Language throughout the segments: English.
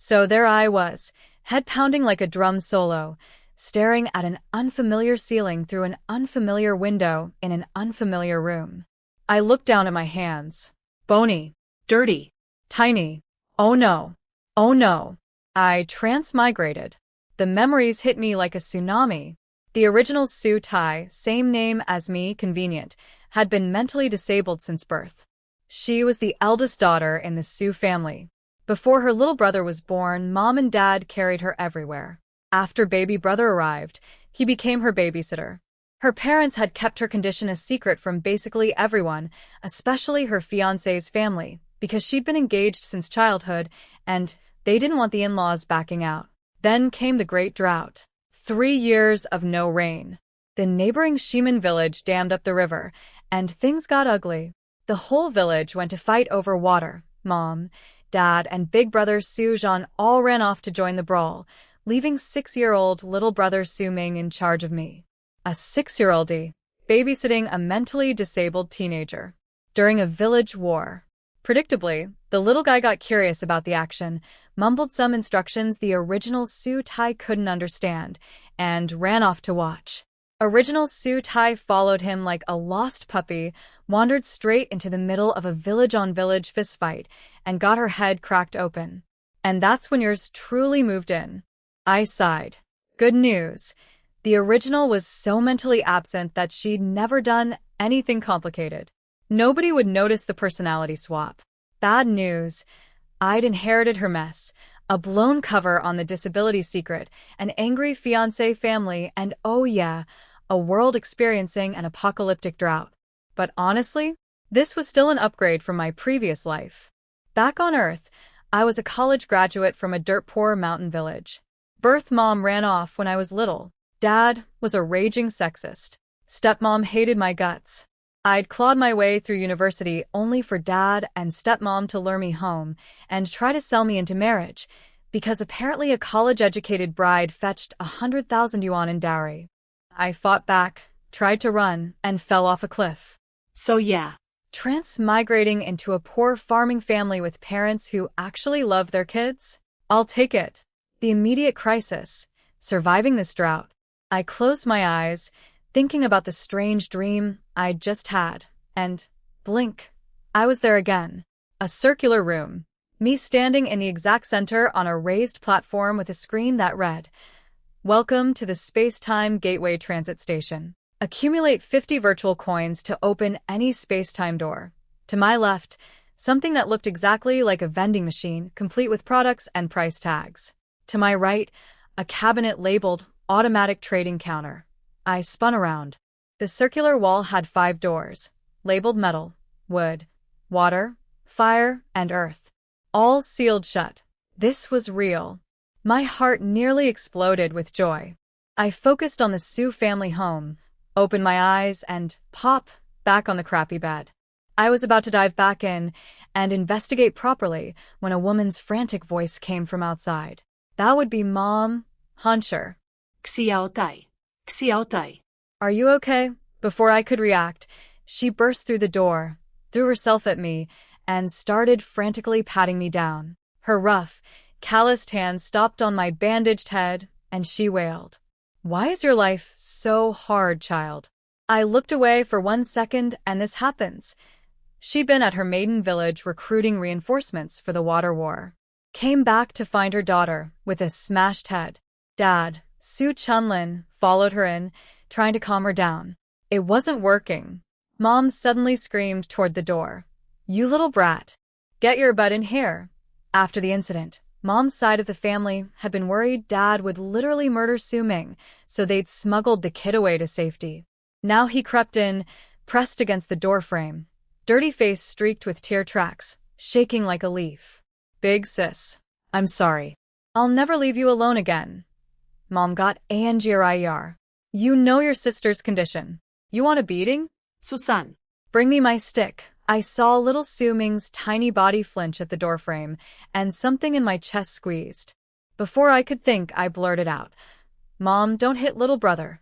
So there I was, head pounding like a drum solo, staring at an unfamiliar ceiling through an unfamiliar window in an unfamiliar room. I looked down at my hands. Bony. Dirty. Tiny. Oh no. Oh no. I transmigrated. The memories hit me like a tsunami. The original Su Tai, same name as me, convenient, had been mentally disabled since birth. She was the eldest daughter in the Su family. Before her little brother was born, Mom and Dad carried her everywhere. After baby brother arrived, he became her babysitter. Her parents had kept her condition a secret from basically everyone, especially her fiancé's family, because she'd been engaged since childhood, and they didn't want the in-laws backing out. Then came the Great Drought. 3 years of no rain. The neighboring Shiman village dammed up the river, and things got ugly. The whole village went to fight over water. Mom, Dad, and big brother Su Zhan all ran off to join the brawl, leaving 6-year-old little brother Su Ming in charge of me. A 6-year-oldie, babysitting a mentally disabled teenager. During a village war. Predictably, the little guy got curious about the action, mumbled some instructions the original Su Tai couldn't understand, and ran off to watch. Original Su Tai followed him like a lost puppy, wandered straight into the middle of a village-on-village fistfight, and got her head cracked open. And that's when yours truly moved in. I sighed. Good news. The original was so mentally absent that she'd never done anything complicated. Nobody would notice the personality swap. Bad news. I'd inherited her mess. A blown cover on the disability secret, an angry fiancé family, and oh yeah, a world experiencing an apocalyptic drought. But honestly, this was still an upgrade from my previous life. Back on Earth, I was a college graduate from a dirt-poor mountain village. Birth mom ran off when I was little. Dad was a raging sexist. Stepmom hated my guts. I'd clawed my way through university only for Dad and stepmom to lure me home and try to sell me into marriage, because apparently a college-educated bride fetched 100,000 yuan in dowry. I fought back, tried to run, and fell off a cliff. So yeah, transmigrating into a poor farming family with parents who actually love their kids? I'll take it. The immediate crisis, surviving this drought. I closed my eyes, thinking about the strange dream I'd just had, and blink, I was there again. A circular room. Me standing in the exact center on a raised platform with a screen that read, "Welcome to the Space-Time Gateway Transit Station. Accumulate 50 virtual coins to open any space-time door." To my left, something that looked exactly like a vending machine, complete with products and price tags. To my right, a cabinet labeled automatic trading counter. I spun around. The circular wall had 5 doors, labeled metal, wood, water, fire, and earth. All sealed shut. This was real. My heart nearly exploded with joy. I focused on the Su family home, opened my eyes, and pop, back on the crappy bed. I was about to dive back in and investigate properly when a woman's frantic voice came from outside. That would be Mom, Huncher. Xiao Tai. Xiao Tai. Are you okay? Before I could react, she burst through the door, threw herself at me, and started frantically patting me down. Her rough, calloused hand stopped on my bandaged head, and she wailed, "Why is your life so hard, child?" I looked away for 1 second, and this happens. She'd been at her maiden village recruiting reinforcements for the water war. Came back to find her daughter with a smashed head. Dad, Su Chunlin, followed her in, trying to calm her down. It wasn't working. Mom suddenly screamed toward the door, "You little brat. Get your butt in here." After the incident, Mom's side of the family had been worried Dad would literally murder Su Ming, so they'd smuggled the kid away to safety. Now he crept in, pressed against the doorframe, dirty face streaked with tear tracks, shaking like a leaf. "Big sis, I'm sorry. I'll never leave you alone again." Mom got angrier. "You know your sister's condition. You want a beating?" Susan. "Bring me my stick." I saw little Su Ming's tiny body flinch at the doorframe, and something in my chest squeezed. Before I could think, I blurted out, "Mom, don't hit little brother."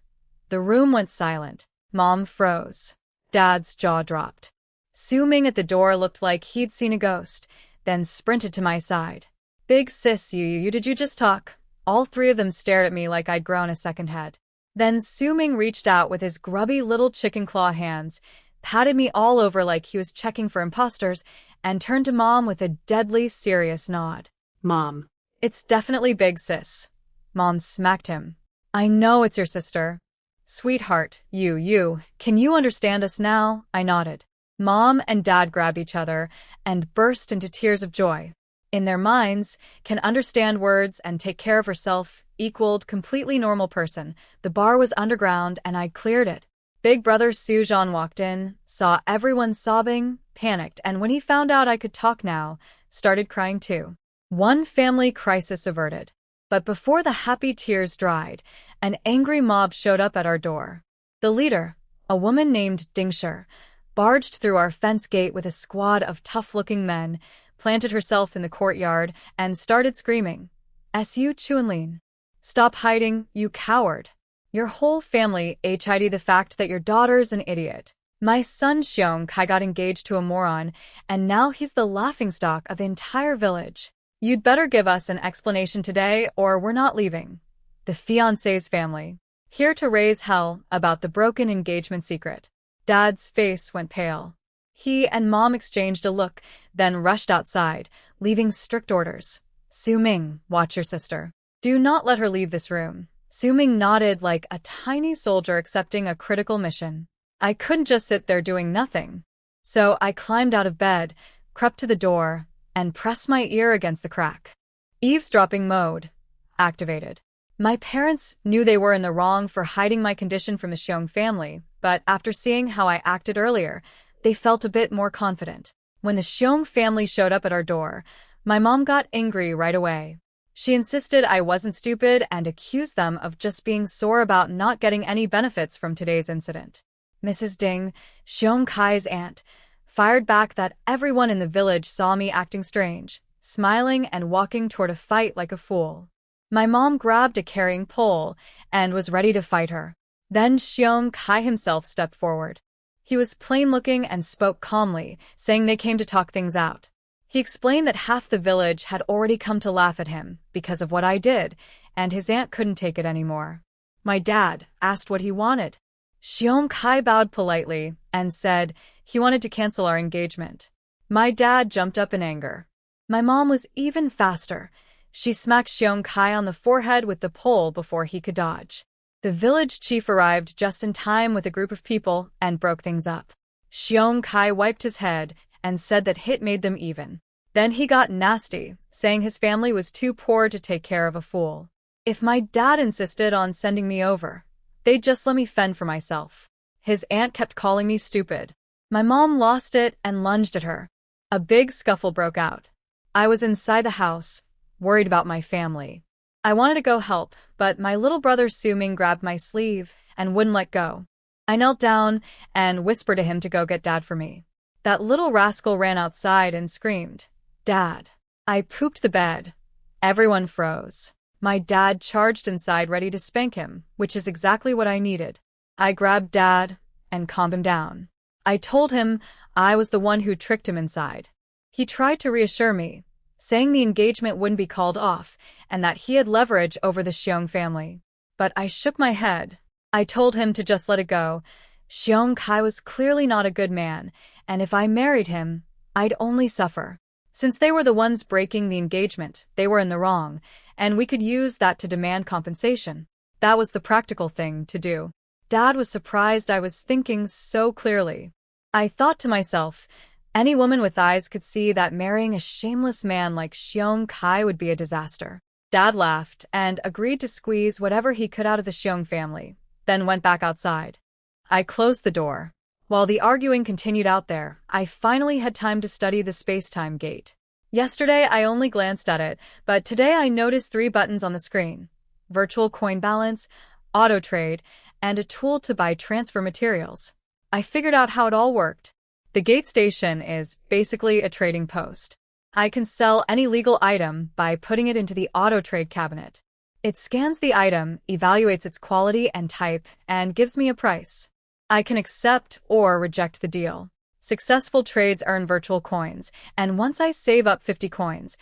The room went silent. Mom froze. Dad's jaw dropped. Su Ming at the door looked like he'd seen a ghost, then sprinted to my side. Big sis, you did you just talk? All three of them stared at me like I'd grown a second head. Then Su Ming reached out with his grubby little chicken claw hands, patted me all over like he was checking for imposters, and turned to Mom with a deadly serious nod. Mom. It's definitely Big Sis. Mom smacked him. I know it's your sister. Sweetheart, can you understand us now? I nodded. Mom and Dad grabbed each other and burst into tears of joy. In their minds, can understand words and take care of herself equaled completely normal person. The bar was underground and I cleared it. Big brother Sujan walked in, saw everyone sobbing, panicked, and when he found out I could talk now, started crying too. One family crisis averted. But before the happy tears dried, an angry mob showed up at our door. The leader, a woman named Dingshi, barged through our fence gate with a squad of tough-looking men, planted herself in the courtyard, and started screaming, "Su Chuanlin! Stop hiding, you coward! Your whole family hid the fact that your daughter's an idiot. My son Xiong Kai got engaged to a moron, and now he's the laughingstock of the entire village. You'd better give us an explanation today or we're not leaving. The fiancé's family. Here to raise hell about the broken engagement secret." Dad's face went pale. He and Mom exchanged a look, then rushed outside, leaving strict orders. Su Ming, watch your sister. Do not let her leave this room. Su Ming nodded like a tiny soldier accepting a critical mission. I couldn't just sit there doing nothing. So I climbed out of bed, crept to the door, and pressed my ear against the crack. Eavesdropping mode activated. My parents knew they were in the wrong for hiding my condition from the Xiong family, but after seeing how I acted earlier, they felt a bit more confident. When the Xiong family showed up at our door, my mom got angry right away. She insisted I wasn't stupid and accused them of just being sore about not getting any benefits from today's incident. Mrs. Ding, Xiong Kai's aunt, fired back that everyone in the village saw me acting strange, smiling and walking toward a fight like a fool. My mom grabbed a carrying pole and was ready to fight her. Then Xiong Kai himself stepped forward. He was plain-looking and spoke calmly, saying they came to talk things out. He explained that half the village had already come to laugh at him because of what I did, and his aunt couldn't take it anymore. My dad asked what he wanted. Xiong Kai bowed politely and said he wanted to cancel our engagement. My dad jumped up in anger. My mom was even faster. She smacked Xiong Kai on the forehead with the pole before he could dodge. The village chief arrived just in time with a group of people and broke things up. Xiong Kai wiped his head and said that hit made them even. Then he got nasty, saying his family was too poor to take care of a fool. If my dad insisted on sending me over, they'd just let me fend for myself. His aunt kept calling me stupid. My mom lost it and lunged at her. A big scuffle broke out. I was inside the house, worried about my family. I wanted to go help, but my little brother Su Ming grabbed my sleeve and wouldn't let go. I knelt down and whispered to him to go get Dad for me. That little rascal ran outside and screamed, "Dad!" I pooped the bed. Everyone froze. My dad charged inside ready to spank him, which is exactly what I needed. I grabbed Dad and calmed him down. I told him I was the one who tricked him inside. He tried to reassure me, saying the engagement wouldn't be called off and that he had leverage over the Xiong family. But I shook my head. I told him to just let it go. Xiong Kai was clearly not a good man, and if I married him, I'd only suffer. Since they were the ones breaking the engagement, they were in the wrong, and we could use that to demand compensation. That was the practical thing to do. Dad was surprised I was thinking so clearly. I thought to myself, any woman with eyes could see that marrying a shameless man like Xiong Kai would be a disaster. Dad laughed and agreed to squeeze whatever he could out of the Xiong family, then went back outside. I closed the door. While the arguing continued out there, I finally had time to study the space-time gate. Yesterday I only glanced at it, but today I noticed 3 buttons on the screen: virtual coin balance, auto trade, and a tool to buy transfer materials. I figured out how it all worked. The gate station is basically a trading post. I can sell any legal item by putting it into the auto trade cabinet. It scans the item, evaluates its quality and type, and gives me a price. I can accept or reject the deal. Successful trades earn virtual coins, and once I save up 50 coins,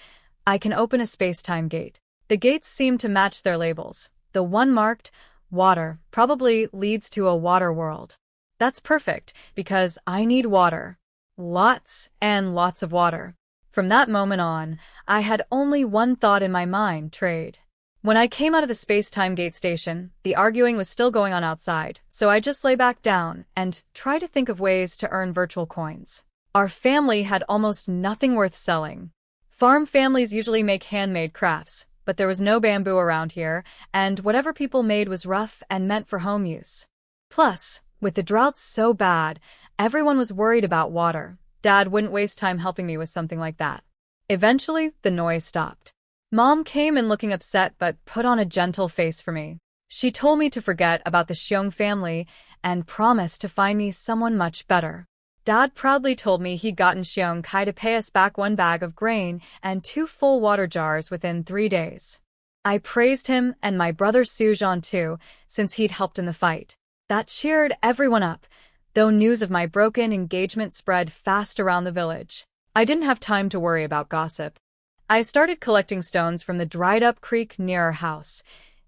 I can open a space-time gate. The gates seem to match their labels. The one marked water probably leads to a water world. That's perfect, because I need water. Lots and lots of water. From that moment on, I had only one thought in my mind: trade. When I came out of the space-time gate station, the arguing was still going on outside, so I just lay back down and tried to think of ways to earn virtual coins. Our family had almost nothing worth selling. Farm families usually make handmade crafts, but there was no bamboo around here, and whatever people made was rough and meant for home use. Plus, with the droughts so bad, everyone was worried about water. Dad wouldn't waste time helping me with something like that. Eventually, the noise stopped. Mom came in looking upset but put on a gentle face for me. She told me to forget about the Xiong family and promised to find me someone much better. Dad proudly told me he'd gotten Xiong Kai to pay us back 1 bag of grain and 2 full water jars within 3 days. I praised him and my brother Sujan too, since he'd helped in the fight. That cheered everyone up, though news of my broken engagement spread fast around the village. I didn't have time to worry about gossip. I started collecting stones from the dried-up creek near our house.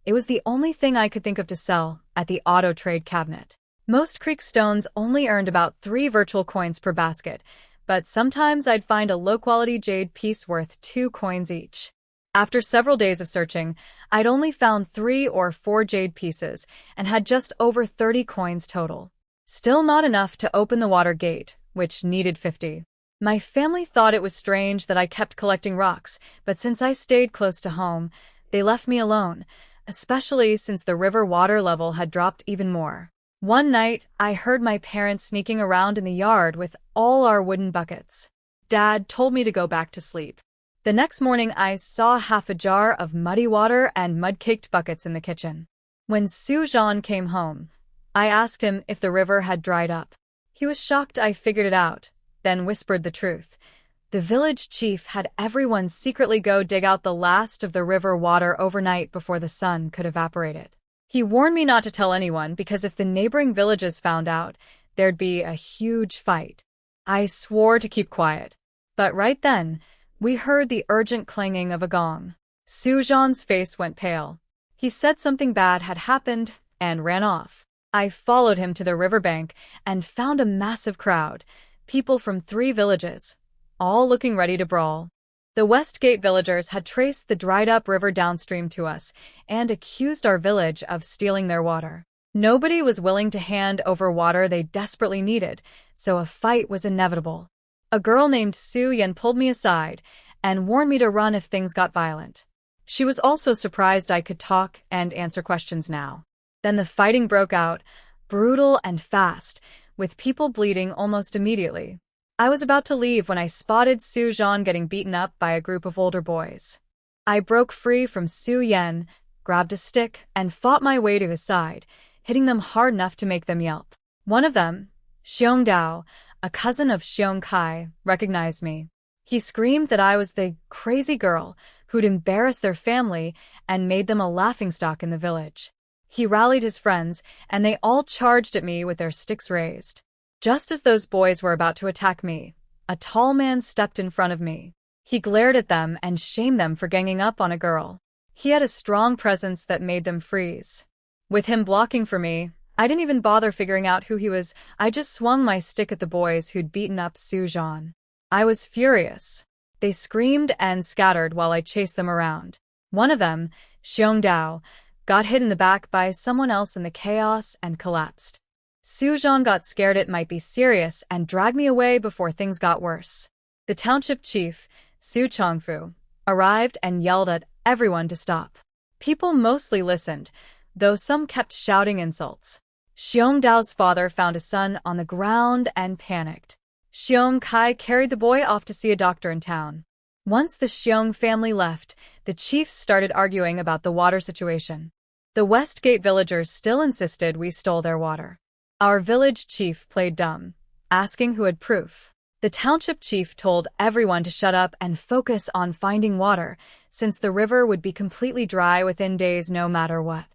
It was the only thing I could think of to sell at the auto trade cabinet. Most creek stones only earned about 3 virtual coins per basket, but sometimes I'd find a low-quality jade piece worth 2 coins each. After several days of searching, I'd only found 3 or 4 jade pieces and had just over 30 coins total. Still not enough to open the water gate, which needed 50. My family thought it was strange that I kept collecting rocks, but since I stayed close to home, they left me alone, especially since the river water level had dropped even more. One night, I heard my parents sneaking around in the yard with all our wooden buckets. Dad told me to go back to sleep. The next morning, I saw half a jar of muddy water and mud-caked buckets in the kitchen. When Sujan came home, I asked him if the river had dried up. He was shocked I figured it out, then whispered the truth. The village chief had everyone secretly go dig out the last of the river water overnight before the sun could evaporate it. He warned me not to tell anyone because if the neighboring villages found out, there'd be a huge fight. I swore to keep quiet. But right then, we heard the urgent clanging of a gong. Sujan's face went pale. He said something bad had happened and ran off. I followed him to the riverbank and found a massive crowd, people from 3 villages, all looking ready to brawl. The Westgate villagers had traced the dried-up river downstream to us and accused our village of stealing their water. Nobody was willing to hand over water they desperately needed, so a fight was inevitable. A girl named Su Yan pulled me aside and warned me to run if things got violent. She was also surprised I could talk and answer questions now. Then the fighting broke out, brutal and fast, with people bleeding almost immediately. I was about to leave when I spotted Sujan getting beaten up by a group of older boys. I broke free from Su Yan, grabbed a stick, and fought my way to his side, hitting them hard enough to make them yelp. One of them, Xiong Dao, a cousin of Xiong Kai, recognized me. He screamed that I was the crazy girl who'd embarrassed their family and made them a laughingstock in the village. He rallied his friends, and they all charged at me with their sticks raised. Just as those boys were about to attack me, a tall man stepped in front of me. He glared at them and shamed them for ganging up on a girl. He had a strong presence that made them freeze. With him blocking for me, I didn't even bother figuring out who he was. I just swung my stick at the boys who'd beaten up Sujan. I was furious. They screamed and scattered while I chased them around. One of them, Xiong Dao, got hit in the back by someone else in the chaos and collapsed. Sujan got scared it might be serious and dragged me away before things got worse. The township chief, Su Chongfu, arrived and yelled at everyone to stop. People mostly listened, though some kept shouting insults. Xiong Dao's father found his son on the ground and panicked. Xiong Kai carried the boy off to see a doctor in town. Once the Xiong family left, the chiefs started arguing about the water situation. The Westgate villagers still insisted we stole their water. Our village chief played dumb, asking who had proof. The township chief told everyone to shut up and focus on finding water, since the river would be completely dry within days no matter what.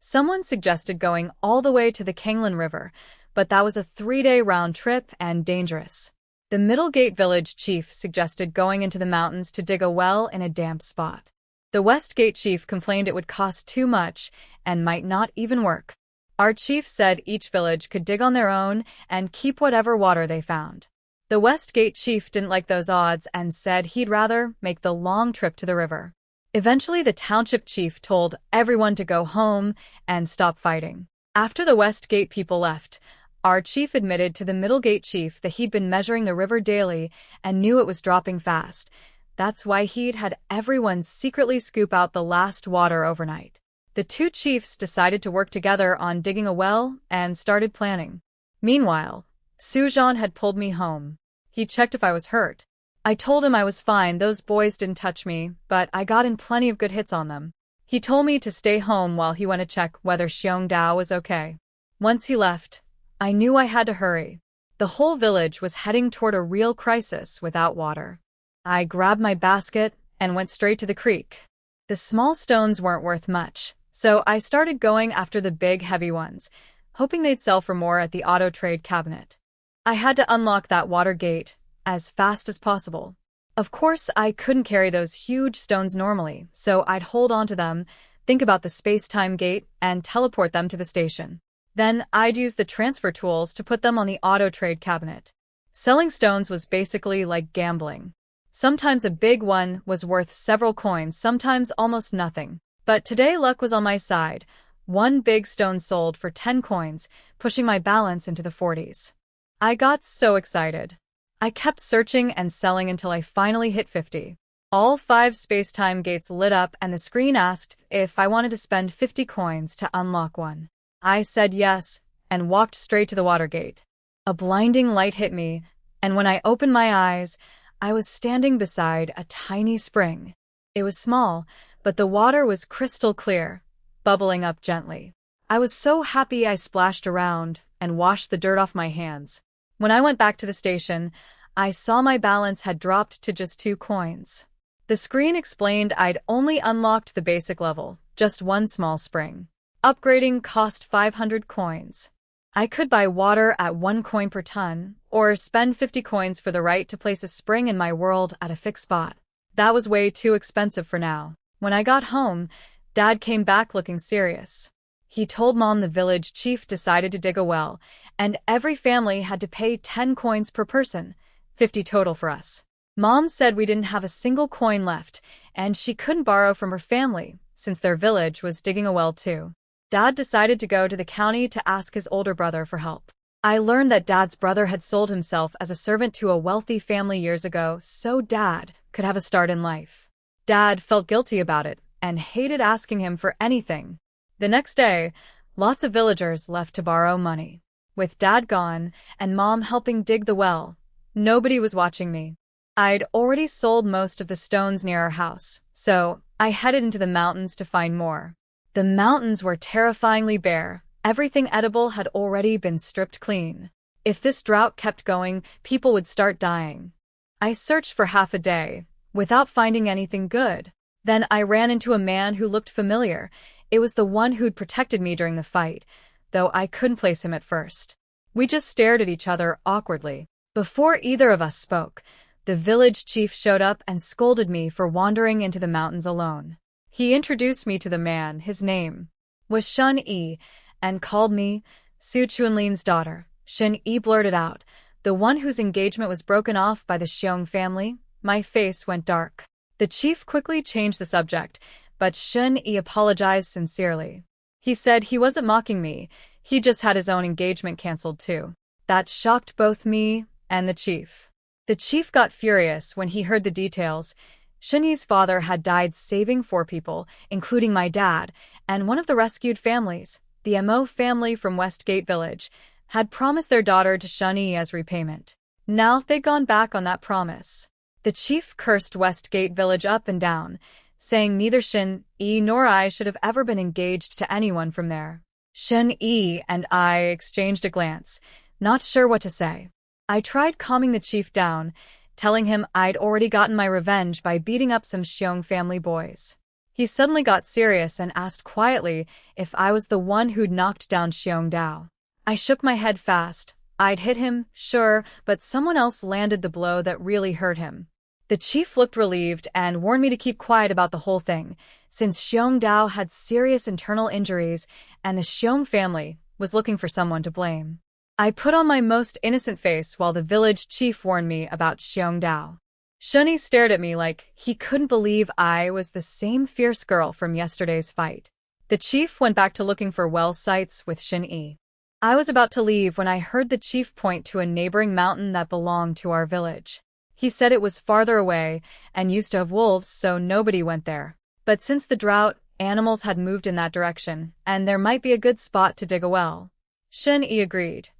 Someone suggested going all the way to the Kanglin River, but that was a 3-day round trip and dangerous. The Middle Gate village chief suggested going into the mountains to dig a well in a damp spot. The West Gate chief complained it would cost too much and might not even work. Our chief said each village could dig on their own and keep whatever water they found. The West Gate chief didn't like those odds and said he'd rather make the long trip to the river. Eventually, the township chief told everyone to go home and stop fighting. After the West Gate people left, our chief admitted to the Middle Gate chief that he'd been measuring the river daily and knew it was dropping fast. That's why he'd had everyone secretly scoop out the last water overnight. The two chiefs decided to work together on digging a well and started planning. Meanwhile, Sujan had pulled me home. He checked if I was hurt. I told him I was fine, those boys didn't touch me, but I got in plenty of good hits on them. He told me to stay home while he went to check whether Xiongdao was okay. Once he left, I knew I had to hurry. The whole village was heading toward a real crisis without water. I grabbed my basket and went straight to the creek. The small stones weren't worth much, so I started going after the big, heavy ones, hoping they'd sell for more at the auto trade cabinet. I had to unlock that water gate as fast as possible. Of course, I couldn't carry those huge stones normally, so I'd hold onto them, think about the space-time gate, and teleport them to the station. Then I'd use the transfer tools to put them on the auto trade cabinet. Selling stones was basically like gambling. Sometimes a big one was worth several coins, sometimes almost nothing. But today luck was on my side. One big stone sold for 10 coins, pushing my balance into the 40s. I got so excited. I kept searching and selling until I finally hit 50. All 5 space-time gates lit up and the screen asked if I wanted to spend 50 coins to unlock one. I said yes and walked straight to the water gate. A blinding light hit me, and when I opened my eyes, I was standing beside a tiny spring. It was small, but the water was crystal clear, bubbling up gently. I was so happy I splashed around and washed the dirt off my hands. When I went back to the station, I saw my balance had dropped to just 2 coins. The screen explained I'd only unlocked the basic level, just one small spring. Upgrading cost 500 coins. I could buy water at 1 coin per ton, or spend 50 coins for the right to place a spring in my world at a fixed spot. That was way too expensive for now. When I got home, Dad came back looking serious. He told Mom the village chief decided to dig a well, and every family had to pay 10 coins per person, 50 total for us. Mom said we didn't have a single coin left, and she couldn't borrow from her family, since their village was digging a well too. Dad decided to go to the county to ask his older brother for help. I learned that Dad's brother had sold himself as a servant to a wealthy family years ago, so Dad could have a start in life. Dad felt guilty about it, and hated asking him for anything. The next day, lots of villagers left to borrow money. With Dad gone and Mom helping dig the well, nobody was watching me. I'd already sold most of the stones near our house, so I headed into the mountains to find more. The mountains were terrifyingly bare. Everything edible had already been stripped clean. If this drought kept going, people would start dying. I searched for half a day, without finding anything good. Then I ran into a man who looked familiar. It was the one who'd protected me during the fight, though I couldn't place him at first. We just stared at each other awkwardly. Before either of us spoke, the village chief showed up and scolded me for wandering into the mountains alone. He introduced me to the man. His name was Shun Yi, and called me Su Chunlin's daughter. Shun Yi blurted out, the one whose engagement was broken off by the Xiong family. My face went dark. The chief quickly changed the subject, but Shun Yi apologized sincerely. He said he wasn't mocking me, he just had his own engagement canceled too. That shocked both me and the chief. The chief got furious when he heard the details. Shun Yi's father had died saving 4 people, including my dad, and one of the rescued families, the Mo family from Westgate Village, had promised their daughter to Shun Yi as repayment. Now they'd gone back on that promise. The chief cursed Westgate Village up and down, saying neither Shun Yi nor I should have ever been engaged to anyone from there. Shun Yi and I exchanged a glance, not sure what to say. I tried calming the chief down, telling him I'd already gotten my revenge by beating up some Xiong family boys. He suddenly got serious and asked quietly if I was the one who'd knocked down Xiongdao. I shook my head fast. I'd hit him, sure, but someone else landed the blow that really hurt him. The chief looked relieved and warned me to keep quiet about the whole thing, since Xiong Dao had serious internal injuries and the Xiong family was looking for someone to blame. I put on my most innocent face while the village chief warned me about Xiong Dao. Shunyi stared at me like he couldn't believe I was the same fierce girl from yesterday's fight. The chief went back to looking for well sites with Shunyi. I was about to leave when I heard the chief point to a neighboring mountain that belonged to our village. He said it was farther away and used to have wolves, so nobody went there. But since the drought, animals had moved in that direction, and there might be a good spot to dig a well. Shunyi agreed.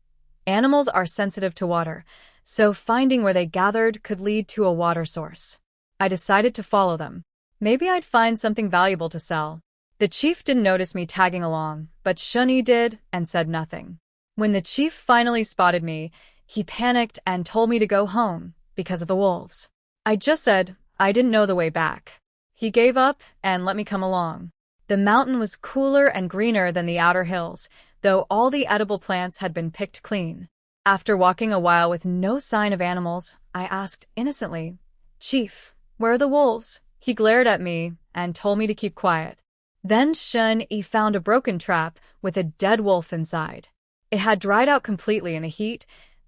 Animals are sensitive to water, so finding where they gathered could lead to a water source. I decided to follow them. Maybe I'd find something valuable to sell. The chief didn't notice me tagging along, but Shunyi did and said nothing. When the chief finally spotted me, he panicked and told me to go home because of the wolves. I just said I didn't know the way back. He gave up and let me come along. The mountain was cooler and greener than the outer hills, though all the edible plants had been picked clean. After walking a while with no sign of animals, I asked innocently, "Chief, where are the wolves?" He glared at me and told me to keep quiet. Then Shunyi found a broken trap with a dead wolf inside. It had dried out completely in the heat,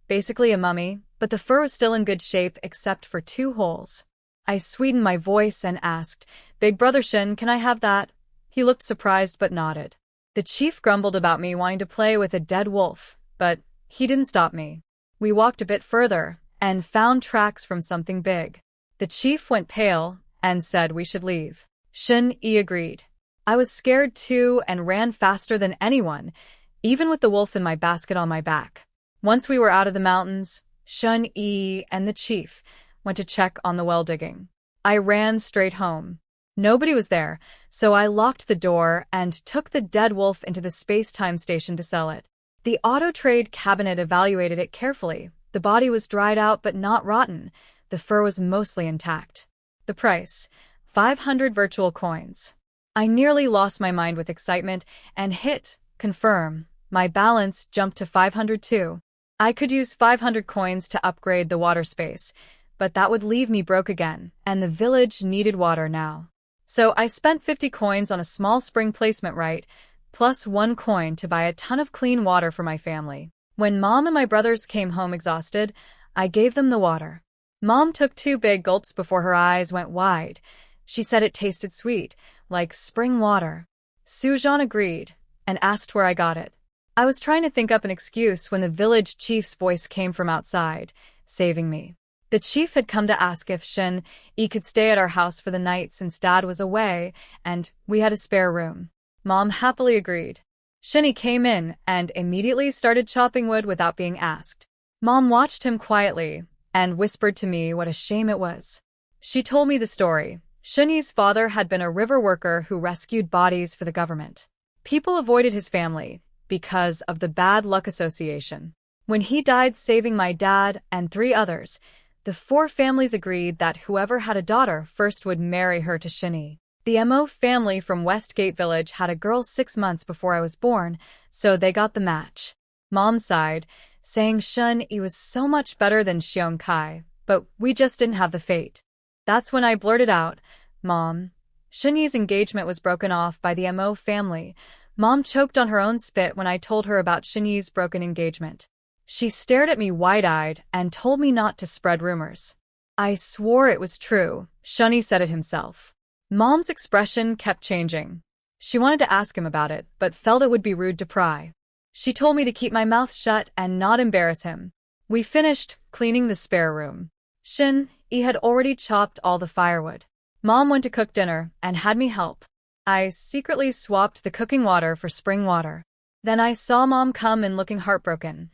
basically a mummy, but the fur was still in good shape except for 2 holes. I sweetened my voice and asked, "Big brother Shin, can I have that?" He looked surprised but nodded. The chief grumbled about me wanting to play with a dead wolf, but he didn't stop me. We walked a bit further and found tracks from something big. The chief went pale and said we should leave. Shunyi agreed. I was scared too and ran faster than anyone, even with the wolf in my basket on my back. Once we were out of the mountains, Shunyi and the chief went to check on the well digging. I ran straight home. Nobody was there, so I locked the door and took the dead wolf into the space-time station to sell it. The auto-trade cabinet evaluated it carefully. The body was dried out but not rotten. The fur was mostly intact. The price, 500 virtual coins. I nearly lost my mind with excitement and hit confirm. My balance jumped to 500 too. I could use 500 coins to upgrade the water space, but that would leave me broke again, and the village needed water now. So I spent 50 coins on a small spring placement right, plus 1 coin to buy a ton of clean water for my family. When Mom and my brothers came home exhausted, I gave them the water. Mom took 2 big gulps before her eyes went wide. She said it tasted sweet, like spring water. Sujan agreed and asked where I got it. I was trying to think up an excuse when the village chief's voice came from outside, saving me. The chief had come to ask if Shunyi could stay at our house for the night since Dad was away, and we had a spare room. Mom happily agreed. Shunyi came in and immediately started chopping wood without being asked. Mom watched him quietly and whispered to me what a shame it was. She told me the story. Shunyi's father had been a river worker who rescued bodies for the government. People avoided his family because of the bad luck association. When he died saving my dad and 3 others, the 4 families agreed that whoever had a daughter first would marry her to Shunyi. The Mo family from Westgate Village had a girl 6 months before I was born, so they got the match. Mom sighed, saying Shunyi was so much better than Xiong Kai, but we just didn't have the fate. That's when I blurted out, "Mom." Shunyi's engagement was broken off by the Mo family. Mom choked on her own spit when I told her about Shunyi's broken engagement. She stared at me wide-eyed and told me not to spread rumors. I swore it was true. Shunyi said it himself. Mom's expression kept changing. She wanted to ask him about it, but felt it would be rude to pry. She told me to keep my mouth shut and not embarrass him. We finished cleaning the spare room. Shunyi had already chopped all the firewood. Mom went to cook dinner and had me help. I secretly swapped the cooking water for spring water. Then I saw Mom come in looking heartbroken.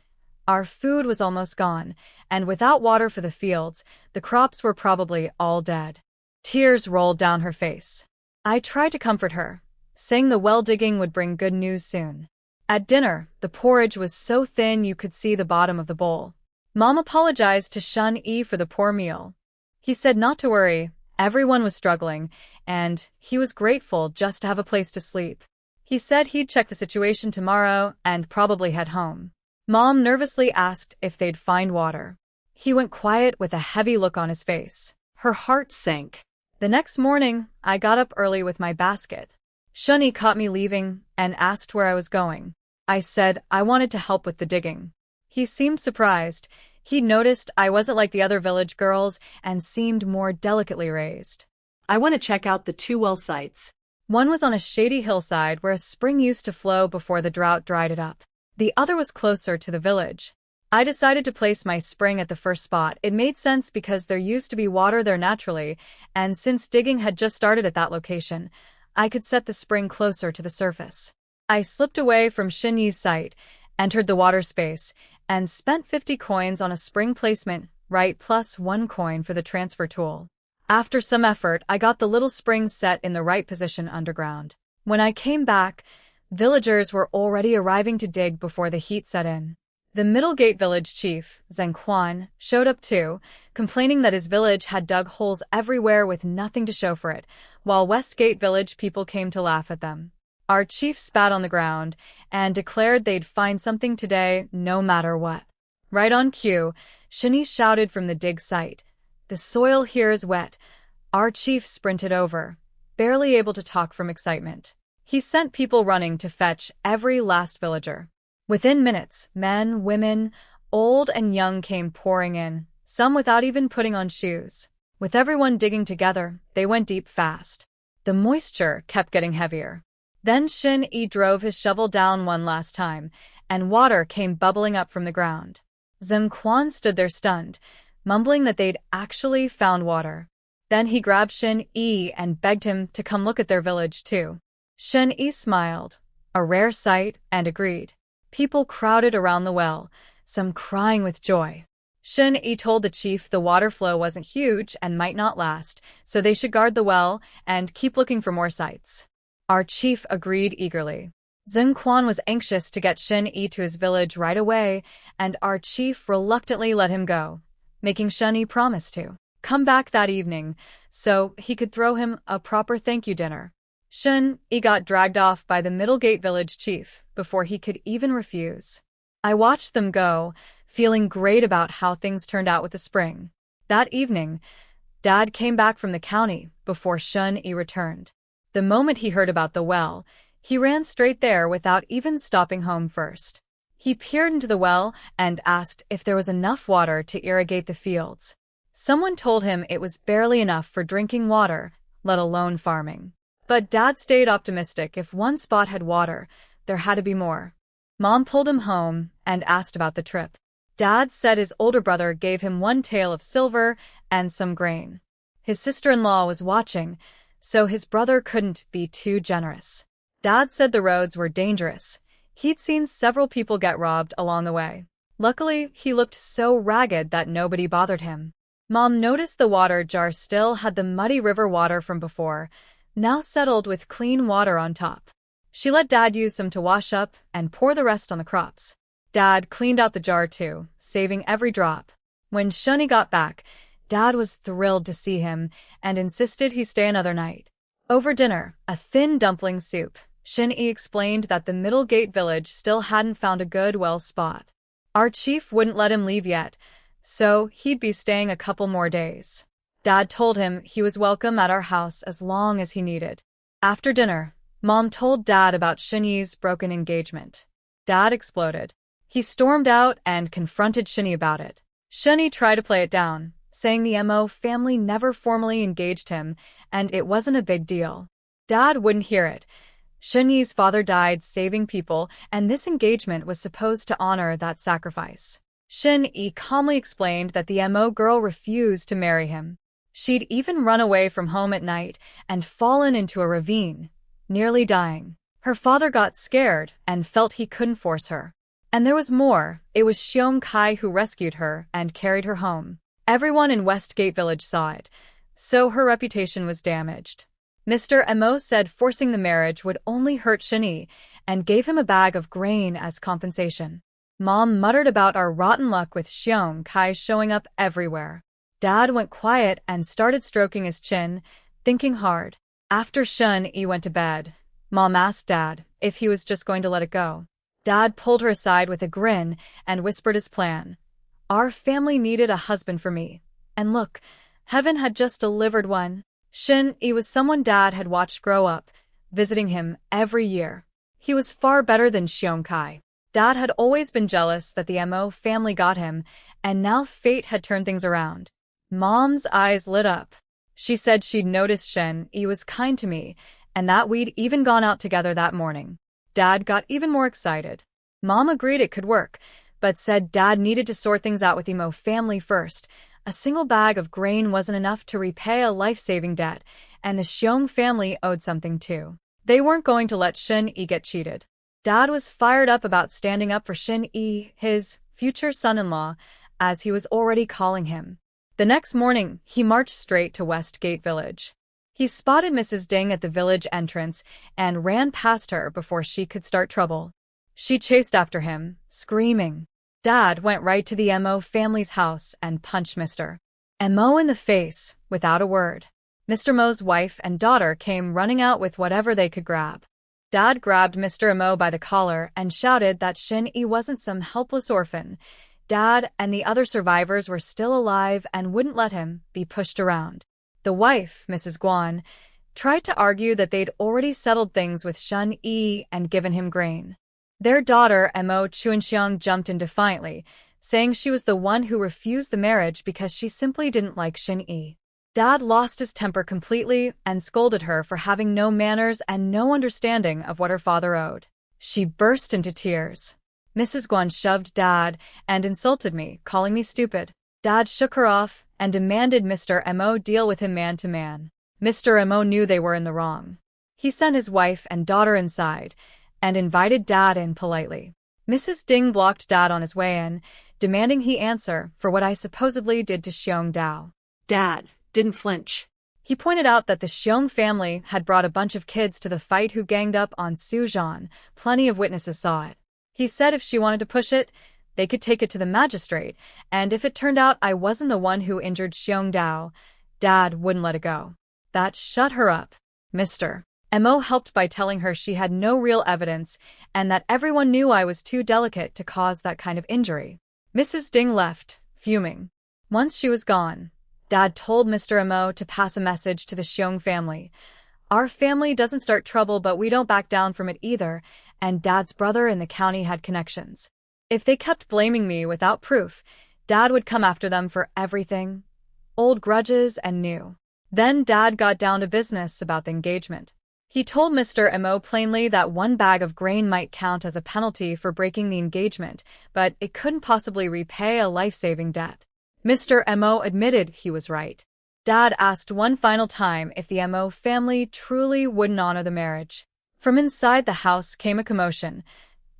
Our food was almost gone, and without water for the fields, the crops were probably all dead. Tears rolled down her face. I tried to comfort her, saying the well digging would bring good news soon. At dinner, the porridge was so thin you could see the bottom of the bowl. Mom apologized to Shunyi for the poor meal. He said not to worry, everyone was struggling, and he was grateful just to have a place to sleep. He said he'd check the situation tomorrow and probably head home. Mom nervously asked if they'd find water. He went quiet with a heavy look on his face. Her heart sank. The next morning, I got up early with my basket. Shuni caught me leaving and asked where I was going. I said I wanted to help with the digging. He seemed surprised. He noticed I wasn't like the other village girls and seemed more delicately raised. I want to check out the 2 well sites. One was on a shady hillside where a spring used to flow before the drought dried it up. The other was closer to the village. I decided to place my spring at the first spot. It made sense because there used to be water there naturally, and since digging had just started at that location, I could set the spring closer to the surface. I slipped away from Shinyi's site, entered the water space, and spent 50 coins on a spring placement, right, plus 1 coin for the transfer tool. After some effort, I got the little spring set in the right position underground. When I came back, villagers were already arriving to dig before the heat set in. The Middle Gate village chief, Zheng Quan, showed up too, complaining that his village had dug holes everywhere with nothing to show for it, while West Gate village people came to laugh at them. Our chief spat on the ground and declared they'd find something today no matter what. Right on cue, Shani shouted from the dig site, "The soil here is wet." Our chief sprinted over, barely able to talk from excitement. He sent people running to fetch every last villager. Within minutes, men, women, old and young came pouring in, some without even putting on shoes. With everyone digging together, they went deep fast. The moisture kept getting heavier. Then Shin-Yi drove his shovel down one last time, and water came bubbling up from the ground. Zheng Quan stood there stunned, mumbling that they'd actually found water. Then he grabbed Shin-Yi and begged him to come look at their village too. Shin-Yi smiled, a rare sight, and agreed. People crowded around the well, some crying with joy. Shin-Yi told the chief the water flow wasn't huge and might not last, so they should guard the well and keep looking for more sites. Our chief agreed eagerly. Zheng Quan was anxious to get Shin-Yi to his village right away, and our chief reluctantly let him go, making Shin-Yi promise to come back that evening so he could throw him a proper thank you dinner. Shin-Yi got dragged off by the Middle Gate village chief before he could even refuse. I watched them go, feeling great about how things turned out with the spring. That evening, Dad came back from the county before Shin-Yi returned. The moment he heard about the well, he ran straight there without even stopping home first. He peered into the well and asked if there was enough water to irrigate the fields. Someone told him it was barely enough for drinking water, let alone farming. But Dad stayed optimistic. If one spot had water, there had to be more. Mom pulled him home and asked about the trip. Dad said his older brother gave him 1 tael of silver and some grain. His sister-in-law was watching, so his brother couldn't be too generous. Dad said the roads were dangerous. He'd seen several people get robbed along the way. Luckily, he looked so ragged that nobody bothered him. Mom noticed the water jar still had the muddy river water from before, now settled with clean water on top. She let Dad use some to wash up and pour the rest on the crops. Dad cleaned out the jar too, saving every drop. When Shuni got back, Dad was thrilled to see him and insisted he stay another night. Over dinner, a thin dumpling soup, Shin-Yi explained that the Middle Gate village still hadn't found a good well spot. Our chief wouldn't let him leave yet, so he'd be staying a couple more days. Dad told him he was welcome at our house as long as he needed. After dinner, Mom told Dad about Shin-Yi's broken engagement. Dad exploded. He stormed out and confronted Shin-Yi about it. Shin-Yi tried to play it down, saying the Mo family never formally engaged him and it wasn't a big deal. Dad wouldn't hear it. Shin-Yi's father died saving people, and this engagement was supposed to honor that sacrifice. Shin-Yi calmly explained that the Mo girl refused to marry him. She'd even run away from home at night and fallen into a ravine, nearly dying. Her father got scared and felt he couldn't force her. And there was more. It was Xiong Kai who rescued her and carried her home. Everyone in Westgate Village saw it, so her reputation was damaged. Mr. Mo said forcing the marriage would only hurt Shin-Yi and gave him a bag of grain as compensation. Mom muttered about our rotten luck with Xiong Kai showing up everywhere. Dad went quiet and started stroking his chin, thinking hard. After Shin-Yi went to bed, Mom asked Dad if he was just going to let it go. Dad pulled her aside with a grin and whispered his plan. Our family needed a husband for me. And look, heaven had just delivered one. Shin-yi was someone Dad had watched grow up, visiting him every year. He was far better than Seong-kai. Dad had always been jealous that the Mo family got him, and now fate had turned things around. Mom's eyes lit up. She said she'd noticed Shin-yi was kind to me, and that we'd even gone out together that morning. Dad got even more excited. Mom agreed it could work, but said Dad needed to sort things out with the Mo family first. A single bag of grain wasn't enough to repay a life-saving debt, and the Seong family owed something too. They weren't going to let Shin-yi get cheated. Dad was fired up about standing up for Shin-yi, his future son-in-law, as he was already calling him. The next morning, he marched straight to Westgate Village. He spotted Mrs. Ding at the village entrance and ran past her before she could start trouble. She chased after him, screaming. Dad went right to the Mo family's house and punched Mr. Mo in the face, without a word. Mr. Mo's wife and daughter came running out with whatever they could grab. Dad grabbed Mr. Mo by the collar and shouted that Shin-yi wasn't some helpless orphan. Dad and the other survivors were still alive and wouldn't let him be pushed around. The wife, Mrs. Guan, tried to argue that they'd already settled things with Shin-yi and given him grain. Their daughter, Mo Chuanxiang, jumped in defiantly, saying she was the one who refused the marriage because she simply didn't like Shin-yi. Dad lost his temper completely and scolded her for having no manners and no understanding of what her father owed. She burst into tears. Mrs. Guan shoved Dad and insulted me, calling me stupid. Dad shook her off and demanded Mr. Mo deal with him man to man. Mr. Mo knew they were in the wrong. He sent his wife and daughter inside and invited Dad in politely. Mrs. Ding blocked Dad on his way in, demanding he answer for what I supposedly did to Xiong Dao. Dad didn't flinch. He pointed out that the Xiong family had brought a bunch of kids to the fight who ganged up on Su Zhan. Plenty of witnesses saw it. He said if she wanted to push it, they could take it to the magistrate, and if it turned out I wasn't the one who injured Xiong Dao, Dad wouldn't let it go. That shut her up. Mr. Mo helped by telling her she had no real evidence and that everyone knew I was too delicate to cause that kind of injury. Mrs. Ding left, fuming. Once she was gone, Dad told Mr. Mo to pass a message to the Xiong family. Our family doesn't start trouble, but we don't back down from it either, and Dad's brother in the county had connections. If they kept blaming me without proof, Dad would come after them for everything, old grudges and new. Then Dad got down to business about the engagement. He told Mr. Mo plainly that one bag of grain might count as a penalty for breaking the engagement, but it couldn't possibly repay a life-saving debt. Mr. Mo admitted he was right. Dad asked one final time if the Mo family truly wouldn't honor the marriage. From inside the house came a commotion,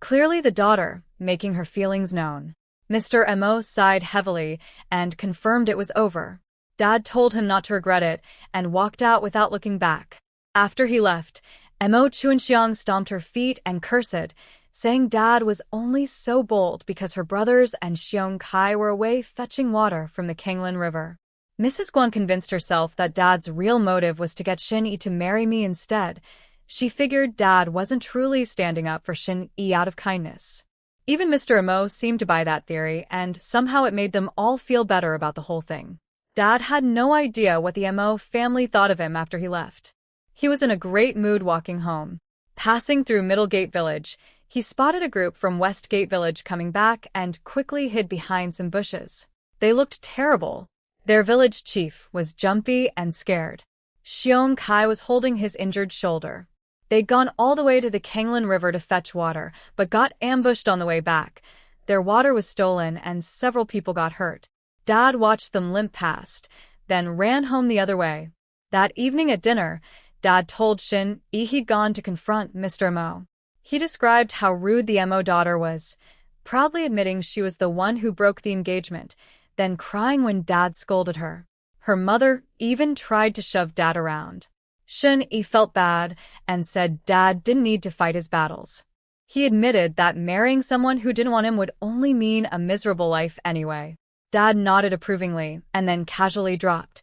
clearly the daughter making her feelings known. Mr. Mo sighed heavily and confirmed it was over. Dad told him not to regret it and walked out without looking back. After he left, Mo Chuanxiang stomped her feet and cursed, saying Dad was only so bold because her brothers and Xiong Kai were away fetching water from the Kanglin River. Mrs. Guan convinced herself that Dad's real motive was to get Shin-yi to marry me instead. She figured Dad wasn't truly standing up for Shin-yi out of kindness. Even Mr. Mo seemed to buy that theory, and somehow it made them all feel better about the whole thing. Dad had no idea what the Mo family thought of him after he left. He was in a great mood walking home. Passing through Middlegate Village, he spotted a group from Westgate Village coming back and quickly hid behind some bushes. They looked terrible. Their village chief was jumpy and scared. Xiong Kai was holding his injured shoulder. They'd gone all the way to the Kanglin River to fetch water, but got ambushed on the way back. Their water was stolen and several people got hurt. Dad watched them limp past, then ran home the other way. That evening at dinner, Dad told Shin-yi he'd gone to confront Mr. Mo. He described how rude the Mo daughter was, proudly admitting she was the one who broke the engagement, then crying when Dad scolded her. Her mother even tried to shove Dad around. Shin-yi felt bad and said Dad didn't need to fight his battles. He admitted that marrying someone who didn't want him would only mean a miserable life anyway. Dad nodded approvingly and then casually dropped,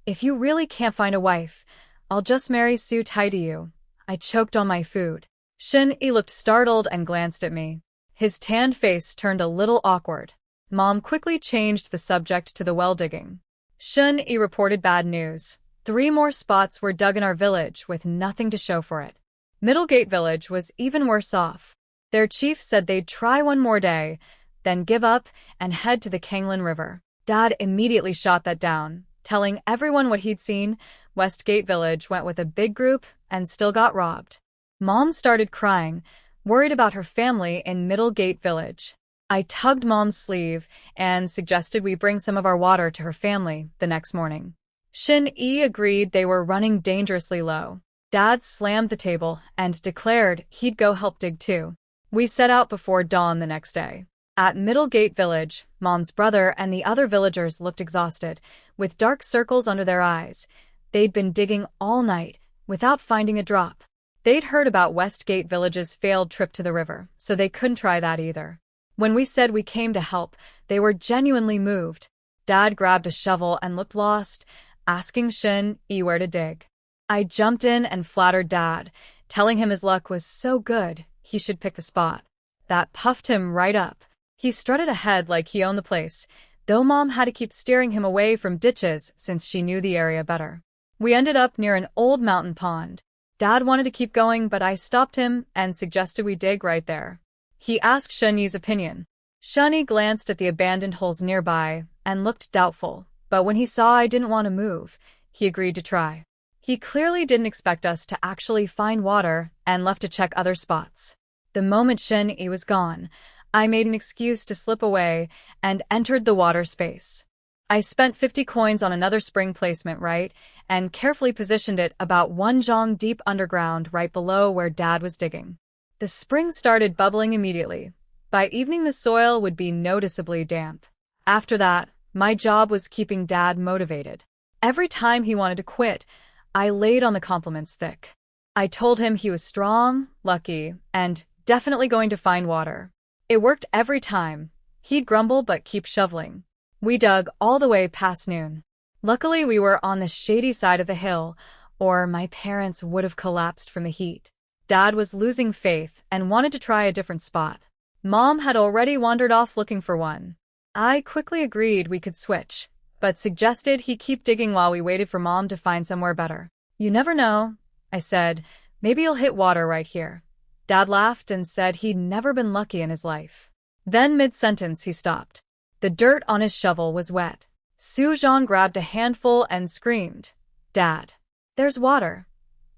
"If you really can't find a wife, I'll just marry Su Tai to you." I choked on my food. Shin-yi looked startled and glanced at me. His tanned face turned a little awkward. Mom quickly changed the subject to the well digging. Shin-yi reported bad news. 3 more spots were dug in our village with nothing to show for it. Middlegate Village was even worse off. Their chief said they'd try one more day, then give up and head to the Kanglin River. Dad immediately shot that down, telling everyone what he'd seen. Westgate Village went with a big group and still got robbed. Mom started crying, worried about her family in Middlegate Village. I tugged Mom's sleeve and suggested we bring some of our water to her family the next morning. Shin-yi agreed they were running dangerously low. Dad slammed the table and declared he'd go help dig too. We set out before dawn the next day. At Middlegate Village, Mom's brother and the other villagers looked exhausted, with dark circles under their eyes. They'd been digging all night, without finding a drop. They'd heard about Westgate Village's failed trip to the river, so they couldn't try that either. When we said we came to help, they were genuinely moved. Dad grabbed a shovel and looked lost, asking Shin-yi where to dig. I jumped in and flattered Dad, telling him his luck was so good he should pick the spot. That puffed him right up. He strutted ahead like he owned the place, though Mom had to keep steering him away from ditches since she knew the area better. We ended up near an old mountain pond. Dad wanted to keep going, but I stopped him and suggested we dig right there. He asked Shin-yi's opinion. Shin-yi glanced at the abandoned holes nearby and looked doubtful, but when he saw I didn't want to move, he agreed to try. He clearly didn't expect us to actually find water and left to check other spots. The moment Shin-yi was gone, I made an excuse to slip away and entered the water space. I spent 50 coins on another spring placement and carefully positioned it about 1 zhong deep underground right below where Dad was digging. The spring started bubbling immediately. By evening the soil would be noticeably damp. After that, my job was keeping Dad motivated. Every time he wanted to quit, I laid on the compliments thick. I told him he was strong, lucky, and definitely going to find water. It worked every time. He'd grumble but keep shoveling. We dug all the way past noon. Luckily, we were on the shady side of the hill, or my parents would have collapsed from the heat. Dad was losing faith and wanted to try a different spot. Mom had already wandered off looking for one. I quickly agreed we could switch, but suggested he keep digging while we waited for Mom to find somewhere better. You never know, I said. Maybe you'll hit water right here. Dad laughed and said he'd never been lucky in his life. Then mid-sentence he stopped. The dirt on his shovel was wet. Su-jeon grabbed a handful and screamed, "Dad, there's water."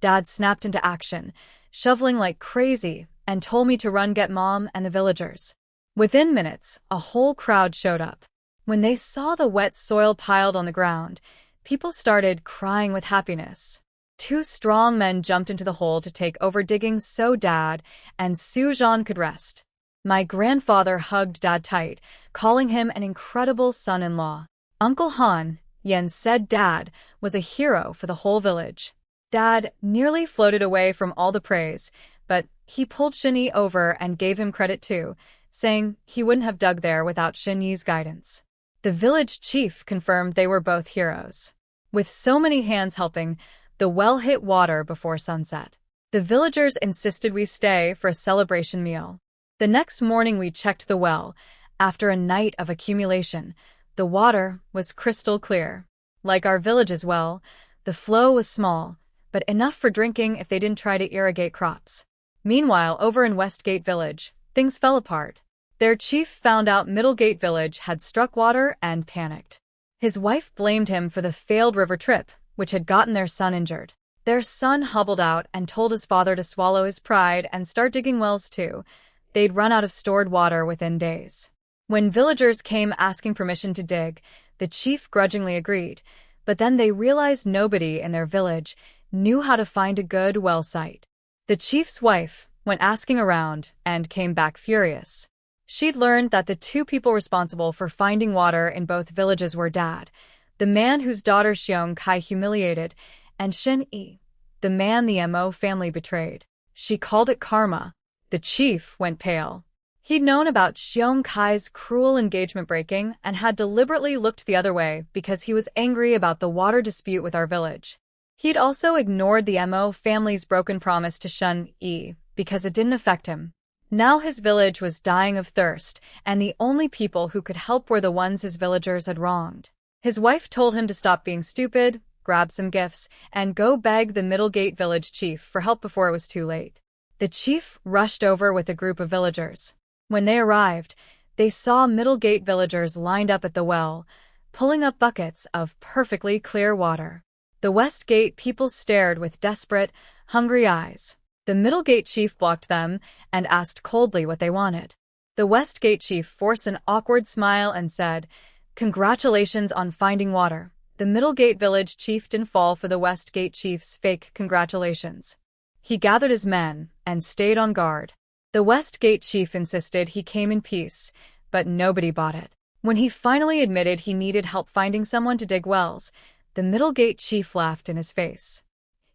Dad snapped into action, shoveling like crazy, and told me to run get Mom and the villagers. Within minutes, a whole crowd showed up. When they saw the wet soil piled on the ground, people started crying with happiness. 2 strong men jumped into the hole to take over digging so Dad and Su-jeon could rest. My grandfather hugged Dad tight, calling him an incredible son-in-law. Uncle Han, Yen, said Dad was a hero for the whole village. Dad nearly floated away from all the praise, but he pulled Shin-yi over and gave him credit too, saying he wouldn't have dug there without Shin-yi's guidance. The village chief confirmed they were both heroes. With so many hands helping, the well hit water before sunset. The villagers insisted we stay for a celebration meal. The next morning we checked the well. After a night of accumulation, the water was crystal clear. Like our village's well, the flow was small, but enough for drinking if they didn't try to irrigate crops. Meanwhile, over in Westgate Village, things fell apart. Their chief found out Middlegate Village had struck water and panicked. His wife blamed him for the failed river trip, which had gotten their son injured. Their son hobbled out and told his father to swallow his pride and start digging wells too. They'd run out of stored water within days. When villagers came asking permission to dig, the chief grudgingly agreed, but then they realized nobody in their village knew how to find a good well site. The chief's wife went asking around and came back furious. She'd learned that the 2 people responsible for finding water in both villages were Dad, the man whose daughter Seong Kai humiliated, and Shin-yi, the man the Mo family betrayed. She called it karma. The chief went pale. He'd known about Seong Kai's cruel engagement breaking and had deliberately looked the other way because he was angry about the water dispute with our village. He'd also ignored the Mo family's broken promise to Shin-yi because it didn't affect him. Now his village was dying of thirst, and the only people who could help were the ones his villagers had wronged. His wife told him to stop being stupid, grab some gifts, and go beg the Middlegate village chief for help before it was too late. The chief rushed over with a group of villagers. When they arrived, they saw Middlegate villagers lined up at the well, pulling up buckets of perfectly clear water. The West Gate people stared with desperate, hungry eyes. The Middlegate chief blocked them and asked coldly what they wanted. The West Gate chief forced an awkward smile and said, "Congratulations on finding water." The Middlegate village chief didn't fall for the West Gate chief's fake congratulations. He gathered his men and stayed on guard. The West Gate chief insisted he came in peace, but nobody bought it. When he finally admitted he needed help finding someone to dig wells, the Middlegate chief laughed in his face.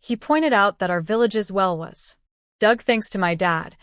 He pointed out that our village's well was dug thanks to my dad,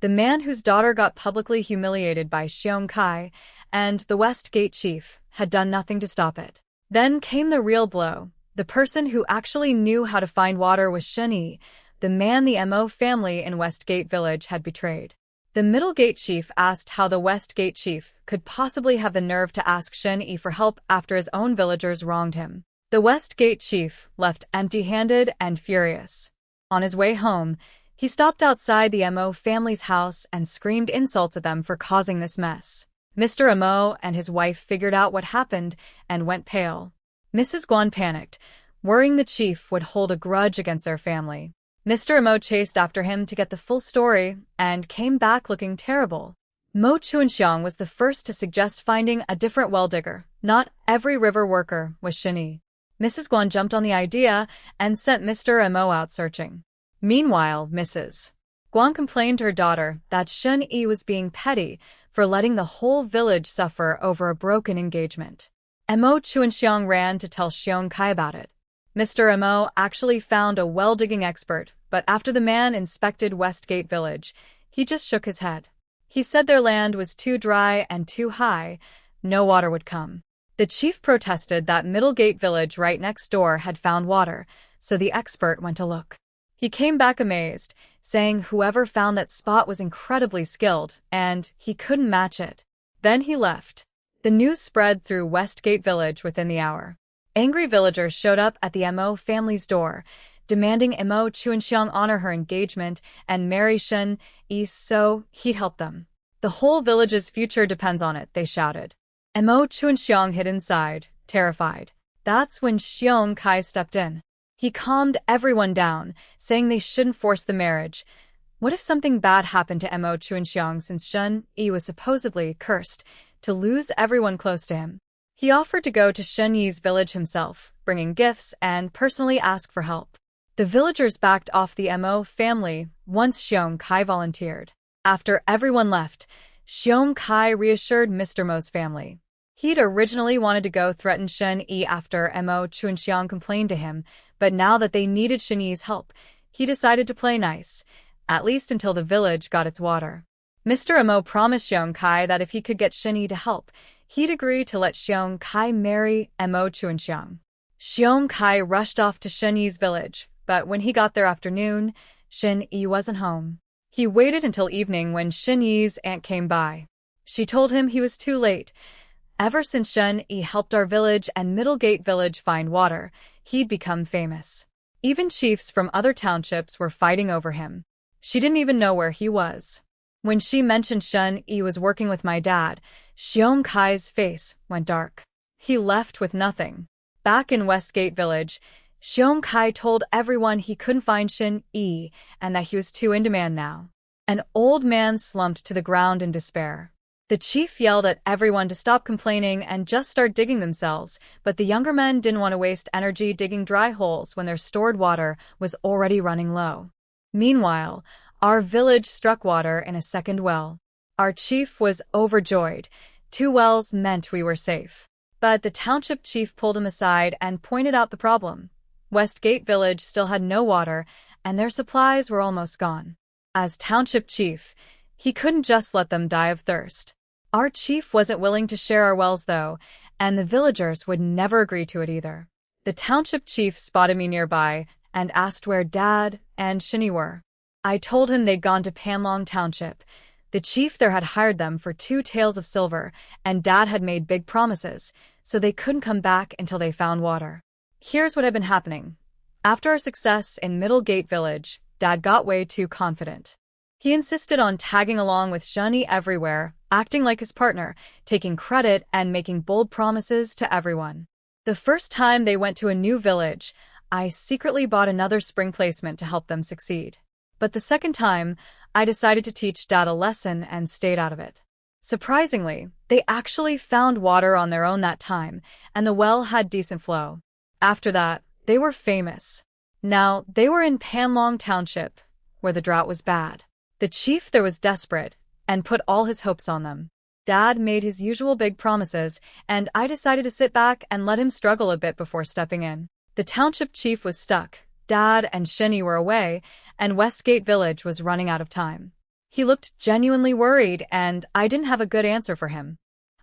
the man whose daughter got publicly humiliated by Xiong Kai, and the West Gate chief had done nothing to stop it. Then came the real blow. The person who actually knew how to find water was Shen Yi, the man the Mo family in Westgate village had betrayed. The Middlegate chief asked how the Westgate chief could possibly have the nerve to ask Shen Yi for help after his own villagers wronged him. The Westgate chief left empty-handed and furious. On his way home, he stopped outside the Mo family's house and screamed insults at them for causing this mess. Mr. Mo and his wife figured out what happened and went pale. Mrs. Guan panicked, worrying the chief would hold a grudge against their family. Mr. Mo chased after him to get the full story and came back looking terrible. Mo Chuanxiang was the first to suggest finding a different well digger. Not every river worker was Shen Yi. Mrs. Guan jumped on the idea and sent Mr. Mo out searching. Meanwhile, Mrs. Guan complained to her daughter that Shen Yi was being petty for letting the whole village suffer over a broken engagement. Mo Chuanxiang ran to tell Xiong Kai about it. Mr. Mo actually found a well-digging expert, but after the man inspected Westgate village, he just shook his head. He said their land was too dry and too high, no water would come. The chief protested that Middlegate village right next door had found water, so the expert went to look. He came back amazed, saying whoever found that spot was incredibly skilled, and he couldn't match it. Then he left. The news spread through Westgate village within the hour. Angry villagers showed up at the Mo family's door, demanding Mo Chuanxiang honor her engagement and marry Shen Yi so he'd help them. The whole village's future depends on it, they shouted. Mo Chuanxiang hid inside, terrified. That's when Xiong Kai stepped in. He calmed everyone down, saying they shouldn't force the marriage. What if something bad happened to Mo Chuanxiang since Shen Yi was supposedly cursed to lose everyone close to him? He offered to go to Shen Yi's village himself, bringing gifts and personally ask for help. The villagers backed off the Mo family once Xiong Kai volunteered. After everyone left, Xiong Kai reassured Mr. Mo's family. He'd originally wanted to go threaten Shen Yi after Mo Chuanxiang complained to him, but now that they needed Shen Yi's help, he decided to play nice, at least until the village got its water. Mr. Mo promised Xiong Kai that if he could get Shen Yi to help, he'd agree to let Xiong Kai marry Mo Chuanxiang. Xiong Kai rushed off to Shen Yi's village, but when he got there after noon, Shen Yi wasn't home. He waited until evening when Shen Yi's aunt came by. She told him he was too late. Ever since Shen Yi helped our village and Middlegate village find water, he'd become famous. Even chiefs from other townships were fighting over him. She didn't even know where he was. When she mentioned Shen Yi was working with my dad, Xiong Kai's face went dark. He left with nothing. Back in Westgate village, Xiong Kai told everyone he couldn't find Shen Yi and that he was too in demand now. An old man slumped to the ground in despair. The chief yelled at everyone to stop complaining and just start digging themselves, but the younger men didn't want to waste energy digging dry holes when their stored water was already running low. Meanwhile, our village struck water in a second well. Our chief was overjoyed. 2 wells meant we were safe. But the township chief pulled him aside and pointed out the problem. Westgate village still had no water, and their supplies were almost gone. As township chief, he couldn't just let them die of thirst. Our chief wasn't willing to share our wells, though, and the villagers would never agree to it either. The township chief spotted me nearby and asked where Dad and Shen Yi were. I told him they'd gone to Panlong Township. The chief there had hired them for 2 taels of silver, and Dad had made big promises, so they couldn't come back until they found water. Here's what had been happening. After our success in Middle Gate Village, Dad got way too confident. He insisted on tagging along with Shani everywhere, acting like his partner, taking credit and making bold promises to everyone. The first time they went to a new village, I secretly bought another spring placement to help them succeed. But the second time, I decided to teach Dad a lesson and stayed out of it. Surprisingly, they actually found water on their own that time, and the well had decent flow. After that, they were famous. Now, they were in Panlong Township, where the drought was bad. The chief there was desperate, and put all his hopes on them. Dad made his usual big promises, and I decided to sit back and let him struggle a bit before stepping in. The township chief was stuck, Dad and Shani were away, and Westgate Village was running out of time. He looked genuinely worried, and I didn't have a good answer for him.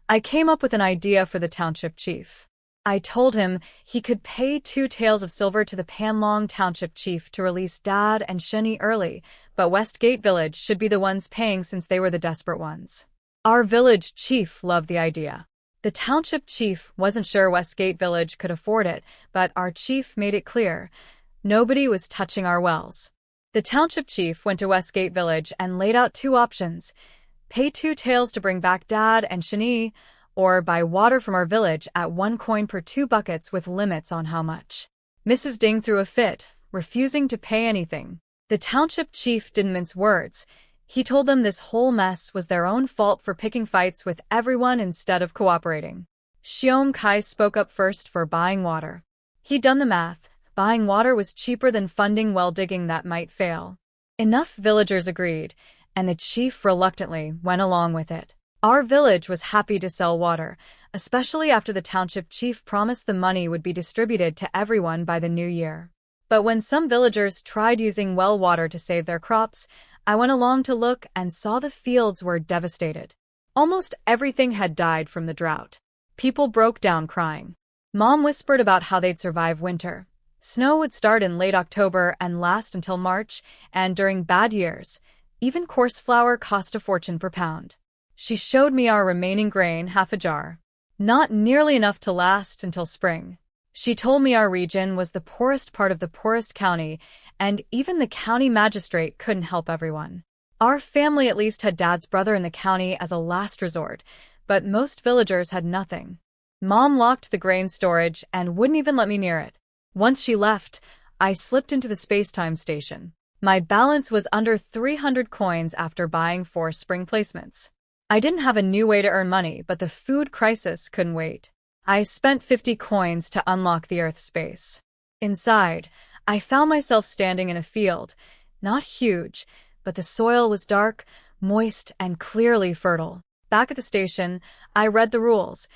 I came up with an idea for the township chief. I told him he could pay 2 taels of silver to the Panlong Township chief to release Dad and Shani early, but Westgate Village should be the ones paying since they were the desperate ones. Our village chief loved the idea. The township chief wasn't sure Westgate Village could afford it, but our chief made it clear. Nobody was touching our wells. The township chief went to Westgate Village and laid out 2 options. Pay 2 taels to bring back Dad and Shani, or buy water from our village at 1 coin per 2 buckets with limits on how much. Mrs. Ding threw a fit, refusing to pay anything. The township chief didn't mince words. He told them this whole mess was their own fault for picking fights with everyone instead of cooperating. Xiong Kai spoke up first for buying water. He'd done the math. Buying water was cheaper than funding well digging that might fail. Enough villagers agreed, and the chief reluctantly went along with it. Our village was happy to sell water, especially after the township chief promised the money would be distributed to everyone by the new year. But when some villagers tried using well water to save their crops, I went along to look and saw the fields were devastated. Almost everything had died from the drought. People broke down crying. Mom whispered about how they'd survive winter. Snow would start in late October and last until March, and during bad years, even coarse flour cost a fortune per pound. She showed me our remaining grain, half a jar. Not nearly enough to last until spring. She told me our region was the poorest part of the poorest county, and even the county magistrate couldn't help everyone. Our family at least had Dad's brother in the county as a last resort, but most villagers had nothing. Mom locked the grain storage and wouldn't even let me near it. Once she left, I slipped into the space-time station. My balance was under 300 coins after buying 4 spring placements. I didn't have a new way to earn money, but the food crisis couldn't wait. I spent 50 coins to unlock the Earth space. Inside, I found myself standing in a field. Not huge, but the soil was dark, moist, and clearly fertile. Back at the station, I read the rules.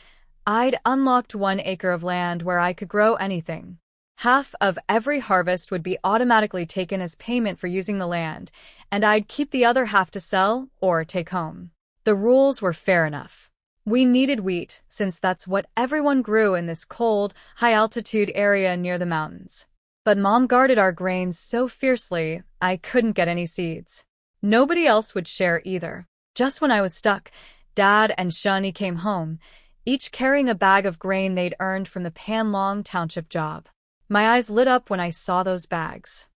I'd unlocked 1 acre of land where I could grow anything. Half of every harvest would be automatically taken as payment for using the land, and I'd keep the other half to sell or take home. The rules were fair enough. We needed wheat, since that's what everyone grew in this cold, high-altitude area near the mountains. But Mom guarded our grains so fiercely, I couldn't get any seeds. Nobody else would share either. Just when I was stuck, Dad and Shani came home, each carrying a bag of grain they'd earned from the Panlong Township job. My eyes lit up when I saw those bags.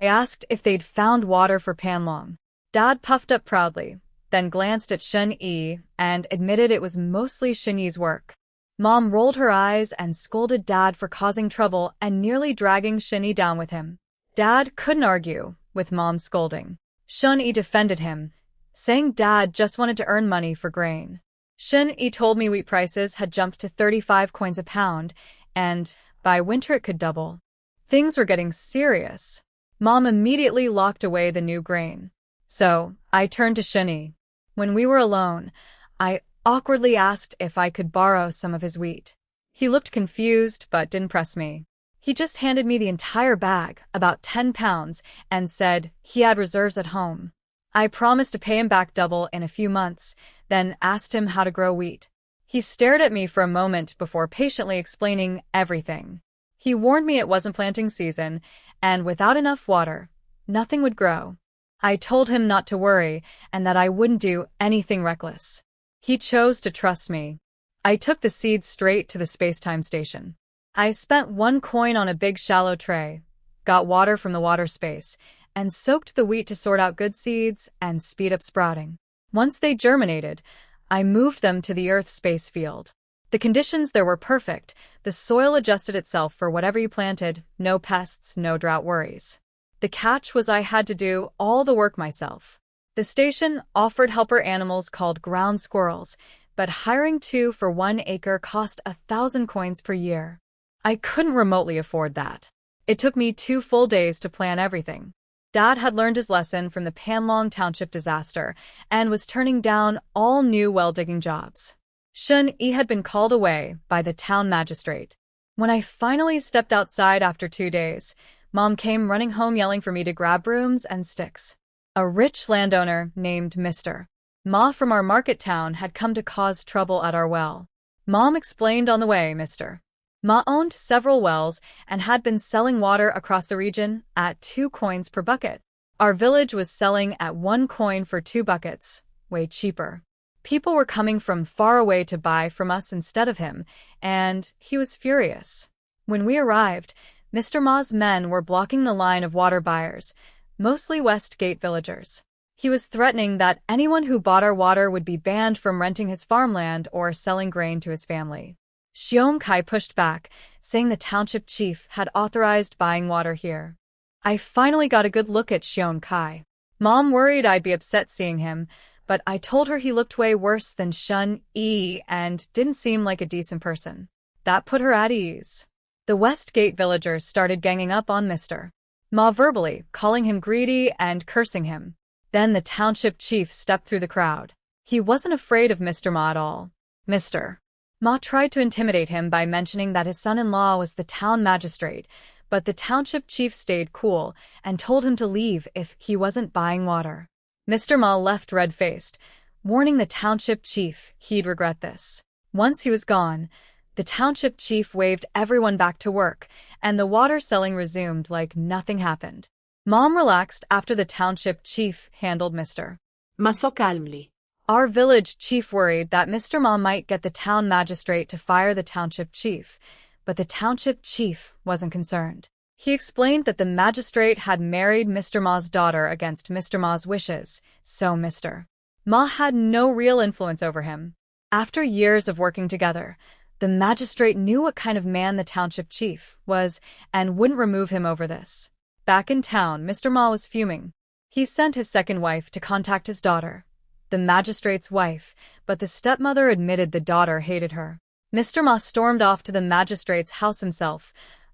I asked if they'd found water for Panlong. Dad puffed up proudly, then glanced at Shun-Yi and admitted it was mostly Shani's work. Mom rolled her eyes and scolded Dad for causing trouble and nearly dragging Shun-Yi down with him. Dad couldn't argue with Mom's scolding. Shun-Yi defended him, saying Dad just wanted to earn money for grain. Shun-Yi told me wheat prices had jumped to 35 coins a pound, and by winter it could double. Things were getting serious. Mom immediately locked away the new grain. So, I turned to Shun-Yi. When we were alone, I awkwardly asked if I could borrow some of his wheat. He looked confused but didn't press me. He just handed me the entire bag, about 10 pounds, and said he had reserves at home. I promised to pay him back double in a few months, then asked him how to grow wheat. He stared at me for a moment before patiently explaining everything. He warned me it wasn't planting season, and without enough water, nothing would grow. I told him not to worry and that I wouldn't do anything reckless. He chose to trust me. I took the seeds straight to the space-time station. I spent 1 coin on a big shallow tray, got water from the water space, and soaked the wheat to sort out good seeds and speed up sprouting. Once they germinated, I moved them to the Earth's space field. The conditions there were perfect. The soil adjusted itself for whatever you planted, no pests, no drought worries. The catch was I had to do all the work myself. The station offered helper animals called ground squirrels, but hiring 2 for 1 acre cost 1,000 coins per year. I couldn't remotely afford that. It took me 2 full days to plan everything. Dad had learned his lesson from the Panlong Township disaster and was turning down all new well-digging jobs. Shun-yi had been called away by the town magistrate. When I finally stepped outside after 2 days, Mom came running home yelling for me to grab brooms and sticks. A rich landowner named Mr. Ma from our market town had come to cause trouble at our well. Mom explained on the way, Mr. Ma owned several wells and had been selling water across the region at 2 coins per bucket. Our village was selling at 1 coin for 2 buckets, way cheaper. People were coming from far away to buy from us instead of him, and he was furious. When we arrived, Mr. Ma's men were blocking the line of water buyers, mostly West Gate villagers. He was threatening that anyone who bought our water would be banned from renting his farmland or selling grain to his family. Xiong Kai pushed back, saying the township chief had authorized buying water here. I finally got a good look at Xiong Kai. Mom worried I'd be upset seeing him, but I told her he looked way worse than Shun-yi and didn't seem like a decent person. That put her at ease. The Westgate villagers started ganging up on Mr. Ma verbally, calling him greedy and cursing him. Then the township chief stepped through the crowd. He wasn't afraid of Mr. Ma at all. Mr. Ma tried to intimidate him by mentioning that his son-in-law was the town magistrate, but the township chief stayed cool and told him to leave if he wasn't buying water. Mr. Ma left red-faced, warning the township chief he'd regret this. Once he was gone, the township chief waved everyone back to work, and the water selling resumed like nothing happened. Mom relaxed after the township chief handled Mr. Ma so calmly. Our village chief worried that Mr. Ma might get the town magistrate to fire the township chief, but the township chief wasn't concerned. He explained that the magistrate had married Mr. Ma's daughter against Mr. Ma's wishes, so Mr. Ma had no real influence over him. After years of working together, the magistrate knew what kind of man the township chief was and wouldn't remove him over this. Back in town, Mr. Ma was fuming. He sent his second wife to contact his daughter, the magistrate's wife, but the stepmother admitted the daughter hated her. Mr. Ma stormed off to the magistrate's house himself,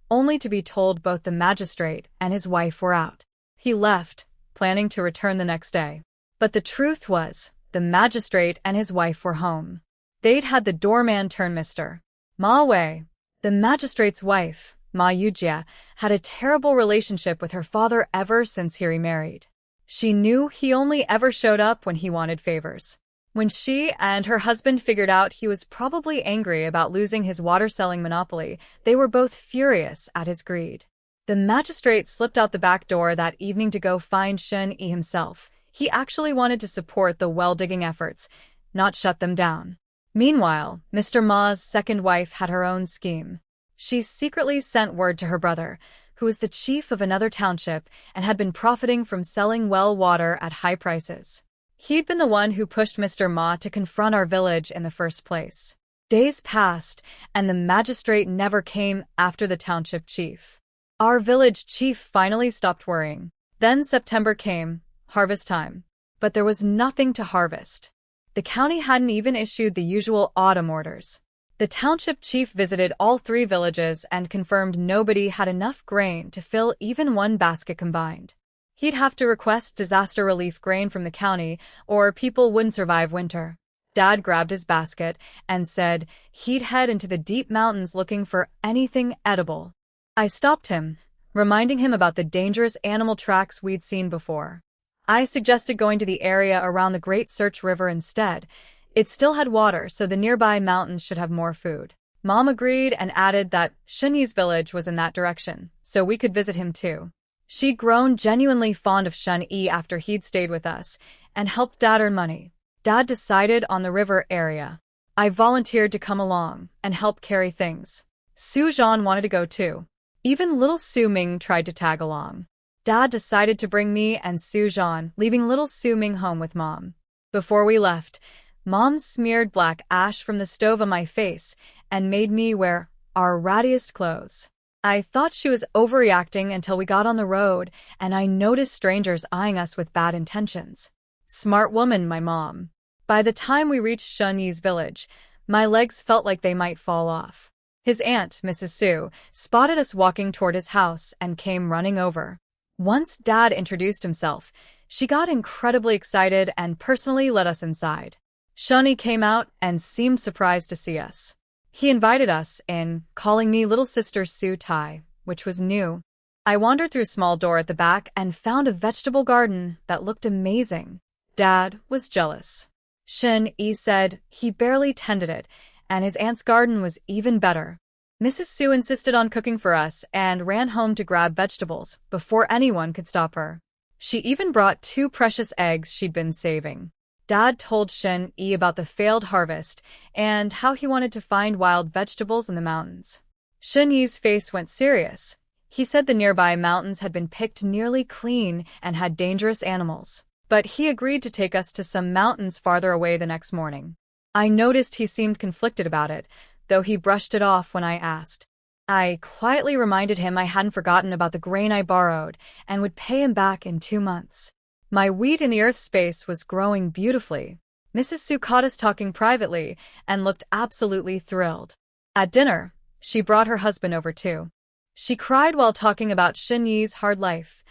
only to be told both the magistrate and his wife were out. He left, planning to return the next day. But the truth was, the magistrate and his wife were home. They'd had the doorman turn Mr. Ma away. The magistrate's wife, Ma Yujia, had a terrible relationship with her father ever since he remarried. She knew he only ever showed up when he wanted favors. When she and her husband figured out he was probably angry about losing his water-selling monopoly, they were both furious at his greed. The magistrate slipped out the back door that evening to go find Shun-yi himself. He actually wanted to support the well-digging efforts, not shut them down. Meanwhile, Mr. Ma's second wife had her own scheme. She secretly sent word to her brother, who was the chief of another township and had been profiting from selling well water at high prices. He'd been the one who pushed Mr. Ma to confront our village in the first place. Days passed, and the magistrate never came after the township chief. Our village chief finally stopped worrying. Then September came, harvest time. But there was nothing to harvest. The county hadn't even issued the usual autumn orders. The township chief visited all 3 villages and confirmed nobody had enough grain to fill even 1 basket combined. He'd have to request disaster relief grain from the county, or people wouldn't survive winter. Dad grabbed his basket and said he'd head into the deep mountains looking for anything edible. I stopped him, reminding him about the dangerous animal tracks we'd seen before. I suggested going to the area around the Great Search River instead. It still had water, so the nearby mountains should have more food. Mom agreed and added that Shunyi's village was in that direction, so we could visit him too. She'd grown genuinely fond of Shun-yi after he'd stayed with us and helped Dad earn money. Dad decided on the river area. I volunteered to come along and help carry things. Su-jeon wanted to go too. Even little Su-ming tried to tag along. Dad decided to bring me and Su-jeon, leaving little Su-ming home with Mom. Before we left, Mom smeared black ash from the stove on my face and made me wear our rattiest clothes. I thought she was overreacting until we got on the road and I noticed strangers eyeing us with bad intentions. Smart woman, my mom. By the time we reached Shun-yi's village, my legs felt like they might fall off. His aunt, Mrs. Su, spotted us walking toward his house and came running over. Once Dad introduced himself, she got incredibly excited and personally let us inside. Shun-yi came out and seemed surprised to see us. He invited us in, calling me little sister Su-tai, which was new. I wandered through a small door at the back and found a vegetable garden that looked amazing. Dad was jealous. Shun-yi said he barely tended it, and his aunt's garden was even better. Mrs. Su insisted on cooking for us and ran home to grab vegetables before anyone could stop her. She even brought 2 precious eggs she'd been saving. Dad told Shun-yi about the failed harvest and how he wanted to find wild vegetables in the mountains. Shun-yi's face went serious. He said the nearby mountains had been picked nearly clean and had dangerous animals, but he agreed to take us to some mountains farther away the next morning. I noticed he seemed conflicted about it, though he brushed it off when I asked. I quietly reminded him I hadn't forgotten about the grain I borrowed and would pay him back in 2 months. My wheat in the earth space was growing beautifully. Mrs. Su caught us talking privately and looked absolutely thrilled. At dinner, she brought her husband over too. She cried while talking about Shun-yi's hard life.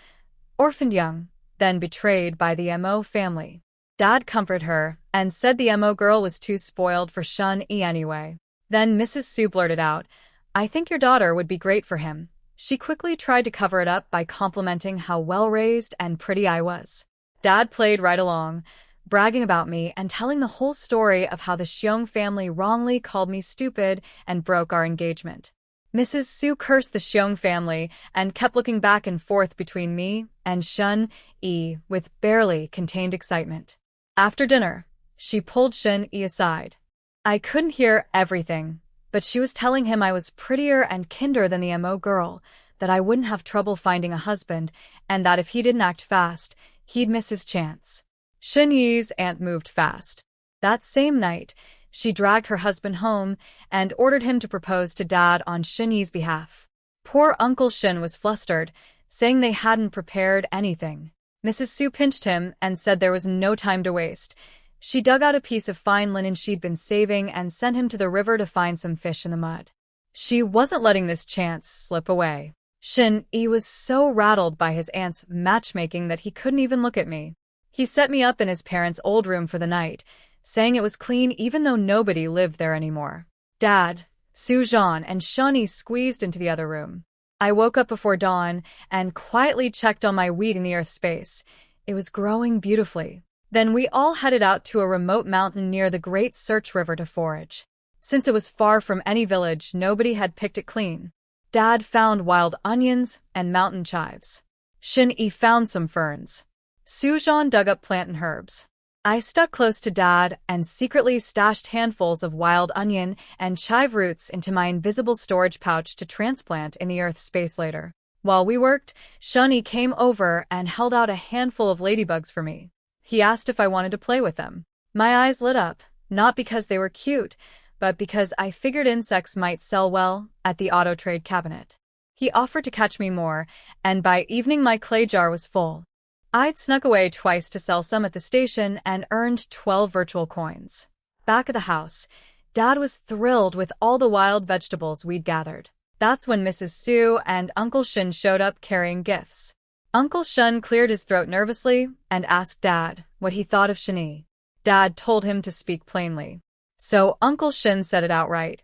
Orphaned young, then betrayed by the Mo family. Dad comforted her and said the Mo girl was too spoiled for Shun-yi anyway. Then Mrs. Su blurted out, "I think your daughter would be great for him." She quickly tried to cover it up by complimenting how well-raised and pretty I was. Dad played right along, bragging about me and telling the whole story of how the Xiong family wrongly called me stupid and broke our engagement. Mrs. Su cursed the Xiong family and kept looking back and forth between me and Shun-yi with barely contained excitement. After dinner, she pulled Shun-yi aside. I couldn't hear everything, but she was telling him I was prettier and kinder than the Mo girl, that I wouldn't have trouble finding a husband, and that if he didn't act fast, he'd miss his chance. Shun-yi's aunt moved fast. That same night, she dragged her husband home and ordered him to propose to Dad on Shun-yi's behalf. Poor Uncle Shun was flustered, saying they hadn't prepared anything. Mrs. Su pinched him and said there was no time to waste. She dug out a piece of fine linen she'd been saving and sent him to the river to find some fish in the mud. She wasn't letting this chance slip away. Shun-yi was so rattled by his aunt's matchmaking that he couldn't even look at me. He set me up in his parents' old room for the night, saying it was clean even though nobody lived there anymore. Dad, Su-jeon, and Shun-yi squeezed into the other room. I woke up before dawn and quietly checked on my wheat in the earth space. It was growing beautifully. Then we all headed out to a remote mountain near the Great Search River to forage. Since it was far from any village, nobody had picked it clean. Dad found wild onions and mountain chives. Shun-yi found some ferns. Su-jeon dug up plant and herbs. I stuck close to Dad and secretly stashed handfuls of wild onion and chive roots into my invisible storage pouch to transplant in the earth space later. While we worked, Shun-yi came over and held out a handful of ladybugs for me. He asked if I wanted to play with them. My eyes lit up, not because they were cute, but because I figured insects might sell well at the auto trade cabinet. He offered to catch me more, and by evening my clay jar was full. I'd snuck away twice to sell some at the station and earned 12 virtual coins. Back at the house, Dad was thrilled with all the wild vegetables we'd gathered. That's when Mrs. Su and Uncle Shun showed up carrying gifts. Uncle Shun cleared his throat nervously and asked Dad what he thought of Shun-yi. Dad told him to speak plainly. So Uncle Shun said it outright.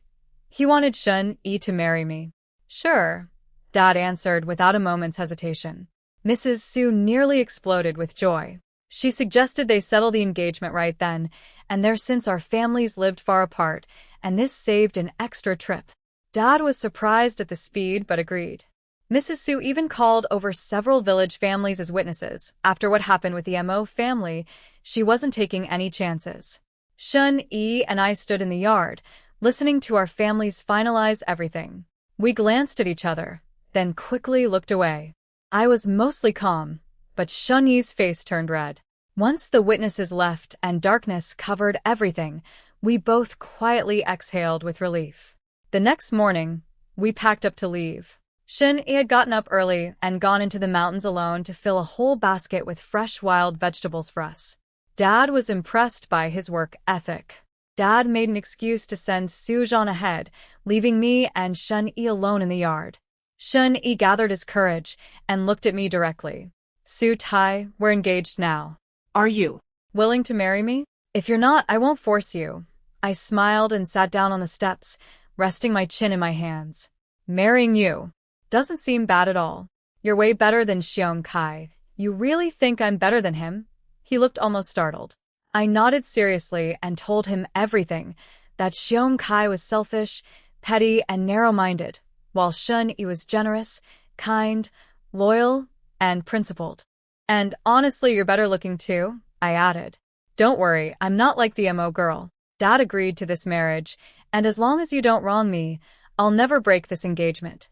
He wanted Shun-yi to marry me. Sure, Dad answered without a moment's hesitation. Mrs. Su nearly exploded with joy. She suggested they settle the engagement right then, and there since our families lived far apart, and this saved an extra trip. Dad was surprised at the speed but agreed. Mrs. Su even called over several village families as witnesses. After what happened with the Mo family, she wasn't taking any chances. Shun Yi and I stood in the yard, listening to our families finalize everything. We glanced at each other, then quickly looked away. I was mostly calm, but Shun Yi's face turned red. Once the witnesses left and darkness covered everything, we both quietly exhaled with relief. The next morning, we packed up to leave. Shun Yi had gotten up early and gone into the mountains alone to fill a whole basket with fresh wild vegetables for us. Dad was impressed by his work ethic. Dad made an excuse to send Su-jeon ahead, leaving me and Shun Yi alone in the yard. Shun Yi gathered his courage and looked at me directly. Su-tai, we're engaged now. Are you Willing to marry me? If you're not, I won't force you. I smiled and sat down on the steps, resting my chin in my hands. Marrying you doesn't seem bad at all. You're way better than Xiong Kai. You really think I'm better than him? He looked almost startled. I nodded seriously and told him everything, that Xiong Kai was selfish, petty, and narrow-minded, while Shun Yi was generous, kind, loyal, and principled. And honestly, you're better looking too, I added. Don't worry, I'm not like the Mo girl. Dad agreed to this marriage, and as long as you don't wrong me, I'll never break this engagement.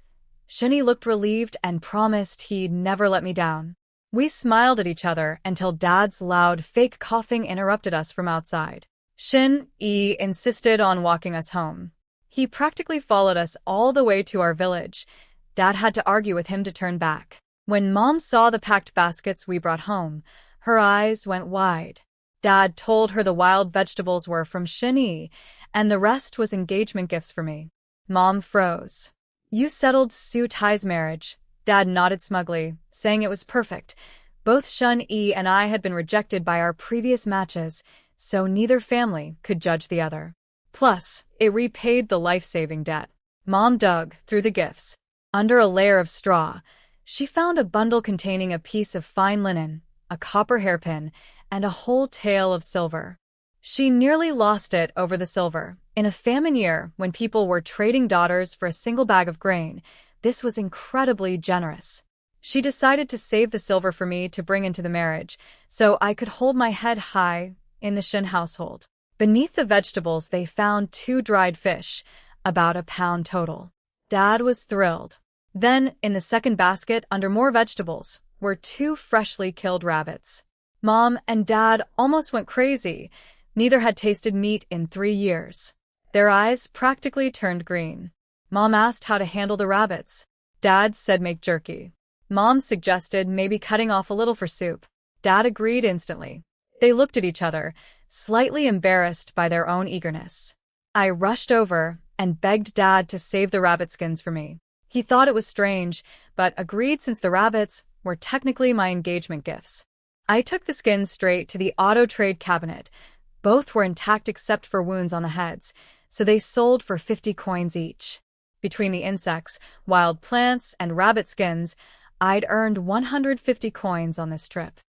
Shun Yi looked relieved and promised he'd never let me down. We smiled at each other until Dad's loud, fake coughing interrupted us from outside. Shun Yi insisted on walking us home. He practically followed us all the way to our village. Dad had to argue with him to turn back. When Mom saw the packed baskets we brought home, her eyes went wide. Dad told her the wild vegetables were from Shun Yi, and the rest was engagement gifts for me. Mom froze. You settled Su-tai's marriage. Dad nodded smugly, saying it was perfect. Both Shun Yi and I had been rejected by our previous matches, so neither family could judge the other. Plus, it repaid the life-saving debt. Mom dug through the gifts. Under a layer of straw, she found a bundle containing a piece of fine linen, a copper hairpin, and a whole tael of silver. She nearly lost it over the silver. In a famine year, when people were trading daughters for a single bag of grain, this was incredibly generous. She decided to save the silver for me to bring into the marriage, so I could hold my head high in the Shin household. Beneath the vegetables, they found 2 dried fish, about a pound total. Dad was thrilled. Then, in the second basket, under more vegetables, were 2 freshly killed rabbits. Mom and Dad almost went crazy. Neither had tasted meat in 3 years. Their eyes practically turned green. Mom asked how to handle the rabbits. Dad said make jerky. Mom suggested maybe cutting off a little for soup. Dad agreed instantly. They looked at each other, slightly embarrassed by their own eagerness. I rushed over and begged Dad to save the rabbit skins for me. He thought it was strange, but agreed since the rabbits were technically my engagement gifts. I took the skins straight to the auto-trade cabinet. Both were intact except for wounds on the heads, so they sold for 50 coins each. Between the insects, wild plants, and rabbit skins, I'd earned 150 coins on this trip.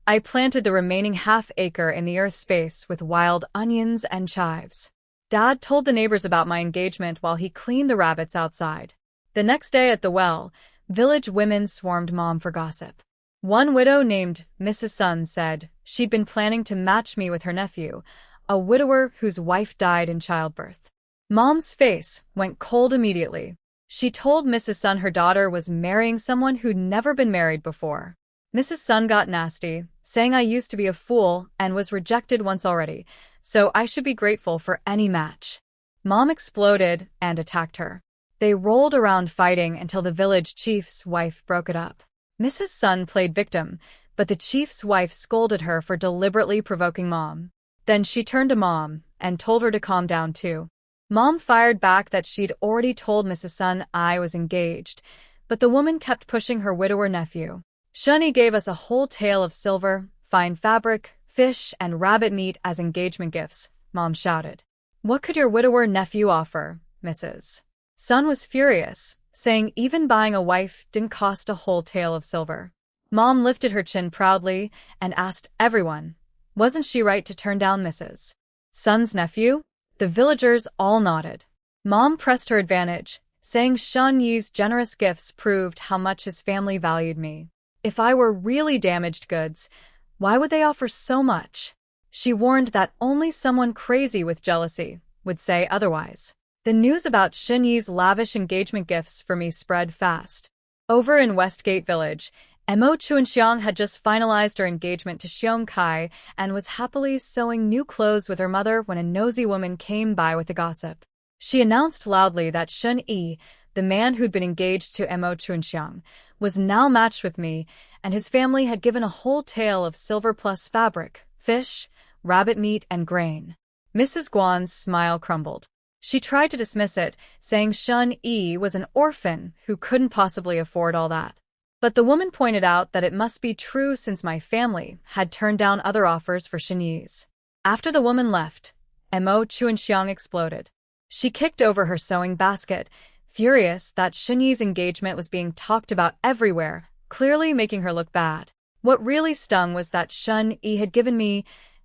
I planted the remaining half-acre in the earth space with wild onions and chives. Dad told the neighbors about my engagement while he cleaned the rabbits outside. The next day at the well, village women swarmed Mom for gossip. One widow named Mrs. Sun said she'd been planning to match me with her nephew, a widower whose wife died in childbirth. Mom's face went cold immediately. She told Mrs. Sun her daughter was marrying someone who'd never been married before. Mrs. Sun got nasty, saying I used to be a fool and was rejected once already, so I should be grateful for any match. Mom exploded and attacked her. They rolled around fighting until the village chief's wife broke it up. Mrs. Sun played victim, but the chief's wife scolded her for deliberately provoking Mom. Then she turned to Mom and told her to calm down too. Mom fired back that she'd already told Mrs. Sun I was engaged, but the woman kept pushing her widower nephew. Shun Yi gave us a whole tael of silver, fine fabric, fish, and rabbit meat as engagement gifts, Mom shouted. What could your widower nephew offer, Mrs. Sun was furious, saying even buying a wife didn't cost a whole tael of silver. Mom lifted her chin proudly and asked everyone, wasn't she right to turn down Mrs. Sun's nephew? The villagers all nodded. Mom pressed her advantage, saying Shun Yi's generous gifts proved how much his family valued me. If I were really damaged goods, why would they offer so much? She warned that only someone crazy with jealousy would say otherwise. The news about Shun Yi's lavish engagement gifts for me spread fast. Over in Westgate Village, Mo Chuanxiang had just finalized her engagement to Xiong Kai and was happily sewing new clothes with her mother when a nosy woman came by with the gossip. She announced loudly that Shun Yi, the man who'd been engaged to Mo Chuanxiang, was now matched with me, and his family had given a whole tale of silver plus fabric, fish, rabbit meat, and grain. Mrs. Guan's smile crumbled. She tried to dismiss it, saying Shun Yi was an orphan who couldn't possibly afford all that. But the woman pointed out that it must be true since my family had turned down other offers for Shun Yi's. After the woman left, Mo Chuanxiang exploded. She kicked over her sewing basket, furious that Shun Yi's engagement was being talked about everywhere, clearly making her look bad. What really stung was that Shun Yi had given me,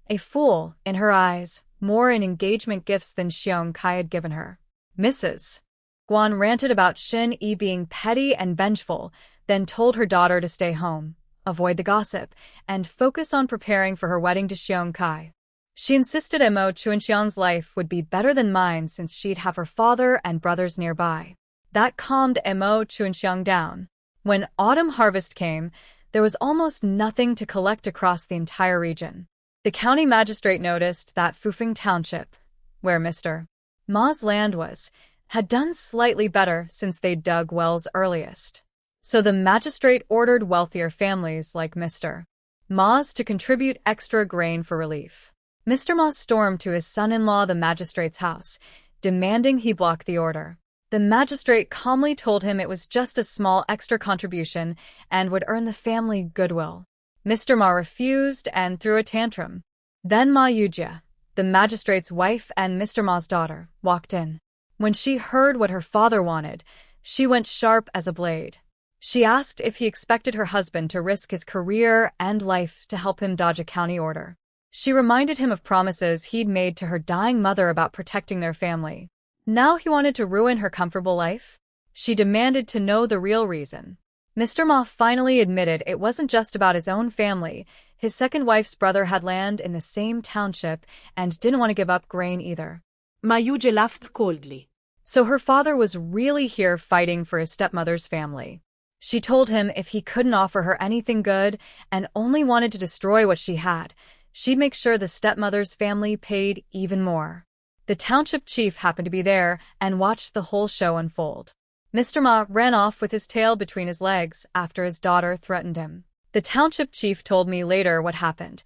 a fool, in her eyes, more in engagement gifts than Xiong Kai had given her. Mrs. Guan ranted about Shun Yi being petty and vengeful, then told her daughter to stay home, avoid the gossip, and focus on preparing for her wedding to Xiong Kai. She insisted Mo Chuanxiang's life would be better than mine since she'd have her father and brothers nearby. That calmed Mo Chuanxiang down. When autumn harvest came, there was almost nothing to collect across the entire region. The county magistrate noticed that Fufeng Township, where Mr. Ma's land was, had done slightly better since they dug wells earliest. So the magistrate ordered wealthier families like Mr. Ma's to contribute extra grain for relief. Mr. Ma stormed to his son-in-law the magistrate's house, demanding he block the order. The magistrate calmly told him it was just a small extra contribution and would earn the family goodwill. Mr. Ma refused and threw a tantrum. Then Ma Yujia, the magistrate's wife and Mr. Ma's daughter, walked in. When she heard what her father wanted, she went sharp as a blade. She asked if he expected her husband to risk his career and life to help him dodge a county order. She reminded him of promises he'd made to her dying mother about protecting their family. Now he wanted to ruin her comfortable life? She demanded to know the real reason. Mr. Ma finally admitted it wasn't just about his own family. His second wife's brother had land in the same township and didn't want to give up grain either. Mayuja laughed coldly. So her father was really here fighting for his stepmother's family. She told him if he couldn't offer her anything good and only wanted to destroy what she had, she'd make sure the stepmother's family paid even more. The township chief happened to be there and watched the whole show unfold. Mr. Ma ran off with his tail between his legs after his daughter threatened him. The township chief told me later what happened.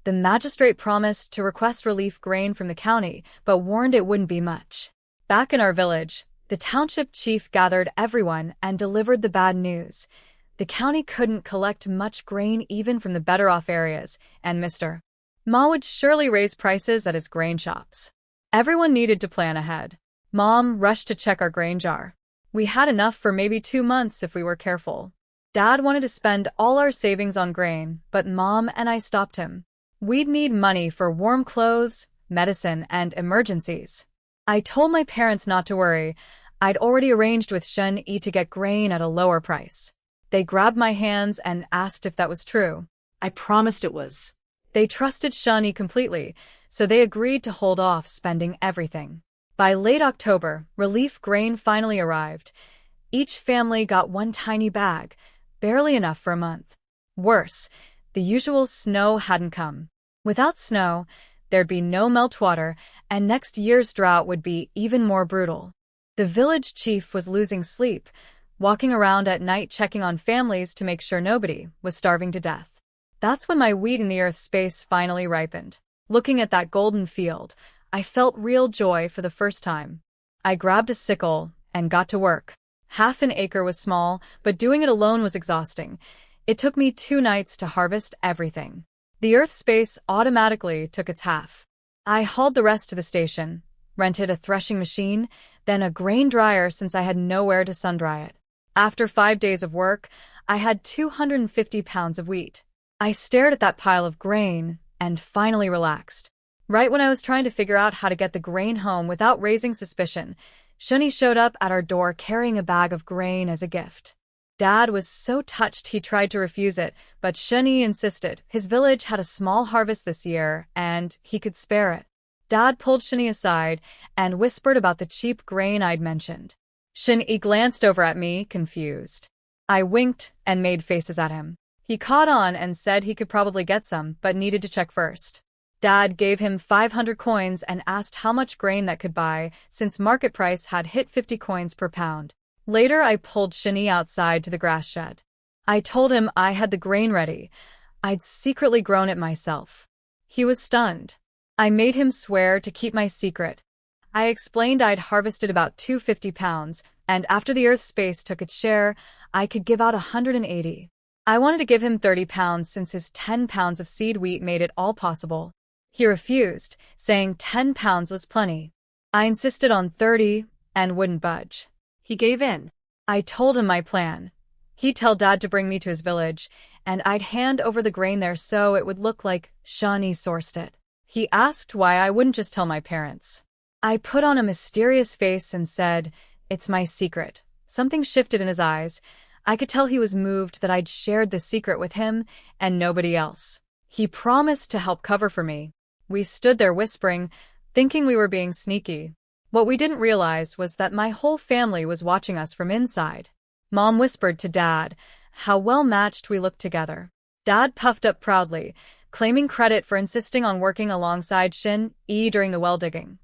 The magistrate promised to request relief grain from the county, but warned it wouldn't be much. Back in our village, the township chief gathered everyone and delivered the bad news. The county couldn't collect much grain even from the better-off areas, and Mr. Ma would surely raise prices at his grain shops. Everyone needed to plan ahead. Mom rushed to check our grain jar. We had enough for maybe 2 months if we were careful. Dad wanted to spend all our savings on grain, but Mom and I stopped him. We'd need money for warm clothes, medicine, and emergencies. I told my parents not to worry. I'd already arranged with Shun Yi to get grain at a lower price. They grabbed my hands and asked if that was true. I promised it was. They trusted Shun Yi completely, so they agreed to hold off spending everything. By late October, relief grain finally arrived. Each family got one tiny bag, barely enough for a month. Worse, the usual snow hadn't come. Without snow, there'd be no meltwater, and next year's drought would be even more brutal. The village chief was losing sleep, walking around at night checking on families to make sure nobody was starving to death. That's when my wheat in the earth space finally ripened. Looking at that golden field, I felt real joy for the first time. I grabbed a sickle and got to work. Half an acre was small, but doing it alone was exhausting. It took me 2 nights to harvest everything. The earth space automatically took its half. I hauled the rest to the station, rented a threshing machine, then a grain dryer since I had nowhere to sun-dry it. After 5 days of work, I had 250 pounds of wheat. I stared at that pile of grain and finally relaxed. Right when I was trying to figure out how to get the grain home without raising suspicion, Shuni showed up at our door carrying a bag of grain as a gift. Dad was so touched he tried to refuse it, but Shuni insisted. His village had a small harvest this year, and he could spare it. Dad pulled Shuni aside and whispered about the cheap grain I'd mentioned. Shuni glanced over at me, confused. I winked and made faces at him. He caught on and said he could probably get some, but needed to check first. Dad gave him 500 coins and asked how much grain that could buy, since market price had hit 50 coins per pound. Later, I pulled Shuni outside to the grass shed. I told him I had the grain ready. I'd secretly grown it myself. He was stunned. I made him swear to keep my secret. I explained I'd harvested about 250 pounds, and after the Earth space took its share, I could give out 180. I wanted to give him 30 pounds since his 10 pounds of seed wheat made it all possible. He refused, saying 10 pounds was plenty. I insisted on 30 and wouldn't budge. He gave in. I told him my plan. He'd tell Dad to bring me to his village, and I'd hand over the grain there so it would look like Shani sourced it. He asked why I wouldn't just tell my parents. I put on a mysterious face and said, "It's my secret." Something shifted in his eyes. I could tell he was moved that I'd shared the secret with him and nobody else. He promised to help cover for me. We stood there whispering, thinking we were being sneaky. What we didn't realize was that my whole family was watching us from inside. Mom whispered to Dad how well matched we looked together. Dad puffed up proudly, claiming credit for insisting on working alongside Shin-E during the well digging.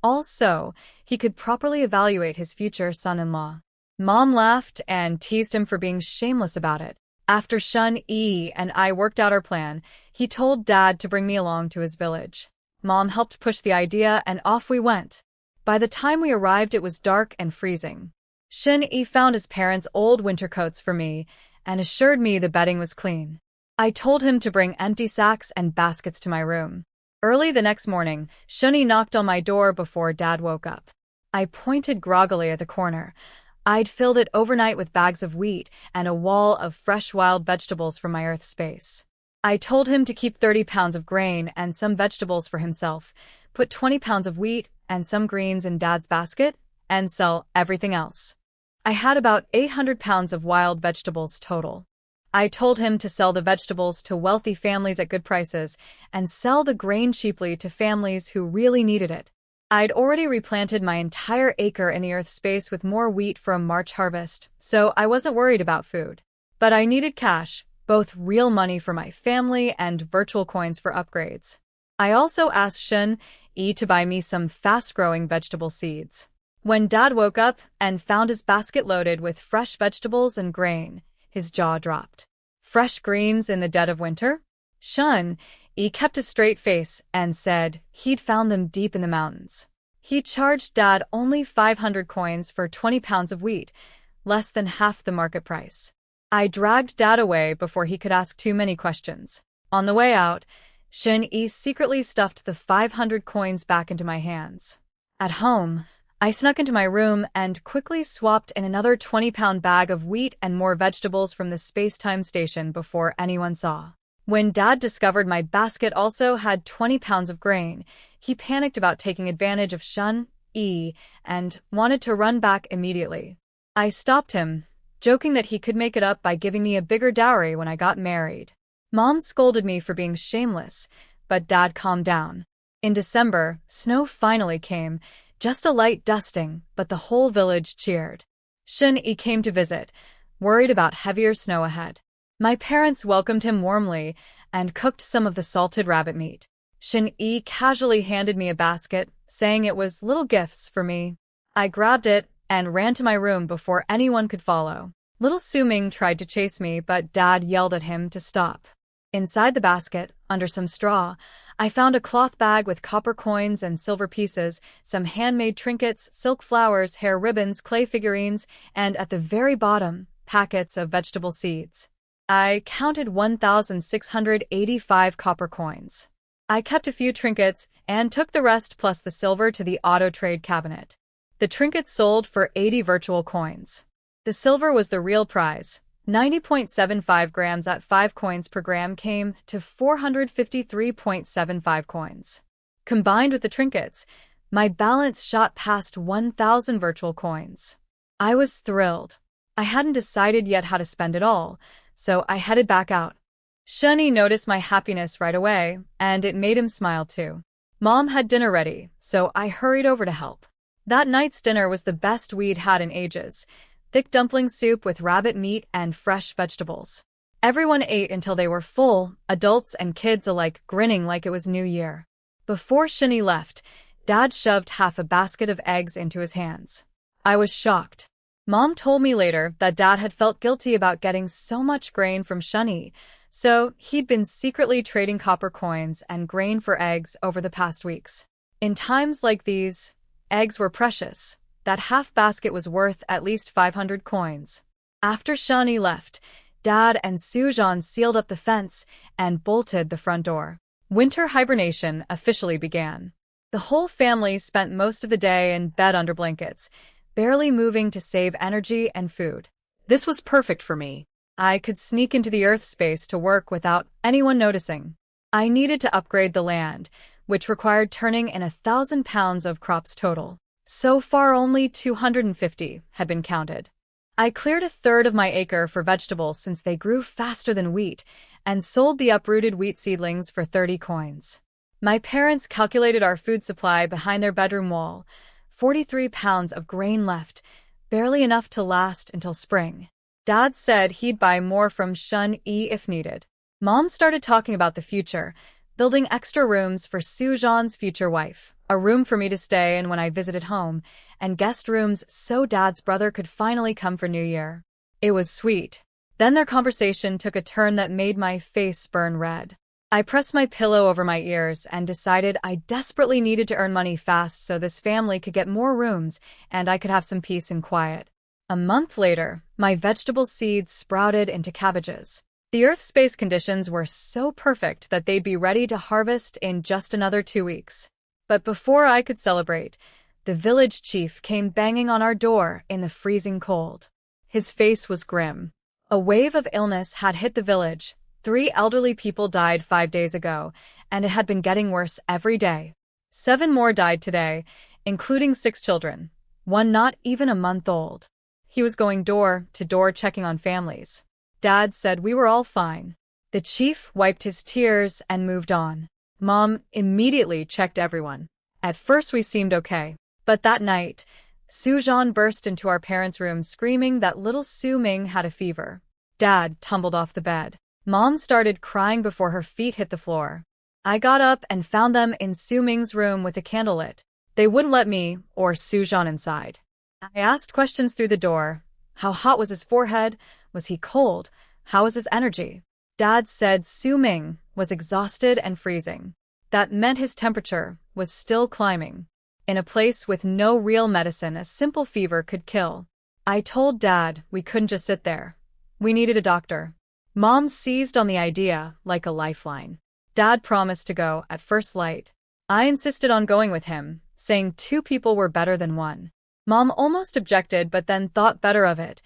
Also, he could properly evaluate his future son-in-law. Mom laughed and teased him for being shameless about it. After Shun-E and I worked out our plan, he told Dad to bring me along to his village. Mom helped push the idea and off we went. By the time we arrived, it was dark and freezing. Shun-E found his parents' old winter coats for me and assured me the bedding was clean. I told him to bring empty sacks and baskets to my room. Early the next morning, Shun-E knocked on my door before Dad woke up. I pointed groggily at the corner. I'd filled it overnight with bags of wheat and a wall of fresh wild vegetables from my Earth space. I told him to keep 30 pounds of grain and some vegetables for himself, put 20 pounds of wheat and some greens in Dad's basket, and sell everything else. I had about 800 pounds of wild vegetables total. I told him to sell the vegetables to wealthy families at good prices and sell the grain cheaply to families who really needed it. I'd already replanted my entire acre in the Earth space with more wheat for a March harvest, so I wasn't worried about food. But I needed cash, both real money for my family and virtual coins for upgrades. I also asked Shun-E to buy me some fast-growing vegetable seeds. When Dad woke up and found his basket loaded with fresh vegetables and grain, his jaw dropped. Fresh greens in the dead of winter? Shun-E kept a straight face and said he'd found them deep in the mountains. He charged Dad only 500 coins for 20 pounds of wheat, less than half the market price. I dragged Dad away before he could ask too many questions. On the way out, Shun-E secretly stuffed the 500 coins back into my hands. At home, I snuck into my room and quickly swapped in another 20-pound bag of wheat and more vegetables from the space-time station before anyone saw. When Dad discovered my basket also had 20 pounds of grain, he panicked about taking advantage of Shun-E and wanted to run back immediately. I stopped him, joking that he could make it up by giving me a bigger dowry when I got married. Mom scolded me for being shameless, but Dad calmed down. In December, snow finally came, just a light dusting, but the whole village cheered. Shun-E came to visit, worried about heavier snow ahead. My parents welcomed him warmly and cooked some of the salted rabbit meat. Shun-E casually handed me a basket, saying it was little gifts for me. I grabbed it and ran to my room before anyone could follow. Little Su-Ming tried to chase me, but Dad yelled at him to stop. Inside the basket, under some straw, I found a cloth bag with copper coins and silver pieces, some handmade trinkets, silk flowers, hair ribbons, clay figurines, and at the very bottom, packets of vegetable seeds. I counted 1,685 copper coins. I kept a few trinkets and took the rest plus the silver to the auto trade cabinet. The trinkets sold for 80 virtual coins. The silver was the real prize. 90.75 grams at 5 coins per gram came to 453.75 coins. Combined with the trinkets, My balance shot past 1,000 virtual coins. I was thrilled. I hadn't decided yet how to spend it all, so I headed back out. Shani noticed my happiness right away, and it made him smile too. Mom had dinner ready, so I hurried over to help. That night's dinner was the best we'd had in ages. Thick dumpling soup with rabbit meat and fresh vegetables. Everyone ate until they were full, adults and kids alike grinning like it was New Year. Before Shani left, Dad shoved half a basket of eggs into his hands. I was shocked. Mom told me later that Dad had felt guilty about getting so much grain from Shani, so he'd been secretly trading copper coins and grain for eggs over the past weeks. In times like these, eggs were precious. That half basket was worth at least 500 coins. After Shani left, Dad and Sujan sealed up the fence and bolted the front door. Winter hibernation officially began. The whole family spent most of the day in bed under blankets, barely moving to save energy and food. This was perfect for me. I could sneak into the earth space to work without anyone noticing. I needed to upgrade the land, which required turning in 1,000 pounds of crops total. So far only 250 had been counted. I cleared a third of my acre for vegetables since they grew faster than wheat, and sold the uprooted wheat seedlings for 30 coins. My parents calculated our food supply behind their bedroom wall. 43 pounds of grain left, barely enough to last until spring. Dad said he'd buy more from Shun-E if needed. Mom started talking about the future, building extra rooms for Sujan's future wife, a room for me to stay in when I visited home, and guest rooms so Dad's brother could finally come for New Year. It was sweet. Then their conversation took a turn that made my face burn red. I pressed my pillow over my ears and decided I desperately needed to earn money fast so this family could get more rooms and I could have some peace and quiet. A month later, my vegetable seeds sprouted into cabbages. The Earth space conditions were so perfect that they'd be ready to harvest in just another 2 weeks. But before I could celebrate, the village chief came banging on our door in the freezing cold. His face was grim. A wave of illness had hit the village. 3 elderly people died 5 days ago, and it had been getting worse every day. 7 more died today, including 6 children, one not even a month old. He was going door to door checking on families. Dad said we were all fine. The chief wiped his tears and moved on. Mom immediately checked everyone. At first we seemed okay. But that night, Sujan burst into our parents' room screaming that little Su Ming had a fever. Dad tumbled off the bed. Mom started crying before her feet hit the floor. I got up and found them in Su Ming's room with a candle lit. They wouldn't let me or Sujan inside. I asked questions through the door. How hot was his forehead? Was he cold? How was his energy? Dad said Su Ming was exhausted and freezing. That meant his temperature was still climbing. In a place with no real medicine a simple fever could kill. I told Dad we couldn't just sit there. We needed a doctor. Mom seized on the idea like a lifeline. Dad promised to go at first light. I insisted on going with him, saying 2 people were better than 1. Mom almost objected but then thought better of it.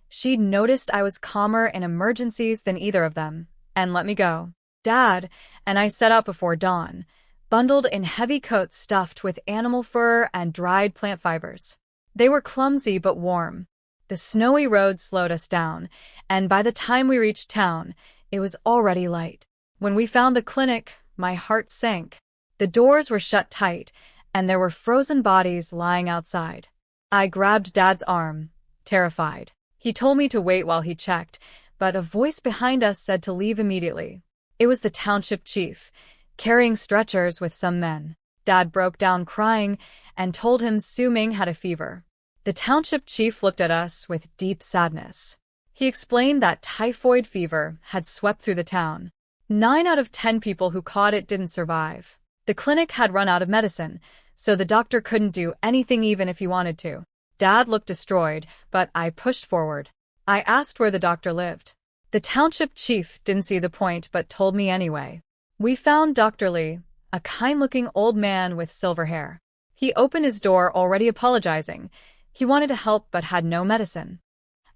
She'd noticed I was calmer in emergencies than either of them, and let me go. Dad and I set out before dawn, bundled in heavy coats stuffed with animal fur and dried plant fibers. They were clumsy but warm. The snowy road slowed us down, and by the time we reached town, it was already light. When we found the clinic, my heart sank. The doors were shut tight, and there were frozen bodies lying outside. I grabbed Dad's arm, terrified. He told me to wait while he checked, but a voice behind us said to leave immediately. It was the township chief, carrying stretchers with some men. Dad broke down crying and told him Su Ming had a fever. The township chief looked at us with deep sadness. He explained that typhoid fever had swept through the town. 9 out of 10 people who caught it didn't survive. The clinic had run out of medicine, so the doctor couldn't do anything even if he wanted to. Dad looked destroyed, but I pushed forward. I asked where the doctor lived. The township chief didn't see the point but told me anyway. We found Dr. Lee, a kind-looking old man with silver hair. He opened his door already apologizing. He wanted to help but had no medicine.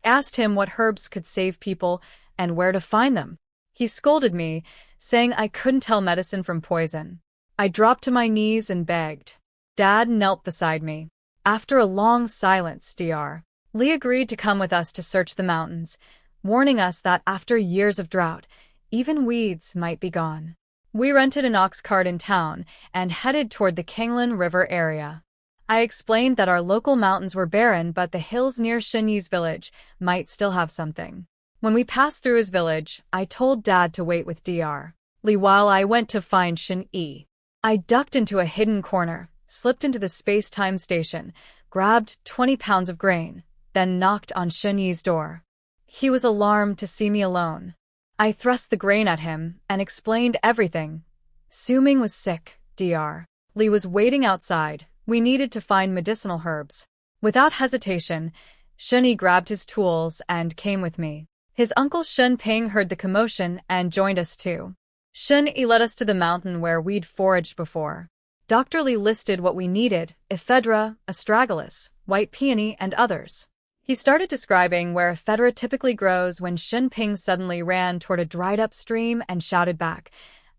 I asked him what herbs could save people and where to find them. He scolded me, saying I couldn't tell medicine from poison. I dropped to my knees and begged. Dad knelt beside me. After a long silence, Dr. Lee agreed to come with us to search the mountains, warning us that after years of drought, even weeds might be gone. We rented an ox cart in town and headed toward the Kanglan River area. I explained that our local mountains were barren, but the hills near Shenyi's village might still have something. When we passed through his village, I told Dad to wait with Dr. Lee while I went to find Shenyi. I ducked into a hidden corner, slipped into the space-time station, grabbed 20 pounds of grain, then knocked on Shenyi's door. He was alarmed to see me alone. I thrust the grain at him and explained everything. Su-ming was sick, Dr. Lee was waiting outside. We needed to find medicinal herbs. Without hesitation, Shenyi grabbed his tools and came with me. His uncle Shen Ping heard the commotion and joined us too. Shenyi led us to the mountain where we'd foraged before. Dr. Lee listed what we needed: ephedra, astragalus, white peony, and others. He started describing where ephedra typically grows when Shen Ping suddenly ran toward a dried-up stream and shouted back,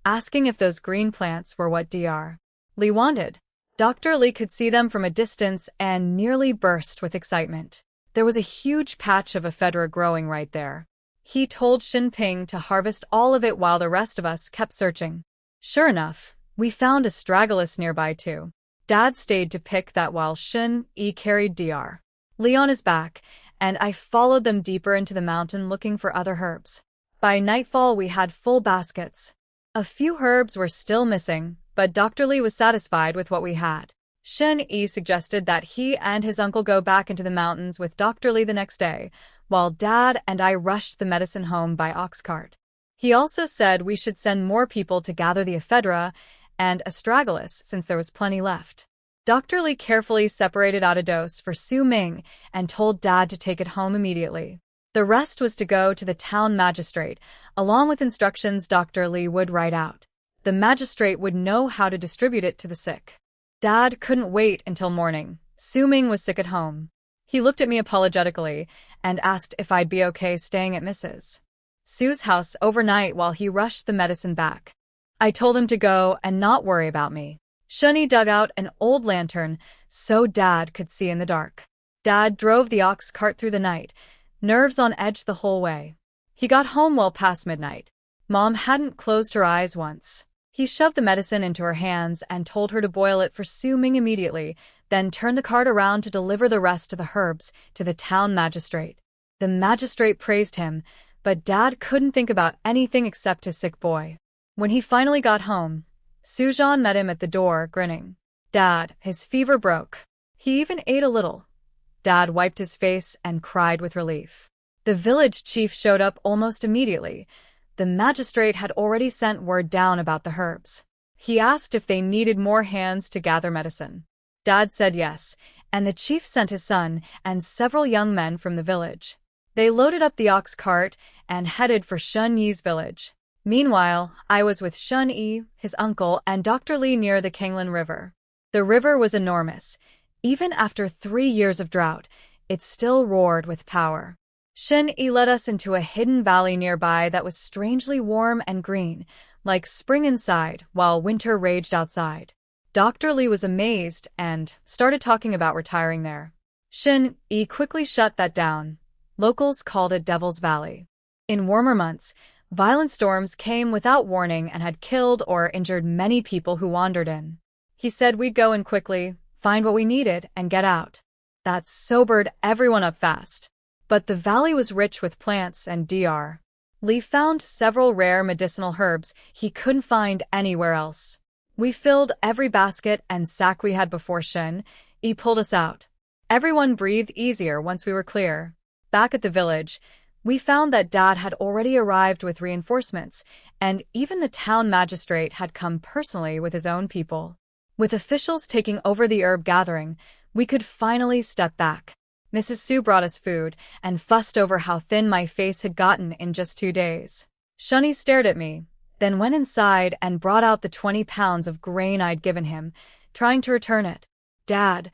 asking if those green plants were what Dr. Lee wanted. Dr. Lee could see them from a distance and nearly burst with excitement. There was a huge patch of ephedra growing right there. He told Shen Ping to harvest all of it while the rest of us kept searching. Sure enough, we found astragalus nearby too. Dad stayed to pick that while Shen-yi carried Dr. Lee on his back, and I followed them deeper into the mountain looking for other herbs. By nightfall we had full baskets. A few herbs were still missing, but Dr. Lee was satisfied with what we had. Shen-yi suggested that he and his uncle go back into the mountains with Dr. Lee the next day, while Dad and I rushed the medicine home by ox cart. He also said we should send more people to gather the ephedra and astragalus since there was plenty left. Dr. Lee carefully separated out a dose for Su-ming and told Dad to take it home immediately. The rest was to go to the town magistrate, along with instructions Dr. Lee would write out. The magistrate would know how to distribute it to the sick. Dad couldn't wait until morning. Su-ming was sick at home. He looked at me apologetically and asked if I'd be okay staying at Mrs. Su's house overnight while he rushed the medicine back. I told him to go and not worry about me. Shenyi dug out an old lantern so Dad could see in the dark. Dad drove the ox cart through the night, nerves on edge the whole way. He got home well past midnight. Mom hadn't closed her eyes once. He shoved the medicine into her hands and told her to boil it for Su-ming immediately, then turned the cart around to deliver the rest of the herbs to the town magistrate. The magistrate praised him, but Dad couldn't think about anything except his sick boy. When he finally got home, Sujan met him at the door, grinning. Dad, his fever broke. He even ate a little. Dad wiped his face and cried with relief. The village chief showed up almost immediately. The magistrate had already sent word down about the herbs. He asked if they needed more hands to gather medicine. Dad said yes, and the chief sent his son and several young men from the village. They loaded up the ox cart and headed for Shenyi's village. Meanwhile, I was with Shen-yi, his uncle, and Dr. Lee near the Kanglan River. The river was enormous. Even after 3 years of drought, it still roared with power. Shen-yi led us into a hidden valley nearby that was strangely warm and green, like spring inside while winter raged outside. Dr. Lee was amazed and started talking about retiring there. Shen-yi quickly shut that down. Locals called it Devil's Valley. In warmer months, violent storms came without warning and had killed or injured many people who wandered in. He said we'd go in quickly, find what we needed, and get out. That sobered everyone up fast. But the valley was rich with plants, and Dr. Lee found several rare medicinal herbs he couldn't find anywhere else. We filled every basket and sack we had before Shen-yi pulled us out. Everyone breathed easier once we were clear. Back at the village, we found that Dad had already arrived with reinforcements, and even the town magistrate had come personally with his own people. With officials taking over the herb gathering, we could finally step back. Mrs. Su brought us food and fussed over how thin my face had gotten in just 2 days. Shenyi stared at me, then went inside and brought out the 20 pounds of grain I'd given him, trying to return it. Dad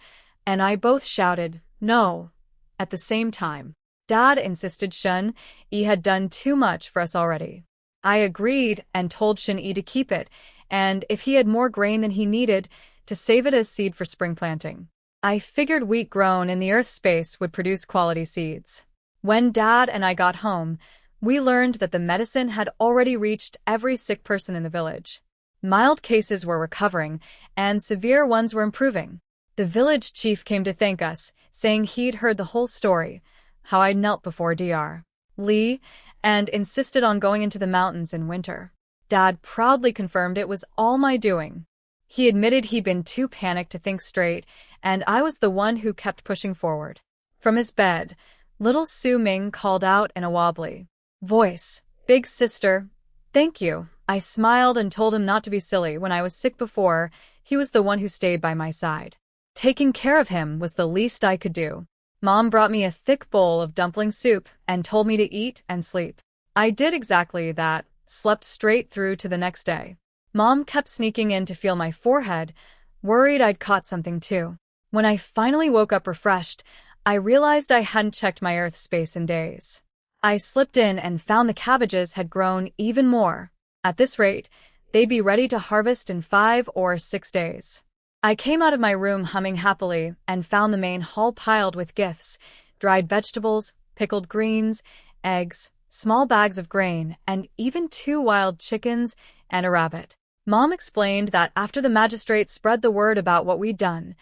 and I both shouted, "No," at the same time. Dad insisted Shen-yi had done too much for us already. I agreed and told Shen-yi to keep it, and if he had more grain than he needed, to save it as seed for spring planting. I figured wheat grown in the earth space would produce quality seeds. When Dad and I got home, we learned that the medicine had already reached every sick person in the village. Mild cases were recovering, and severe ones were improving. The village chief came to thank us, saying he'd heard the whole story, how I'd knelt before Dr. Lee, and insisted on going into the mountains in winter. Dad proudly confirmed it was all my doing. He admitted he'd been too panicked to think straight, and I was the one who kept pushing forward. From his bed, little Su Ming called out in a wobbly voice, "Big sister, thank you." I smiled and told him not to be silly. When I was sick before, he was the one who stayed by my side. Taking care of him was the least I could do. Mom brought me a thick bowl of dumpling soup and told me to eat and sleep. I did exactly that, slept straight through to the next day. Mom kept sneaking in to feel my forehead, worried I'd caught something too. When I finally woke up refreshed, I realized I hadn't checked my earth space in days. I slipped in and found the cabbages had grown even more. At this rate, they'd be ready to harvest in 5 or 6 days. I came out of my room humming happily and found the main hall piled with gifts, dried vegetables, pickled greens, eggs, small bags of grain, and even 2 wild chickens and a rabbit. Mom explained that after the magistrate spread the word about what we'd done,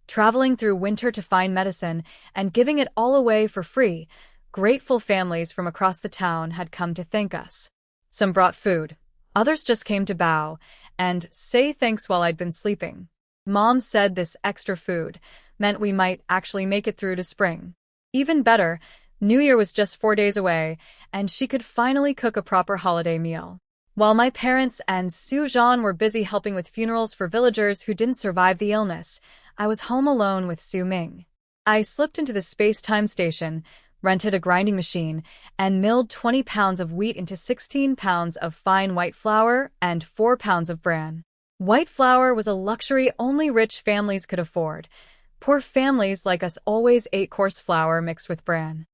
traveling through winter to find medicine and giving it all away for free, grateful families from across the town had come to thank us. Some brought food. Others just came to bow and say thanks while I'd been sleeping. Mom said this extra food meant we might actually make it through to spring. Even better, New Year was just 4 days away, and she could finally cook a proper holiday meal. While my parents and Su Zhan were busy helping with funerals for villagers who didn't survive the illness, I was home alone with Su Ming. I slipped into the space-time station, rented a grinding machine, and milled 20 pounds of wheat into 16 pounds of fine white flour and 4 pounds of bran. White flour was a luxury only rich families could afford. Poor families like us always ate coarse flour mixed with bran.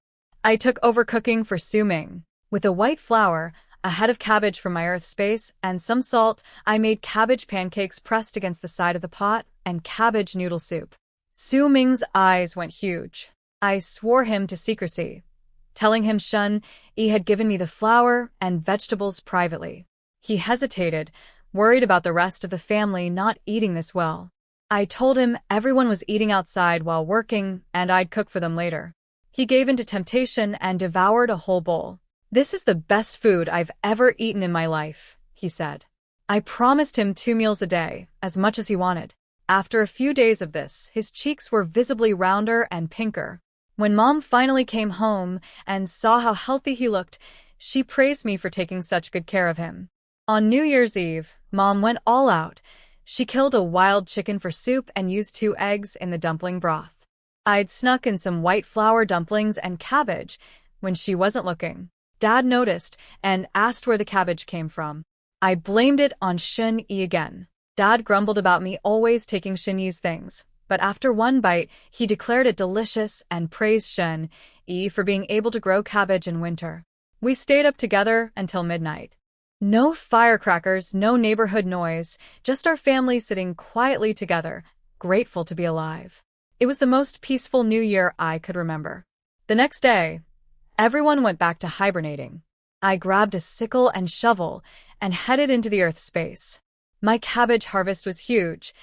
I took over cooking for Su Ming. With the white flour, a head of cabbage from my earth space, and some salt, I made cabbage pancakes pressed against the side of the pot and cabbage noodle soup. Su Ming's eyes went huge. I swore him to secrecy, telling him Shun Yi had given me the flour and vegetables privately. He hesitated, worried about the rest of the family not eating this well. I told him everyone was eating outside while working and I'd cook for them later. He gave in to temptation and devoured a whole bowl. "This is the best food I've ever eaten in my life," he said. I promised him 2 meals a day, as much as he wanted. After a few days of this, his cheeks were visibly rounder and pinker. When Mom finally came home and saw how healthy he looked, she praised me for taking such good care of him. On New Year's Eve, Mom went all out. She killed a wild chicken for soup and used 2 eggs in the dumpling broth. I'd snuck in some white flour dumplings and cabbage when she wasn't looking. Dad noticed and asked where the cabbage came from. I blamed it on Shun Yi again. Dad grumbled about me always taking Shun Yi's things, but after one bite, he declared it delicious and praised Shun Yi for being able to grow cabbage in winter. We stayed up together until midnight. No firecrackers, no neighborhood noise, just our family sitting quietly together, grateful to be alive. It was the most peaceful New Year I could remember. The next day, everyone went back to hibernating. I grabbed a sickle and shovel and headed into the earth space. My cabbage harvest was huge.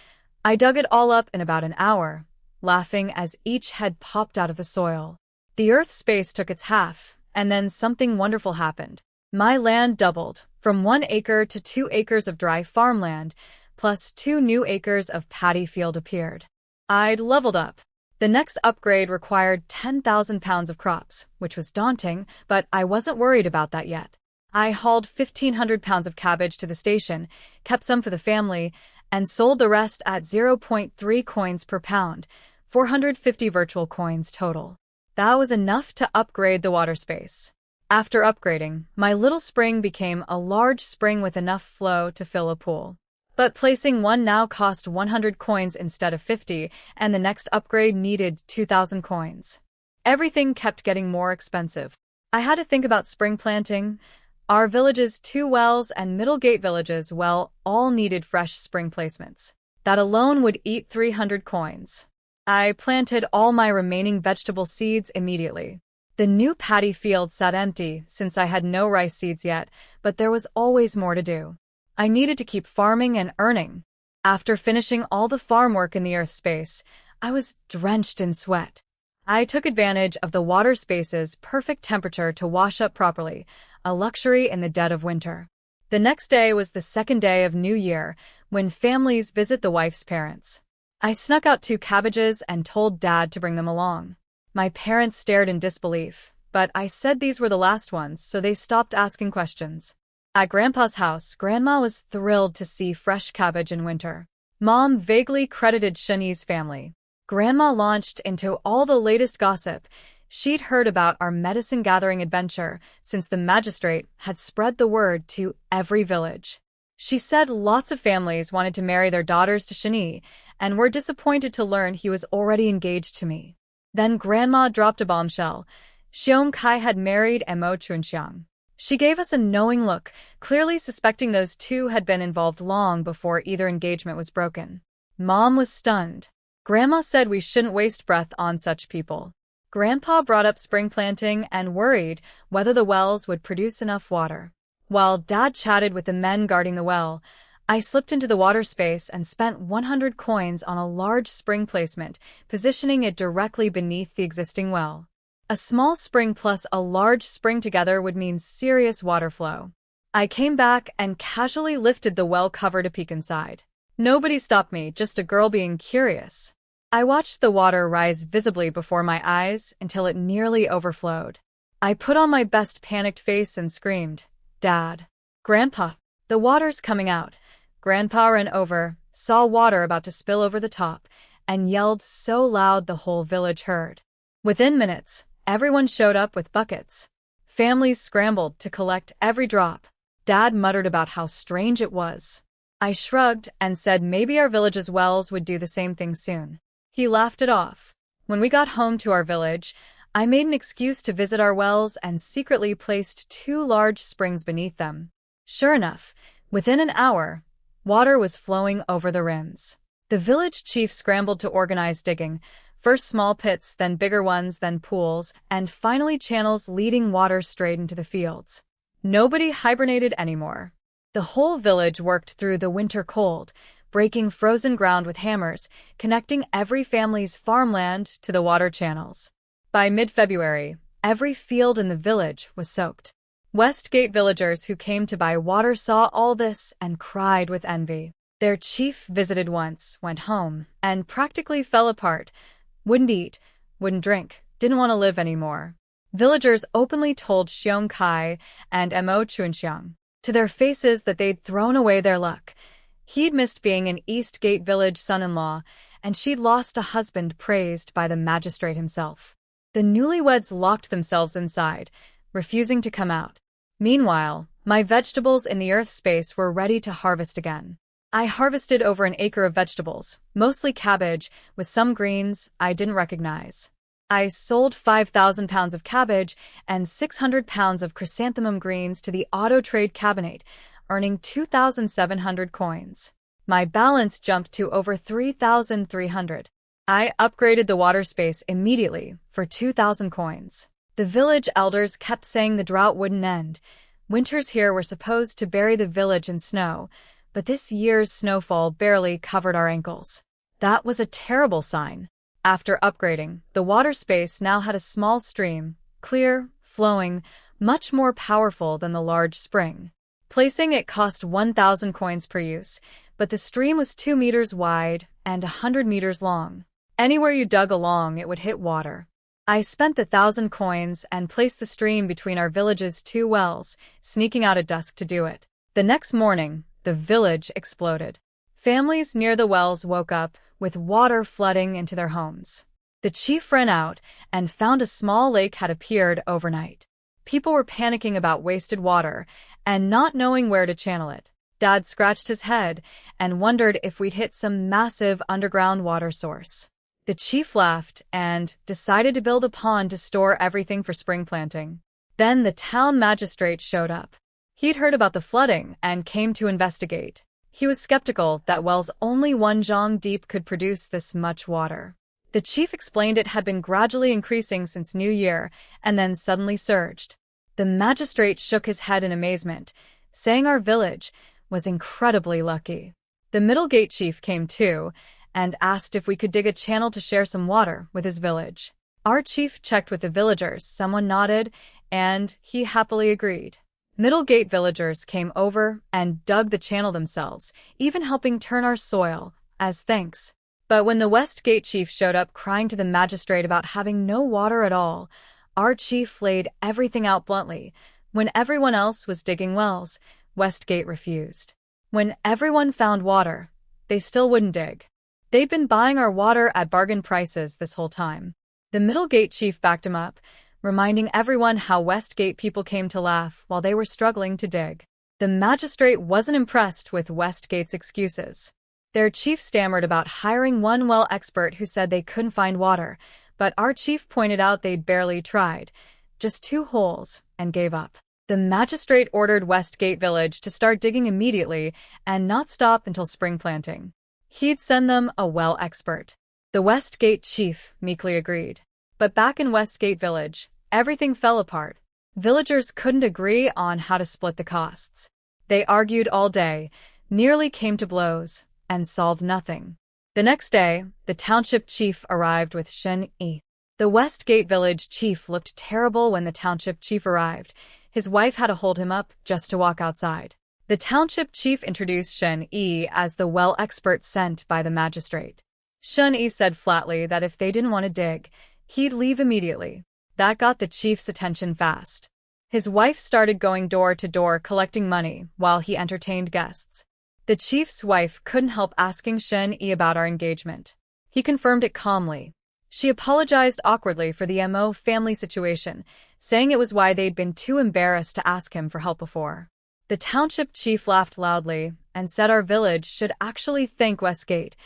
I dug it all up in about an hour, laughing as each head popped out of the soil. The earth space took its half, and then something wonderful happened. My land doubled, from 1 acre to 2 acres of dry farmland, plus 2 new acres of paddy field appeared. I'd leveled up. The next upgrade required 10,000 pounds of crops, which was daunting, but I wasn't worried about that yet. I hauled 1,500 pounds of cabbage to the station, kept some for the family, and sold the rest at 0.3 coins per pound, 450 virtual coins total. That was enough to upgrade the water space. After upgrading, my little spring became a large spring with enough flow to fill a pool. But placing one now cost 100 coins instead of 50, and the next upgrade needed 2,000 coins. Everything kept getting more expensive. I had to think about spring planting. Our village's 2 wells and Middlegate village's well all needed fresh spring placements. That alone would eat 300 coins. I planted all my remaining vegetable seeds immediately. The new paddy field sat empty since I had no rice seeds yet, but there was always more to do. I needed to keep farming and earning. After finishing all the farm work in the earth space, I was drenched in sweat. I took advantage of the water space's perfect temperature to wash up properly, a luxury in the dead of winter. The next day was the second day of New Year, when families visit the wife's parents. I snuck out 2 cabbages and told Dad to bring them along. My parents stared in disbelief, but I said these were the last ones, so they stopped asking questions. At Grandpa's house, Grandma was thrilled to see fresh cabbage in winter. Mom vaguely credited Shani's family. Grandma launched into all the latest gossip. She'd heard about our medicine-gathering adventure since the magistrate had spread the word to every village. She said lots of families wanted to marry their daughters to Shani and were disappointed to learn he was already engaged to me. Then Grandma dropped a bombshell. Xiong Kai had married Mo Chunxiang. She gave us a knowing look, clearly suspecting those two had been involved long before either engagement was broken. Mom was stunned. Grandma said we shouldn't waste breath on such people. Grandpa brought up spring planting and worried whether the wells would produce enough water. While Dad chatted with the men guarding the well, I slipped into the water space and spent 100 coins on a large spring placement, positioning it directly beneath the existing well. A small spring plus a large spring together would mean serious water flow. I came back and casually lifted the well cover to peek inside. Nobody stopped me, just a girl being curious. I watched the water rise visibly before my eyes until it nearly overflowed. I put on my best panicked face and screamed, "Dad! Grandpa! The water's coming out!" Grandpa ran over, saw water about to spill over the top, and yelled so loud the whole village heard. Within minutes, everyone showed up with buckets. Families scrambled to collect every drop. Dad muttered about how strange it was. I shrugged and said maybe our village's wells would do the same thing soon. He laughed it off. When we got home to our village, I made an excuse to visit our wells and secretly placed 2 large springs beneath them. Sure enough, within an hour, water was flowing over the rims. The village chief scrambled to organize digging, first small pits, then bigger ones, then pools, and finally channels leading water straight into the fields. Nobody hibernated anymore. The whole village worked through the winter cold, breaking frozen ground with hammers, connecting every family's farmland to the water channels. By mid-February, every field in the village was soaked. Westgate villagers who came to buy water saw all this and cried with envy. Their chief visited once, went home, and practically fell apart. Wouldn't eat, wouldn't drink, didn't want to live anymore. Villagers openly told Xiong Kai and Mo Chunxiang to their faces that they'd thrown away their luck. He'd missed being an Eastgate village son-in-law, and she'd lost a husband praised by the magistrate himself. The newlyweds locked themselves inside, refusing to come out. Meanwhile, my vegetables in the earth space were ready to harvest again. I harvested over an acre of vegetables, mostly cabbage, with some greens I didn't recognize. I sold 5,000 pounds of cabbage and 600 pounds of chrysanthemum greens to the auto trade cabinet, earning 2,700 coins. My balance jumped to over 3,300. I upgraded the water space immediately for 2,000 coins. The village elders kept saying the drought wouldn't end. Winters here were supposed to bury the village in snow, but this year's snowfall barely covered our ankles. That was a terrible sign. After upgrading, the water space now had a small stream, clear, flowing, much more powerful than the large spring. Placing it cost 1,000 coins per use, but the stream was 2 meters wide and 100 meters long. Anywhere you dug along, it would hit water. I spent the 1,000 coins and placed the stream between our village's 2 wells, sneaking out at dusk to do it. The next morning, the village exploded. Families near the wells woke up, with water flooding into their homes. The chief ran out and found a small lake had appeared overnight. People were panicking about wasted water and not knowing where to channel it. Dad scratched his head and wondered if we'd hit some massive underground water source. The chief laughed and decided to build a pond to store everything for spring planting. Then the town magistrate showed up. He'd heard about the flooding and came to investigate. He was skeptical that wells only 1 zhang deep could produce this much water. The chief explained it had been gradually increasing since New Year, and then suddenly surged. The magistrate shook his head in amazement, saying our village was incredibly lucky. The middle gate chief came too, and asked if we could dig a channel to share some water with his village. Our chief checked with the villagers, someone nodded, and he happily agreed. Middle gate villagers came over and dug the channel themselves, even helping turn our soil, as thanks. But when the West Gate chief showed up crying to the magistrate about having no water at all, our chief laid everything out bluntly. When everyone else was digging wells, West Gate refused. When everyone found water, they still wouldn't dig. They'd been buying our water at bargain prices this whole time. The Middle Gate chief backed him up, reminding everyone how West Gate people came to laugh while they were struggling to dig. The magistrate wasn't impressed with West Gate's excuses. Their chief stammered about hiring one well expert who said they couldn't find water, but our chief pointed out they'd barely tried, just 2 holes, and gave up. The magistrate ordered West Gate Village to start digging immediately and not stop until spring planting. He'd send them a well expert. The West Gate chief meekly agreed. But back in West Gate Village, everything fell apart. Villagers couldn't agree on how to split the costs. They argued all day, nearly came to blows, and solved nothing. The next day, the township chief arrived with Shen Yi. The West Gate Village chief looked terrible when the township chief arrived. His wife had to hold him up just to walk outside. The township chief introduced Shen Yi as the well expert sent by the magistrate. Shen Yi said flatly that if they didn't want to dig, he'd leave immediately. That got the chief's attention fast. His wife started going door to door collecting money while he entertained guests. The chief's wife couldn't help asking Shen Yi about our engagement. He confirmed it calmly. She apologized awkwardly for the Mo family situation, saying it was why they'd been too embarrassed to ask him for help before. The township chief laughed loudly and said our village should actually thank Westgate.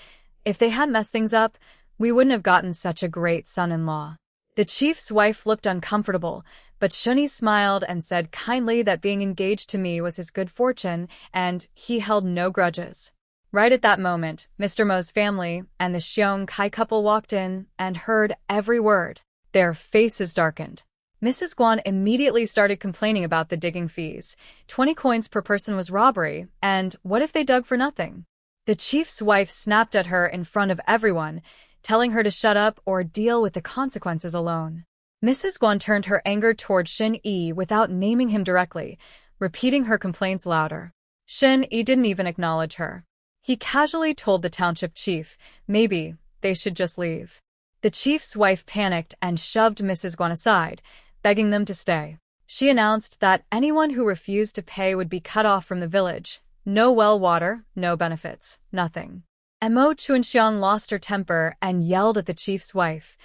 If they hadn't messed things up, we wouldn't have gotten such a great son-in-law. The chief's wife looked uncomfortable, but Shen Yi smiled and said kindly that being engaged to me was his good fortune, and he held no grudges. Right at that moment, Mr. Mo's family and the Xiong Kai couple walked in and heard every word. Their faces darkened. Mrs. Guan immediately started complaining about the digging fees. 20 coins per person was robbery, and what if they dug for nothing? The chief's wife snapped at her in front of everyone, telling her to shut up or deal with the consequences alone. Mrs. Guan turned her anger toward Shen Yi without naming him directly, repeating her complaints louder. Shen Yi didn't even acknowledge her. He casually told the township chief, maybe they should just leave. The chief's wife panicked and shoved Mrs. Guan aside, begging them to stay. She announced that anyone who refused to pay would be cut off from the village. No well water, no benefits, nothing. Mo Chuanxiang lost her temper and yelled at the chief's wife,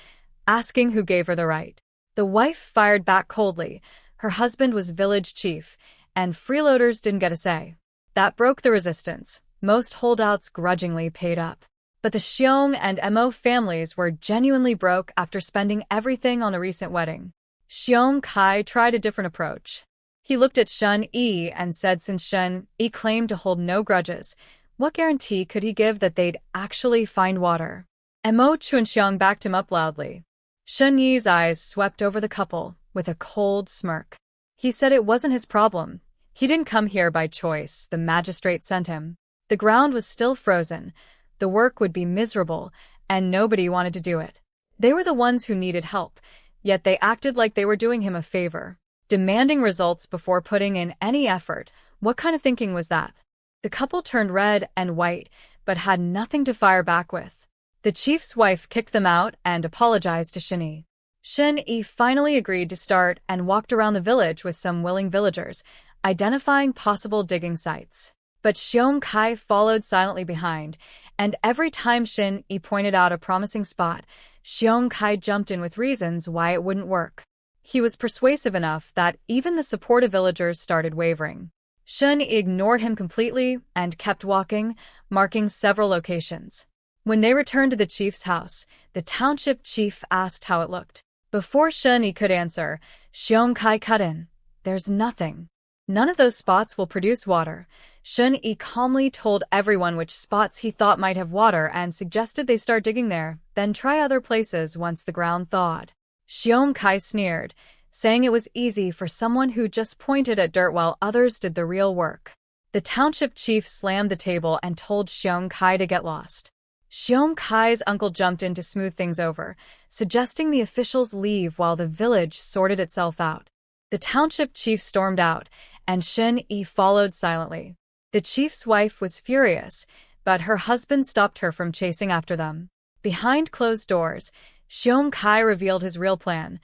asking who gave her the right. The wife fired back coldly. Her husband was village chief, and freeloaders didn't get a say. That broke the resistance. Most holdouts grudgingly paid up. But the Xiong and Mo families were genuinely broke after spending everything on a recent wedding. Xiong Kai tried a different approach. He looked at Shen Yi and said since Shen Yi claimed to hold no grudges, what guarantee could he give that they'd actually find water? Mo Chuanxiang backed him up loudly. Shen Yi's eyes swept over the couple with a cold smirk. He said it wasn't his problem. He didn't come here by choice. The magistrate sent him. The ground was still frozen. The work would be miserable, and nobody wanted to do it. They were the ones who needed help, yet they acted like they were doing him a favor, demanding results before putting in any effort. What kind of thinking was that? The couple turned red and white, but had nothing to fire back with. The chief's wife kicked them out and apologized to Shen Yi. Shen Yi finally agreed to start and walked around the village with some willing villagers, identifying possible digging sites. But Xiong Kai followed silently behind, and every time Shen Yi pointed out a promising spot, Xiong Kai jumped in with reasons why it wouldn't work. He was persuasive enough that even the supportive villagers started wavering. Shen Yi ignored him completely and kept walking, marking several locations. When they returned to the chief's house, the township chief asked how it looked. Before Shen Yi could answer, Xiong Kai cut in. There's nothing. None of those spots will produce water. Shun-Yi calmly told everyone which spots he thought might have water and suggested they start digging there, then try other places once the ground thawed. Xiong Kai sneered, saying it was easy for someone who just pointed at dirt while others did the real work. The township chief slammed the table and told Xiong Kai to get lost. Xiong Kai's uncle jumped in to smooth things over, suggesting the officials leave while the village sorted itself out. The township chief stormed out, and Shun-Yi followed silently. The chief's wife was furious, but her husband stopped her from chasing after them. Behind closed doors, Xiong Kai revealed his real plan.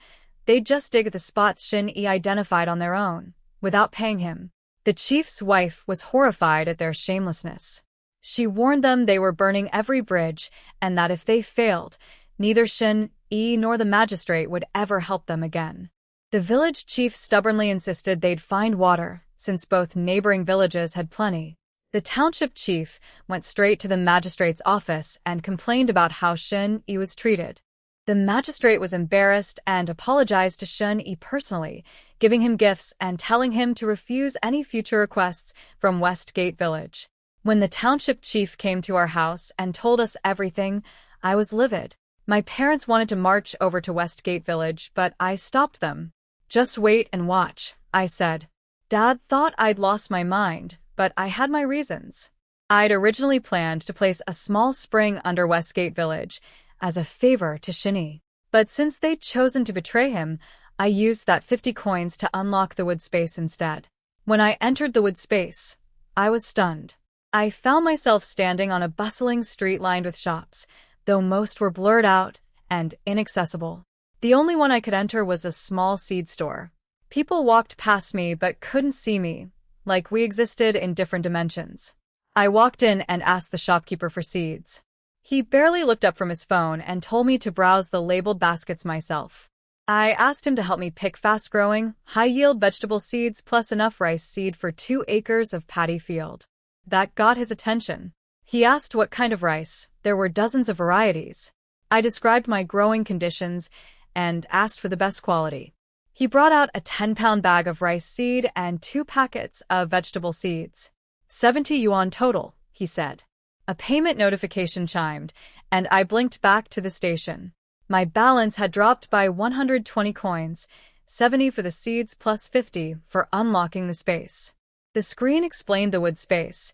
They'd just dig at the spots Shun-Yi identified on their own, without paying him. The chief's wife was horrified at their shamelessness. She warned them they were burning every bridge, and that if they failed, neither Shun-Yi nor the magistrate would ever help them again. The village chief stubbornly insisted they'd find water, since both neighboring villages had plenty. The township chief went straight to the magistrate's office and complained about how Shun-Yi was treated. The magistrate was embarrassed and apologized to Shun-Yi personally, giving him gifts and telling him to refuse any future requests from Westgate Village. When the township chief came to our house and told us everything, I was livid. My parents wanted to march over to Westgate Village, but I stopped them. "Just wait and watch," I said. Dad thought I'd lost my mind, but I had my reasons. I'd originally planned to place a small spring under Westgate Village as a favor to Shun-Yi. But since they'd chosen to betray him, I used that 50 coins to unlock the wood space instead. When I entered the wood space, I was stunned. I found myself standing on a bustling street lined with shops, though most were blurred out and inaccessible. The only one I could enter was a small seed store. People walked past me but couldn't see me, like we existed in different dimensions. I walked in and asked the shopkeeper for seeds. He barely looked up from his phone and told me to browse the labeled baskets myself. I asked him to help me pick fast-growing, high-yield vegetable seeds plus enough rice seed for 2 acres of paddy field. That got his attention. He asked what kind of rice. There were dozens of varieties. I described my growing conditions and asked for the best quality. He brought out a 10-pound bag of rice seed and 2 packets of vegetable seeds. 70 yuan total, he said. A payment notification chimed, and I blinked back to the station. My balance had dropped by 120 coins, 70 for the seeds plus 50 for unlocking the space. The screen explained the wood space.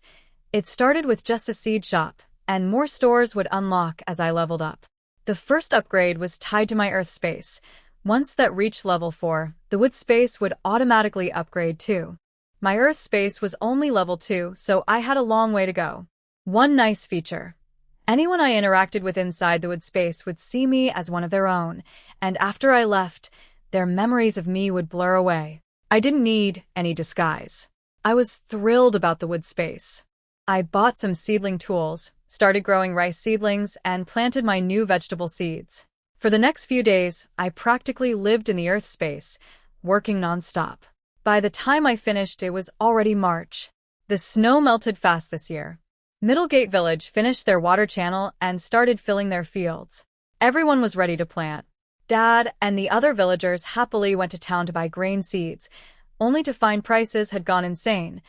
It started with just a seed shop, and more stores would unlock as I leveled up. The first upgrade was tied to my earth space. Once that reached level 4, the wood space would automatically upgrade too. My earth space was only level 2, so I had a long way to go. One nice feature. Anyone I interacted with inside the wood space would see me as one of their own, and after I left, their memories of me would blur away. I didn't need any disguise. I was thrilled about the wood space. I bought some seedling tools, started growing rice seedlings, and planted my new vegetable seeds. For the next few days, I practically lived in the earth space, working nonstop. By the time I finished, it was already March. The snow melted fast this year. Middlegate Village finished their water channel and started filling their fields. Everyone was ready to plant. Dad and the other villagers happily went to town to buy grain seeds, only to find prices had gone insane.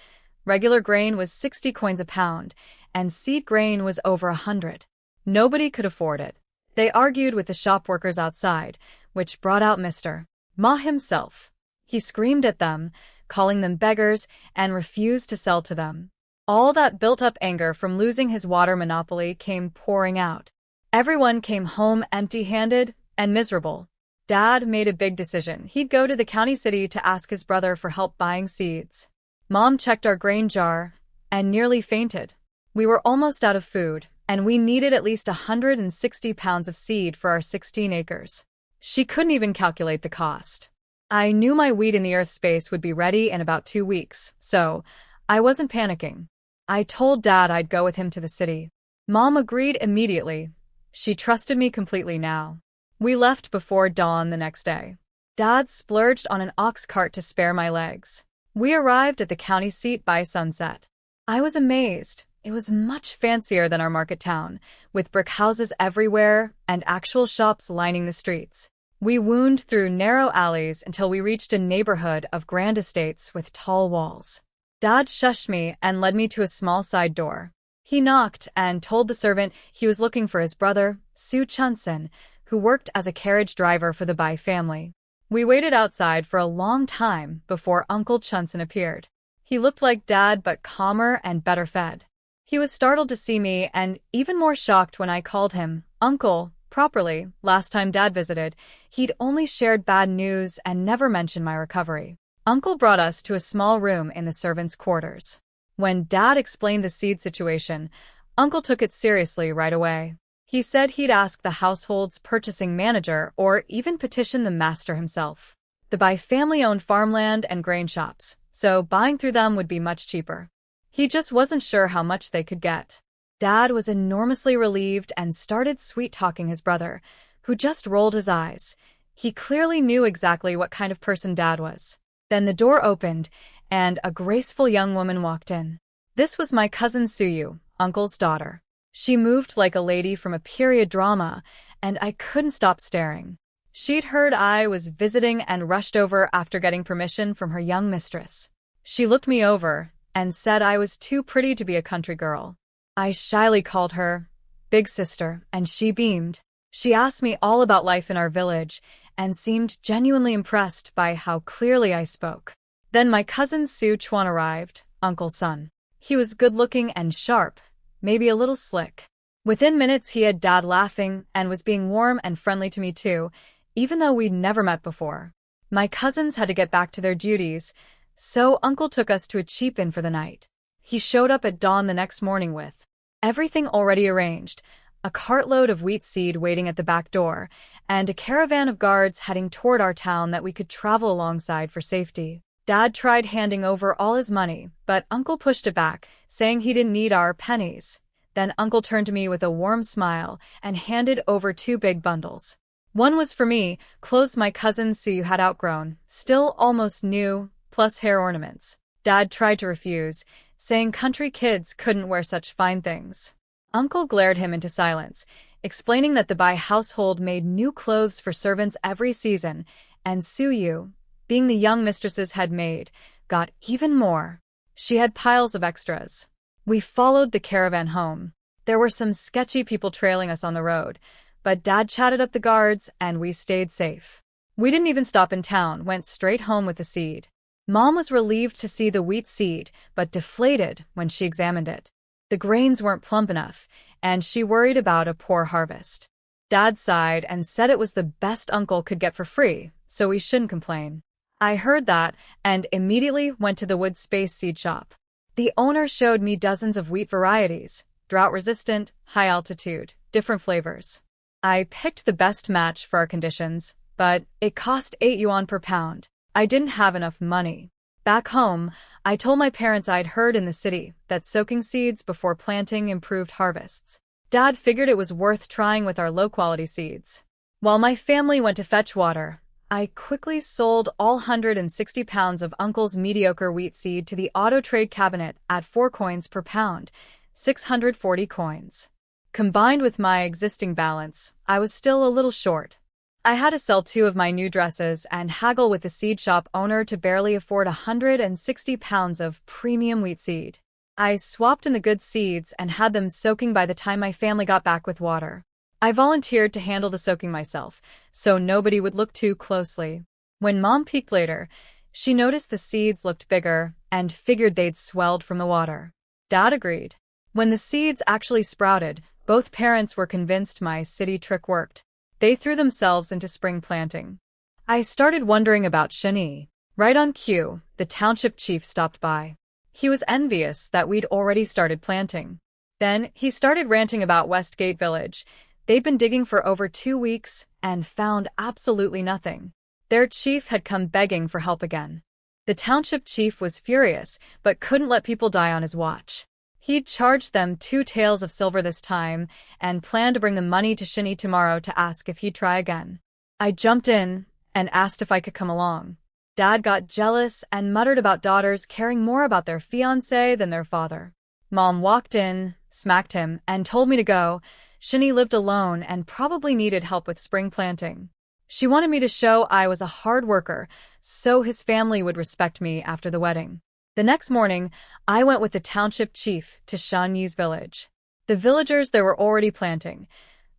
Regular grain was 60 coins a pound, and seed grain was over 100. Nobody could afford it. They argued with the shop workers outside, which brought out Mr. Ma himself. He screamed at them, calling them beggars, and refused to sell to them. All that built-up anger from losing his water monopoly came pouring out. Everyone came home empty-handed and miserable. Dad made a big decision. He'd go to the county city to ask his brother for help buying seeds. Mom checked our grain jar and nearly fainted. We were almost out of food, and we needed at least 160 pounds of seed for our 16 acres. She couldn't even calculate the cost. I knew my wheat in the earth space would be ready in about 2 weeks, so I wasn't panicking. I told Dad I'd go with him to the city. Mom agreed immediately. She trusted me completely now. We left before dawn the next day. Dad splurged on an ox cart to spare my legs. We arrived at the county seat by sunset. I was amazed. It was much fancier than our market town, with brick houses everywhere and actual shops lining the streets. We wound through narrow alleys until we reached a neighborhood of grand estates with tall walls. Dad shushed me and led me to a small side door. He knocked and told the servant he was looking for his brother, Soo Chun-sen, who worked as a carriage driver for the Bai family. We waited outside for a long time before Uncle Chun-sen appeared. He looked like Dad but calmer and better fed. He was startled to see me and even more shocked when I called him Uncle properly. Last time Dad visited, he'd only shared bad news and never mentioned my recovery. Uncle brought us to a small room in the servants' quarters. When Dad explained the seed situation, Uncle took it seriously right away. He said he'd ask the household's purchasing manager or even petition the master himself. The Bai family owned farmland and grain shops, so buying through them would be much cheaper. He just wasn't sure how much they could get. Dad was enormously relieved and started sweet-talking his brother, who just rolled his eyes. He clearly knew exactly what kind of person Dad was. Then the door opened, and a graceful young woman walked in. This was my cousin Suyu, Uncle's daughter. She moved like a lady from a period drama, and I couldn't stop staring. She'd heard I was visiting and rushed over after getting permission from her young mistress. She looked me over and said I was too pretty to be a country girl. I shyly called her Big Sister, and she beamed. She asked me all about life in our village and seemed genuinely impressed by how clearly I spoke. Then my cousin Soo Chuan arrived, Uncle's son. He was good-looking and sharp, maybe a little slick. Within minutes he had Dad laughing and was being warm and friendly to me too, even though we'd never met before. My cousins had to get back to their duties, so Uncle took us to a cheap inn for the night. He showed up at dawn the next morning with everything already arranged, a cartload of wheat seed waiting at the back door, and a caravan of guards heading toward our town that we could travel alongside for safety. Dad tried handing over all his money, but Uncle pushed it back, saying he didn't need our pennies. Then Uncle turned to me with a warm smile and handed over 2 big bundles. One was for me, clothes my cousin Suyu had outgrown, still almost new, plus hair ornaments. Dad tried to refuse, saying country kids couldn't wear such fine things. Uncle glared him into silence, explaining that the Bai household made new clothes for servants every season, and Suyu, being the young mistress's head maid, got even more. She had piles of extras. We followed the caravan home. There were some sketchy people trailing us on the road, but Dad chatted up the guards and we stayed safe. We didn't even stop in town, went straight home with the seed. Mom was relieved to see the wheat seed, but deflated when she examined it. The grains weren't plump enough, and she worried about a poor harvest. Dad sighed and said it was the best Uncle could get for free, so we shouldn't complain. I heard that and immediately went to the wood space seed shop. The owner showed me dozens of wheat varieties, drought-resistant, high-altitude, different flavors. I picked the best match for our conditions, but it cost 8 yuan per pound. I didn't have enough money. Back home, I told my parents I'd heard in the city that soaking seeds before planting improved harvests. Dad figured it was worth trying with our low-quality seeds. While my family went to fetch water, I quickly sold all 160 pounds of Uncle's mediocre wheat seed to the auto trade cabinet at 4 coins per pound, 640 coins. Combined with my existing balance, I was still a little short. I had to sell 2 of my new dresses and haggle with the seed shop owner to barely afford 160 pounds of premium wheat seed. I swapped in the good seeds and had them soaking by the time my family got back with water. I volunteered to handle the soaking myself, so nobody would look too closely. When Mom peeked later, she noticed the seeds looked bigger and figured they'd swelled from the water. Dad agreed. When the seeds actually sprouted, both parents were convinced my city trick worked. They threw themselves into spring planting. I started wondering about Shani. Right on cue, the township chief stopped by. He was envious that we'd already started planting. Then he started ranting about Westgate Village. They'd been digging for over 2 weeks and found absolutely nothing. Their chief had come begging for help again. The township chief was furious, but couldn't let people die on his watch. He'd charged them 2 taels of silver this time and planned to bring the money to Shani tomorrow to ask if he'd try again. I jumped in and asked if I could come along. Dad got jealous and muttered about daughters caring more about their fiancé than their father. Mom walked in, smacked him, and told me to go. Shani lived alone and probably needed help with spring planting. She wanted me to show I was a hard worker, so his family would respect me after the wedding. The next morning, I went with the township chief to Shanyi's village. The villagers there were already planting.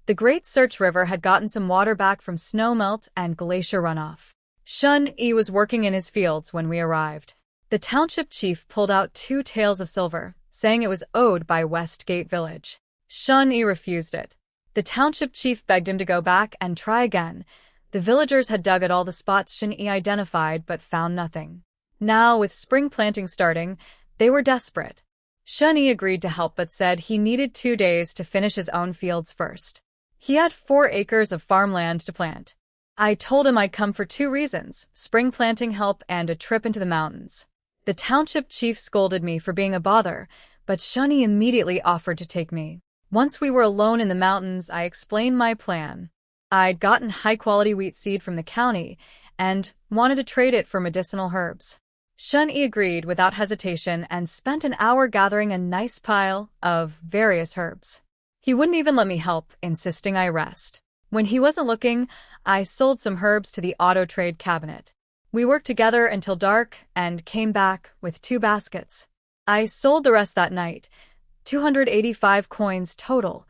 The Great Search River had gotten some water back from snowmelt and glacier runoff. Shun-Yi was working in his fields when we arrived. The township chief pulled out 2 taels of silver, saying it was owed by Westgate Village. Shun-Yi refused it. The township chief begged him to go back and try again. The villagers had dug at all the spots Shun-Yi identified but found nothing. Now, with spring planting starting, they were desperate. Shun-Yi agreed to help but said he needed 2 days to finish his own fields first. He had 4 acres of farmland to plant. I told him I'd come for 2 reasons: spring planting help and a trip into the mountains. The township chief scolded me for being a bother, but Shun-Yi immediately offered to take me. Once we were alone in the mountains, I explained my plan. I'd gotten high-quality wheat seed from the county and wanted to trade it for medicinal herbs. Shun-Yi agreed without hesitation and spent an hour gathering a nice pile of various herbs. He wouldn't even let me help, insisting I rest. When he wasn't looking, I sold some herbs to the auto-trade cabinet. We worked together until dark and came back with 2 baskets. I sold the rest that night, 285 coins total,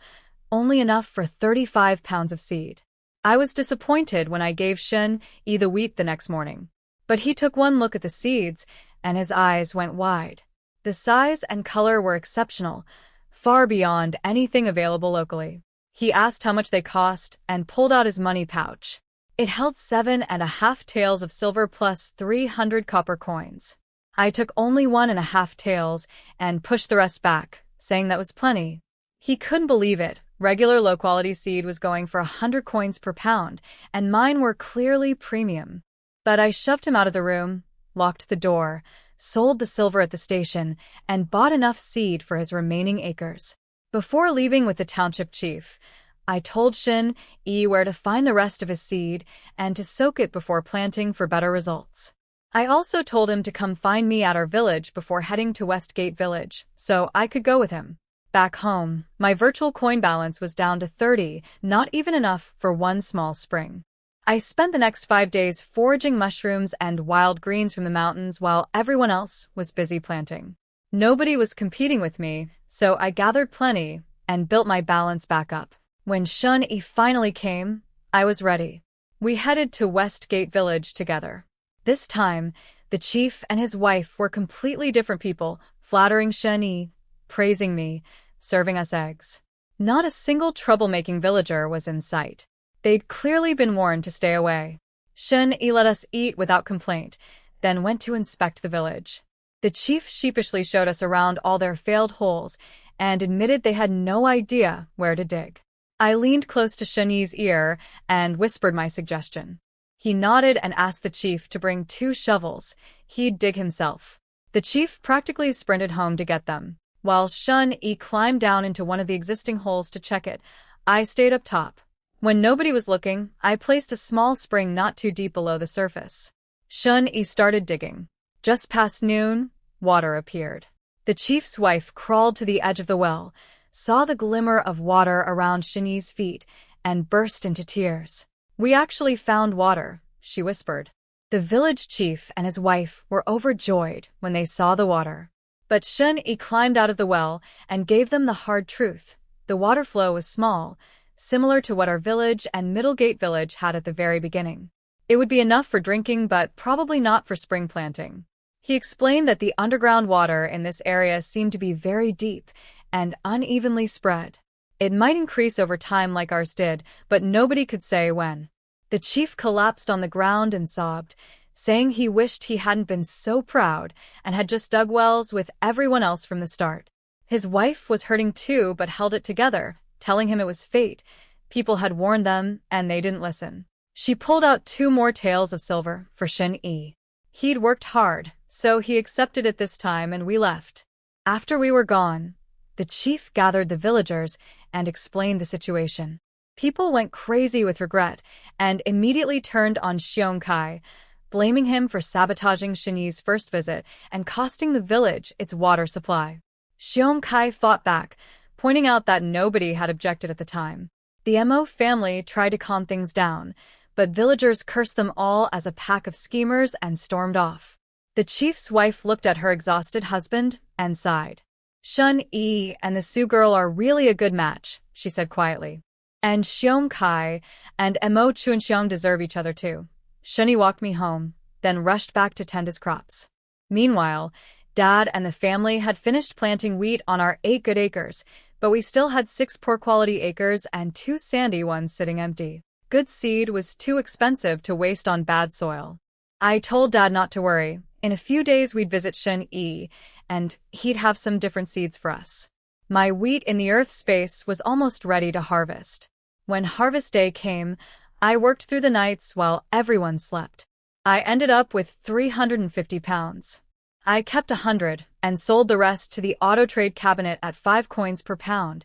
only enough for 35 pounds of seed. I was disappointed when I gave Shun-Yi the wheat the next morning. But he took one look at the seeds, and his eyes went wide. The size and color were exceptional, far beyond anything available locally. He asked how much they cost and pulled out his money pouch. It held 7.5 taels of silver plus 300 copper coins. I took only 1.5 taels and pushed the rest back, saying that was plenty. He couldn't believe it. Regular low-quality seed was going for 100 coins per pound, and mine were clearly premium. But I shoved him out of the room, locked the door, sold the silver at the station, and bought enough seed for his remaining acres. Before leaving with the township chief, I told Shun-Yi where to find the rest of his seed and to soak it before planting for better results. I also told him to come find me at our village before heading to Westgate Village, so I could go with him. Back home, my virtual coin balance was down to 30, not even enough for one small spring. I spent the next 5 days foraging mushrooms and wild greens from the mountains while everyone else was busy planting. Nobody was competing with me, so I gathered plenty and built my balance back up. When Shun-Yi finally came, I was ready. We headed to Westgate Village together. This time, the chief and his wife were completely different people, flattering Shun-Yi, praising me, serving us eggs. Not a single troublemaking villager was in sight. They'd clearly been warned to stay away. Shun-Yi let us eat without complaint, then went to inspect the village. The chief sheepishly showed us around all their failed holes and admitted they had no idea where to dig. I leaned close to Shun-Yi's ear and whispered my suggestion. He nodded and asked the chief to bring 2 shovels. He'd dig himself. The chief practically sprinted home to get them. While Shun-Yi climbed down into one of the existing holes to check it, I stayed up top. When nobody was looking, I placed a small spring not too deep below the surface. Shun-Yi started digging. Just past noon, water appeared. The chief's wife crawled to the edge of the well, saw the glimmer of water around Shun-Yi's feet, and burst into tears. "We actually found water," she whispered. The village chief and his wife were overjoyed when they saw the water. But Shun-Yi climbed out of the well and gave them the hard truth. The water flow was small, similar to what our village and Middlegate Village had at the very beginning. It would be enough for drinking, but probably not for spring planting. He explained that the underground water in this area seemed to be very deep and unevenly spread. It might increase over time like ours did, but nobody could say when. The chief collapsed on the ground and sobbed, saying he wished he hadn't been so proud and had just dug wells with everyone else from the start. His wife was hurting too, but held it together, telling him it was fate. People had warned them, and they didn't listen. She pulled out 2 more taels of silver for Shun-Yi. He'd worked hard, so he accepted it this time, and we left. After we were gone, the chief gathered the villagers and explained the situation. People went crazy with regret and immediately turned on Xiong-Kai, blaming him for sabotaging Shun-Yi's first visit and costing the village its water supply. Xiong-Kai fought back, pointing out that nobody had objected at the time. The Mo family tried to calm things down, but villagers cursed them all as a pack of schemers and stormed off. The chief's wife looked at her exhausted husband and sighed. Shun-Yi and the Sioux girl are really a good match, she said quietly. And Xiong Kai and Mo Chunxiang deserve each other too. Shun-Yi walked me home, then rushed back to tend his crops. Meanwhile, Dad and the family had finished planting wheat on our 8 good acres, but we still had 6 poor-quality acres and 2 sandy ones sitting empty. Good seed was too expensive to waste on bad soil. I told Dad not to worry. In a few days we'd visit Shun-Yi, and he'd have some different seeds for us. My wheat in the earth space was almost ready to harvest. When harvest day came, I worked through the nights while everyone slept. I ended up with 350 pounds. I kept 100 and sold the rest to the auto trade cabinet at 5 coins per pound,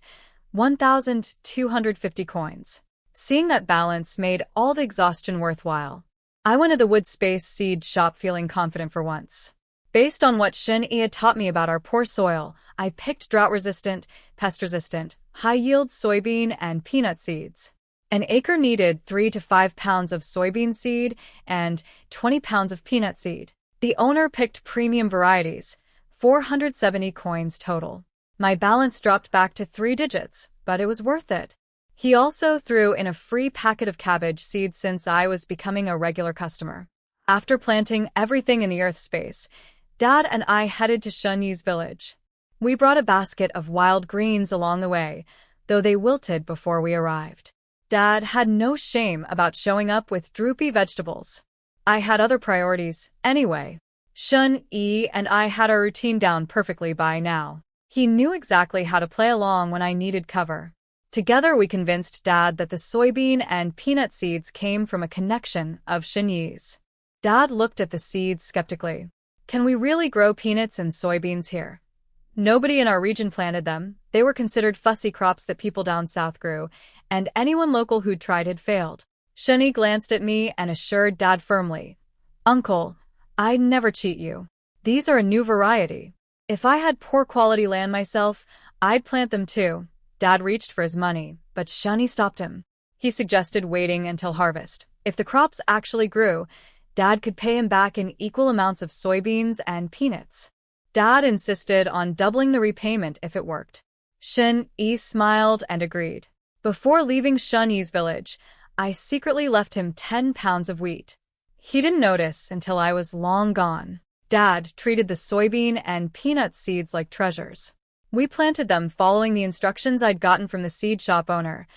1,250 coins. Seeing that balance made all the exhaustion worthwhile. I went to the wood space seed shop feeling confident for once. Based on what Shun-Yi had taught me about our poor soil, I picked drought-resistant, pest-resistant, high-yield soybean and peanut seeds. An acre needed 3 to 5 pounds of soybean seed and 20 pounds of peanut seed. The owner picked premium varieties, 470 coins total. My balance dropped back to 3 digits, but it was worth it. He also threw in a free packet of cabbage seeds since I was becoming a regular customer. After planting everything in the earth space, Dad and I headed to Shun-Yi's village. We brought a basket of wild greens along the way, though they wilted before we arrived. Dad had no shame about showing up with droopy vegetables. I had other priorities, anyway. Shun-Yi and I had our routine down perfectly by now. He knew exactly how to play along when I needed cover. Together we convinced Dad that the soybean and peanut seeds came from a connection of Shun-Yi's. Dad looked at the seeds skeptically. Can we really grow peanuts and soybeans here? Nobody in our region planted them. They were considered fussy crops that people down south grew, and anyone local who'd tried had failed. Shun-Yi glanced at me and assured Dad firmly, "Uncle, I'd never cheat you. These are a new variety. If I had poor quality land myself, I'd plant them too." Dad reached for his money, but Shun-Yi stopped him. He suggested waiting until harvest. If the crops actually grew, Dad could pay him back in equal amounts of soybeans and peanuts. Dad insisted on doubling the repayment if it worked. Shun-Yi smiled and agreed. Before leaving Shun-Yi's village, I secretly left him 10 pounds of wheat. He didn't notice until I was long gone. Dad treated the soybean and peanut seeds like treasures. We planted them following the instructions I'd gotten from the seed shop owner,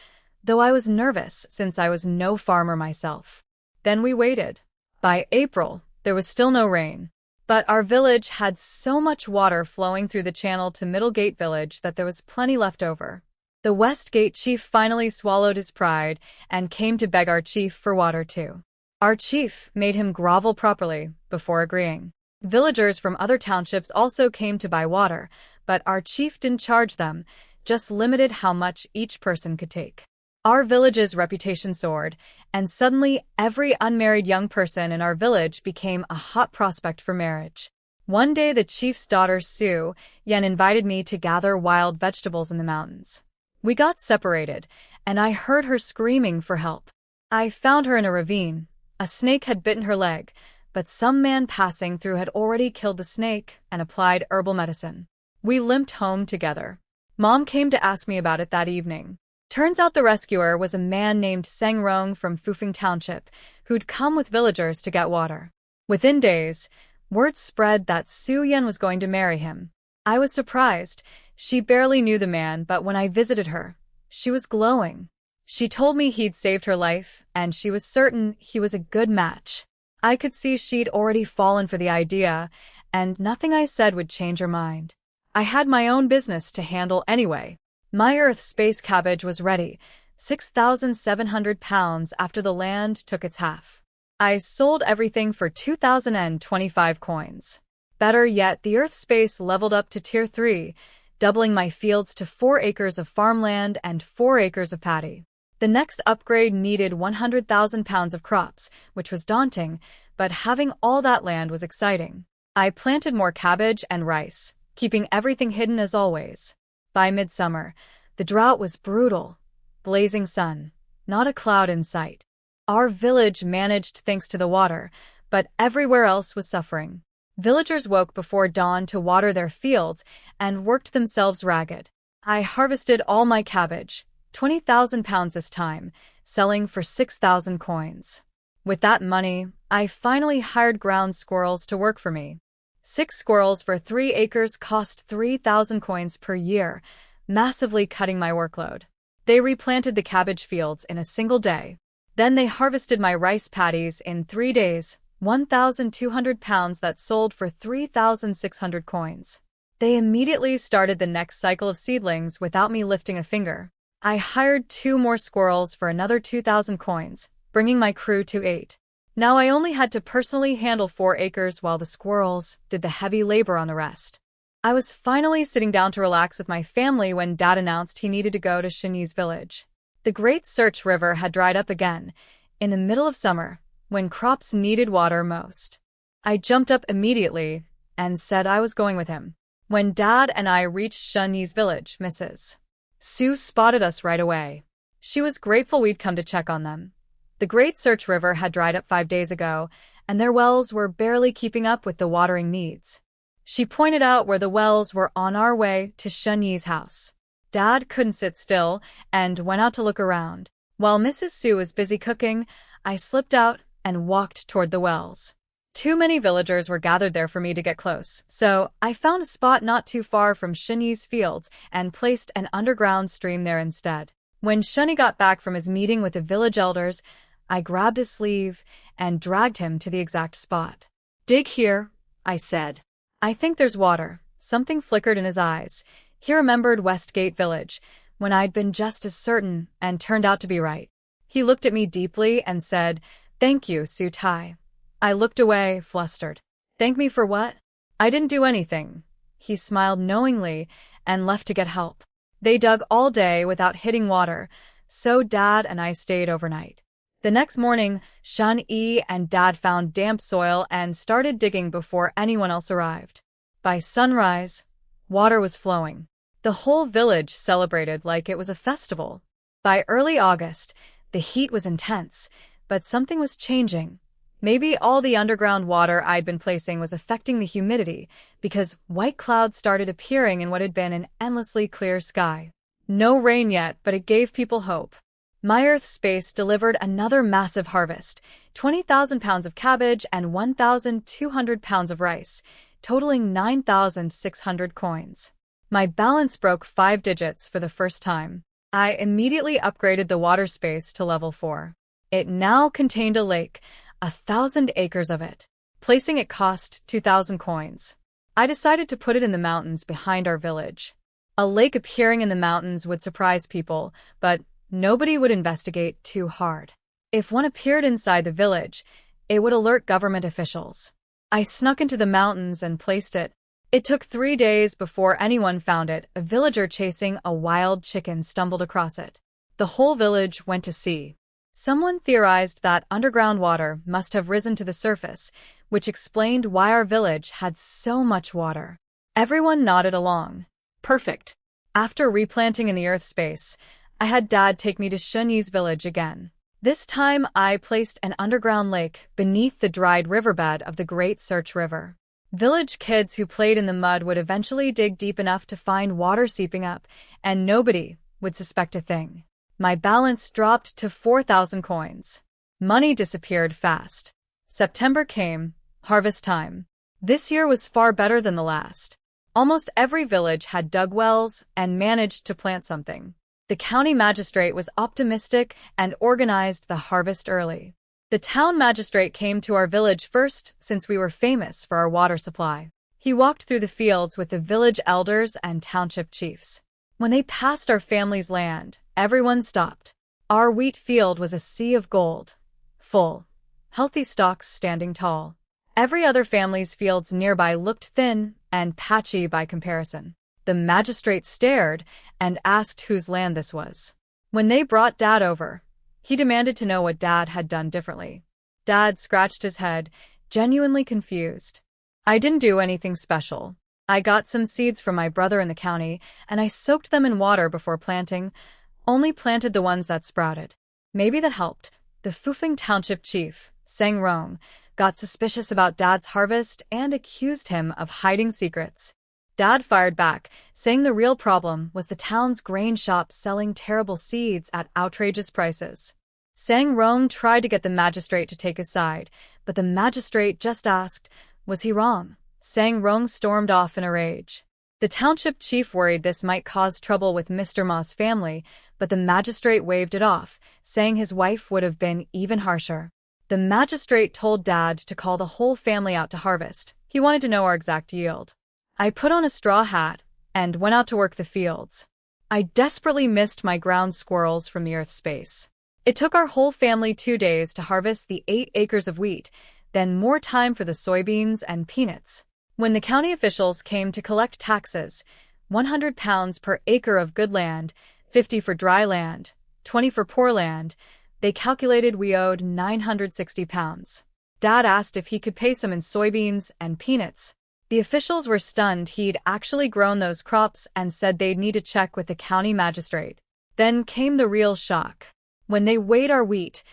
though I was nervous since I was no farmer myself. Then we waited. By April, there was still no rain. But our village had so much water flowing through the channel to Middle Gate Village that there was plenty left over. The West Gate chief finally swallowed his pride and came to beg our chief for water too. Our chief made him grovel properly before agreeing. Villagers from other townships also came to buy water, but our chief didn't charge them, just limited how much each person could take. Our village's reputation soared, and suddenly every unmarried young person in our village became a hot prospect for marriage. One day the chief's daughter Sue Yen invited me to gather wild vegetables in the mountains. We got separated, and I heard her screaming for help. I found her in a ravine. A snake had bitten her leg, but some man passing through had already killed the snake and applied herbal medicine. We limped home together. Mom came to ask me about it that evening. Turns out the rescuer was a man named Seng Rong from Fufeng Township, who'd come with villagers to get water. Within days, word spread that Su Yan was going to marry him. I was surprised. She barely knew the man, but when I visited her, she was glowing. She told me he'd saved her life, and she was certain he was a good match. I could see she'd already fallen for the idea, and nothing I said would change her mind. I had my own business to handle anyway. My Earth space cabbage was ready, 6,700 pounds after the land took its half. I sold everything for 2,025 coins. Better yet, the Earth space leveled up to Tier 3, doubling my fields to 4 acres of farmland and 4 acres of paddy. The next upgrade needed 100,000 pounds of crops, which was daunting, but having all that land was exciting. I planted more cabbage and rice, keeping everything hidden as always. By midsummer, the drought was brutal. Blazing sun, not a cloud in sight. Our village managed thanks to the water, but everywhere else was suffering. Villagers woke before dawn to water their fields and worked themselves ragged. I harvested all my cabbage, 20,000 pounds this time, selling for 6,000 coins. With that money, I finally hired ground squirrels to work for me. 6 squirrels for 3 acres cost 3,000 coins per year, massively cutting my workload. They replanted the cabbage fields in a single day. Then they harvested my rice paddies in 3 days, 1,200 pounds that sold for 3,600 coins. They immediately started the next cycle of seedlings without me lifting a finger. I hired 2 more squirrels for another 2,000 coins, bringing my crew to 8. Now I only had to personally handle 4 acres while the squirrels did the heavy labor on the rest. I was finally sitting down to relax with my family when Dad announced he needed to go to Shani's village. The Great Search River had dried up again, in the middle of summer, when crops needed water most. I jumped up immediately and said I was going with him. When Dad and I reached Shani's village, Mrs. Sue spotted us right away. She was grateful we'd come to check on them. The Great Search River had dried up 5 days ago, and their wells were barely keeping up with the watering needs. She pointed out where the wells were on our way to Shani's house. Dad couldn't sit still and went out to look around. While Mrs. Sue was busy cooking, I slipped out and walked toward the wells. Too many villagers were gathered there for me to get close, so I found a spot not too far from Shani's fields and placed an underground stream there instead. When Shani got back from his meeting with the village elders, I grabbed his sleeve and dragged him to the exact spot. "Dig here," I said. "I think there's water." Something flickered in his eyes. He remembered Westgate Village, when I'd been just as certain and turned out to be right. He looked at me deeply and said, "Thank you, Su Tai." I looked away, flustered. "Thank me for what?" "I didn't do anything." He smiled knowingly and left to get help. They dug all day without hitting water, so Dad and I stayed overnight. The next morning, Shan-Yi and Dad found damp soil and started digging before anyone else arrived. By sunrise, water was flowing. The whole village celebrated like it was a festival. By early August, the heat was intense, but something was changing. Maybe all the underground water I'd been placing was affecting the humidity, because white clouds started appearing in what had been an endlessly clear sky. No rain yet, but it gave people hope. My Earth space delivered another massive harvest, 20,000 pounds of cabbage and 1,200 pounds of rice, totaling 9,600 coins. My balance broke 5 digits for the first time. I immediately upgraded the water space to level 4. It now contained a lake, 1,000 acres of it. Placing it cost 2,000 coins. I decided to put it in the mountains behind our village. A lake appearing in the mountains would surprise people, but nobody would investigate too hard. If one appeared inside the village, it would alert government officials. I snuck into the mountains and placed it. It took 3 days before anyone found it. A villager chasing a wild chicken stumbled across it. The whole village went to see. Someone theorized that underground water must have risen to the surface, which explained why our village had so much water. Everyone nodded along. Perfect. After replanting in the Earth space, I had Dad take me to Shani's village again. This time, I placed an underground lake beneath the dried riverbed of the Great Search River. Village kids who played in the mud would eventually dig deep enough to find water seeping up, and nobody would suspect a thing. My balance dropped to 4,000 coins. Money disappeared fast. September came, harvest time. This year was far better than the last. Almost every village had dug wells and managed to plant something. The county magistrate was optimistic and organized the harvest early. The town magistrate came to our village first since we were famous for our water supply. He walked through the fields with the village elders and township chiefs. When they passed our family's land, everyone stopped. Our wheat field was a sea of gold. Full, healthy stalks standing tall. Every other family's fields nearby looked thin and patchy by comparison. The magistrate stared and asked whose land this was. When they brought Dad over, he demanded to know what Dad had done differently. Dad scratched his head, genuinely confused. "I didn't do anything special. I got some seeds from my brother in the county, and I soaked them in water before planting, only planted the ones that sprouted. Maybe that helped, The Fufeng Township chief, Sang Rong, got suspicious about Dad's harvest and accused him of hiding secrets. Dad fired back, saying the real problem was the town's grain shop selling terrible seeds at outrageous prices. Sang Rong tried to get the magistrate to take his side, but the magistrate just asked, was he wrong? Sang Rong stormed off in a rage. The township chief worried this might cause trouble with Mr. Ma's family, but the magistrate waved it off, saying his wife would have been even harsher. The magistrate told Dad to call the whole family out to harvest. He wanted to know our exact yield. I put on a straw hat and went out to work the fields. I desperately missed my ground squirrels from the earth's space. It took our whole family 2 days to harvest the 8 acres of wheat, then more time for the soybeans and peanuts. When the county officials came to collect taxes, 100 pounds per acre of good land, 50 for dry land, 20 for poor land, they calculated we owed 960 pounds. Dad asked if he could pay some in soybeans and peanuts. The officials were stunned he'd actually grown those crops and said they'd need to check with the county magistrate. Then came the real shock. When they weighed our wheat,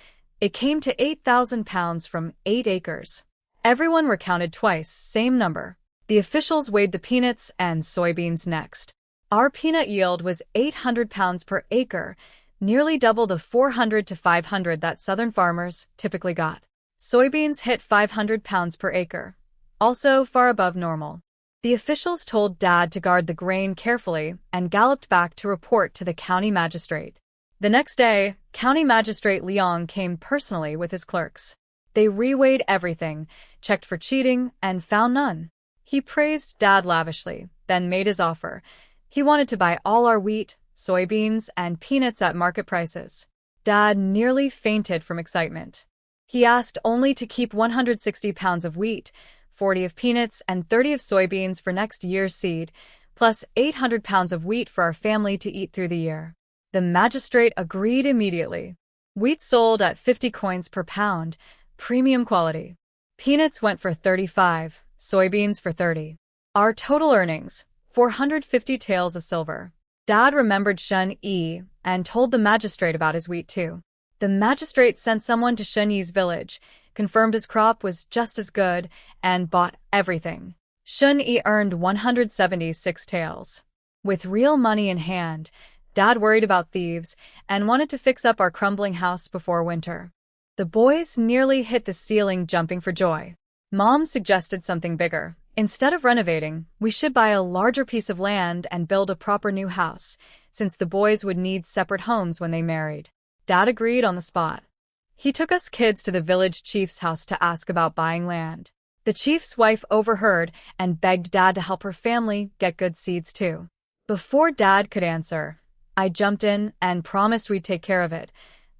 it came to 8,000 pounds from 8 acres. Everyone recounted twice, same number. The officials weighed the peanuts and soybeans next. Our peanut yield was 800 pounds per acre, nearly double the 400 to 500 that southern farmers typically got. Soybeans hit 500 pounds per acre, also far above normal. The officials told Dad to guard the grain carefully and galloped back to report to the county magistrate. The next day, County Magistrate Leong came personally with his clerks. They reweighed everything, checked for cheating, and found none. He praised Dad lavishly, then made his offer. He wanted to buy all our wheat, soybeans, and peanuts at market prices. Dad nearly fainted from excitement. He asked only to keep 160 pounds of wheat, 40 of peanuts, and 30 of soybeans for next year's seed, plus 800 pounds of wheat for our family to eat through the year. The magistrate agreed immediately. Wheat sold at 50 coins per pound, premium quality. Peanuts went for 35, soybeans for 30. Our total earnings, 450 taels of silver. Dad remembered Shun Yi and told the magistrate about his wheat too. The magistrate sent someone to Shun Yi's village, confirmed his crop was just as good, and bought everything. Shun Yi earned 176 taels. With real money in hand, Dad worried about thieves and wanted to fix up our crumbling house before winter. The boys nearly hit the ceiling jumping for joy. Mom suggested something bigger. Instead of renovating, we should buy a larger piece of land and build a proper new house, since the boys would need separate homes when they married. Dad agreed on the spot. He took us kids to the village chief's house to ask about buying land. The chief's wife overheard and begged Dad to help her family get good seeds too. Before Dad could answer, I jumped in and promised we'd take care of it.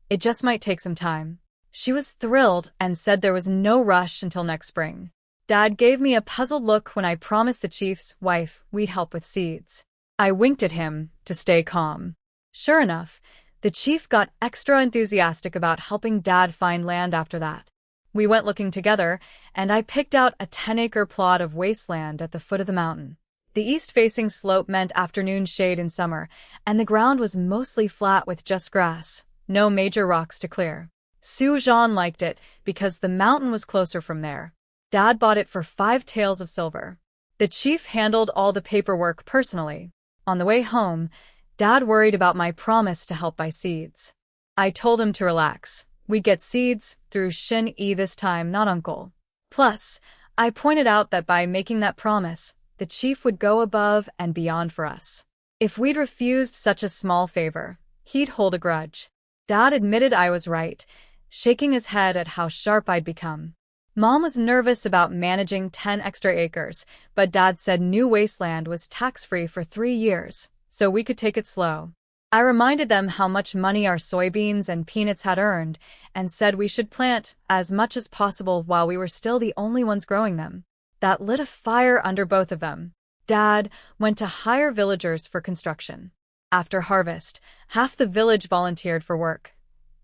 It just might take some time. She was thrilled and said there was no rush until next spring. Dad gave me a puzzled look when I promised the chief's wife we'd help with seeds. I winked at him to stay calm. Sure enough, the chief got extra enthusiastic about helping Dad find land after that. We went looking together, and I picked out a 10-acre plot of wasteland at the foot of the mountain. The east-facing slope meant afternoon shade in summer, and the ground was mostly flat with just grass, no major rocks to clear. Su Zhan liked it because the mountain was closer from there. Dad bought it for 5 taels of silver. The chief handled all the paperwork personally. On the way home, Dad worried about my promise to help buy seeds. I told him to relax. We'd get seeds through Shin Yi this time, not Uncle. Plus, I pointed out that by making that promise, the chief would go above and beyond for us. If we'd refused such a small favor, he'd hold a grudge. Dad admitted I was right, shaking his head at how sharp I'd become. Mom was nervous about managing 10 extra acres, but Dad said new wasteland was tax-free for 3 years, so we could take it slow. I reminded them how much money our soybeans and peanuts had earned, and said we should plant as much as possible while we were still the only ones growing them. That lit a fire under both of them. Dad went to hire villagers for construction. After harvest, half the village volunteered for work.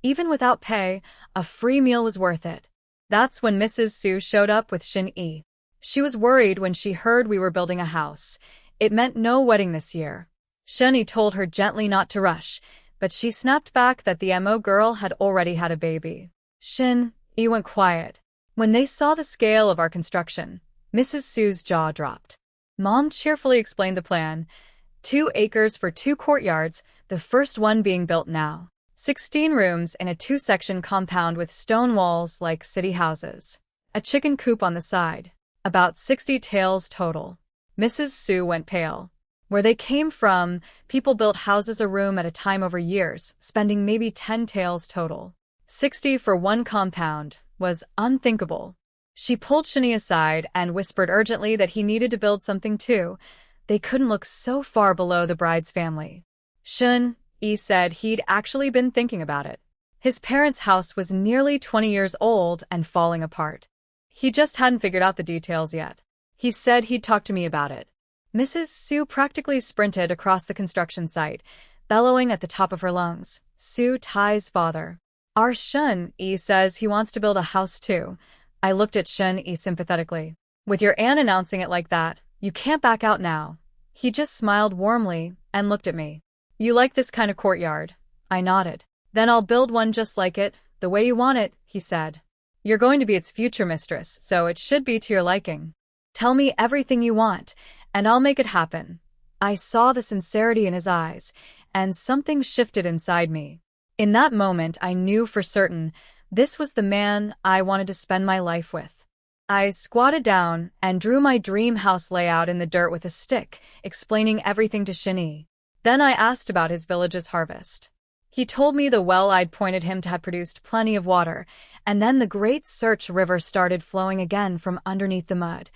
Even without pay, a free meal was worth it. That's when Mrs. Su showed up with Shin Yi. She was worried when she heard we were building a house. It meant no wedding this year. Shin Yi told her gently not to rush, but she snapped back that the MO girl had already had a baby. Shin, E went quiet. When they saw the scale of our construction, Mrs. Su's jaw dropped. Mom cheerfully explained the plan. 2 acres for 2 courtyards, the first one being built now. 16 rooms in a 2-section compound with stone walls like city houses. A chicken coop on the side. About 60 taels total. Mrs. Su went pale. Where they came from, people built houses a room at a time over years, spending maybe 10 taels total. 60 for one compound was unthinkable. She pulled Shani aside and whispered urgently that he needed to build something too. They couldn't look so far below the bride's family. Shun, E said he'd actually been thinking about it. His parents' house was nearly 20 years old and falling apart. He just hadn't figured out the details yet. He said he'd talk to me about it. Mrs. Su practically sprinted across the construction site, bellowing at the top of her lungs. Su Tai's father. Our Shun, E says he wants to build a house too. I looked at Shun E sympathetically. With your aunt announcing it like that, you can't back out now. He just smiled warmly and looked at me. You like this kind of courtyard? I nodded. Then I'll build one just like it, the way you want it, he said. You're going to be its future mistress, so it should be to your liking. Tell me everything you want, and I'll make it happen. I saw the sincerity in his eyes, and something shifted inside me. In that moment, I knew for certain this was the man I wanted to spend my life with. I squatted down and drew my dream house layout in the dirt with a stick, explaining everything to Shini. Then I asked about his village's harvest. He told me the well I'd pointed him to had produced plenty of water, and then the Great Search River started flowing again from underneath the mud,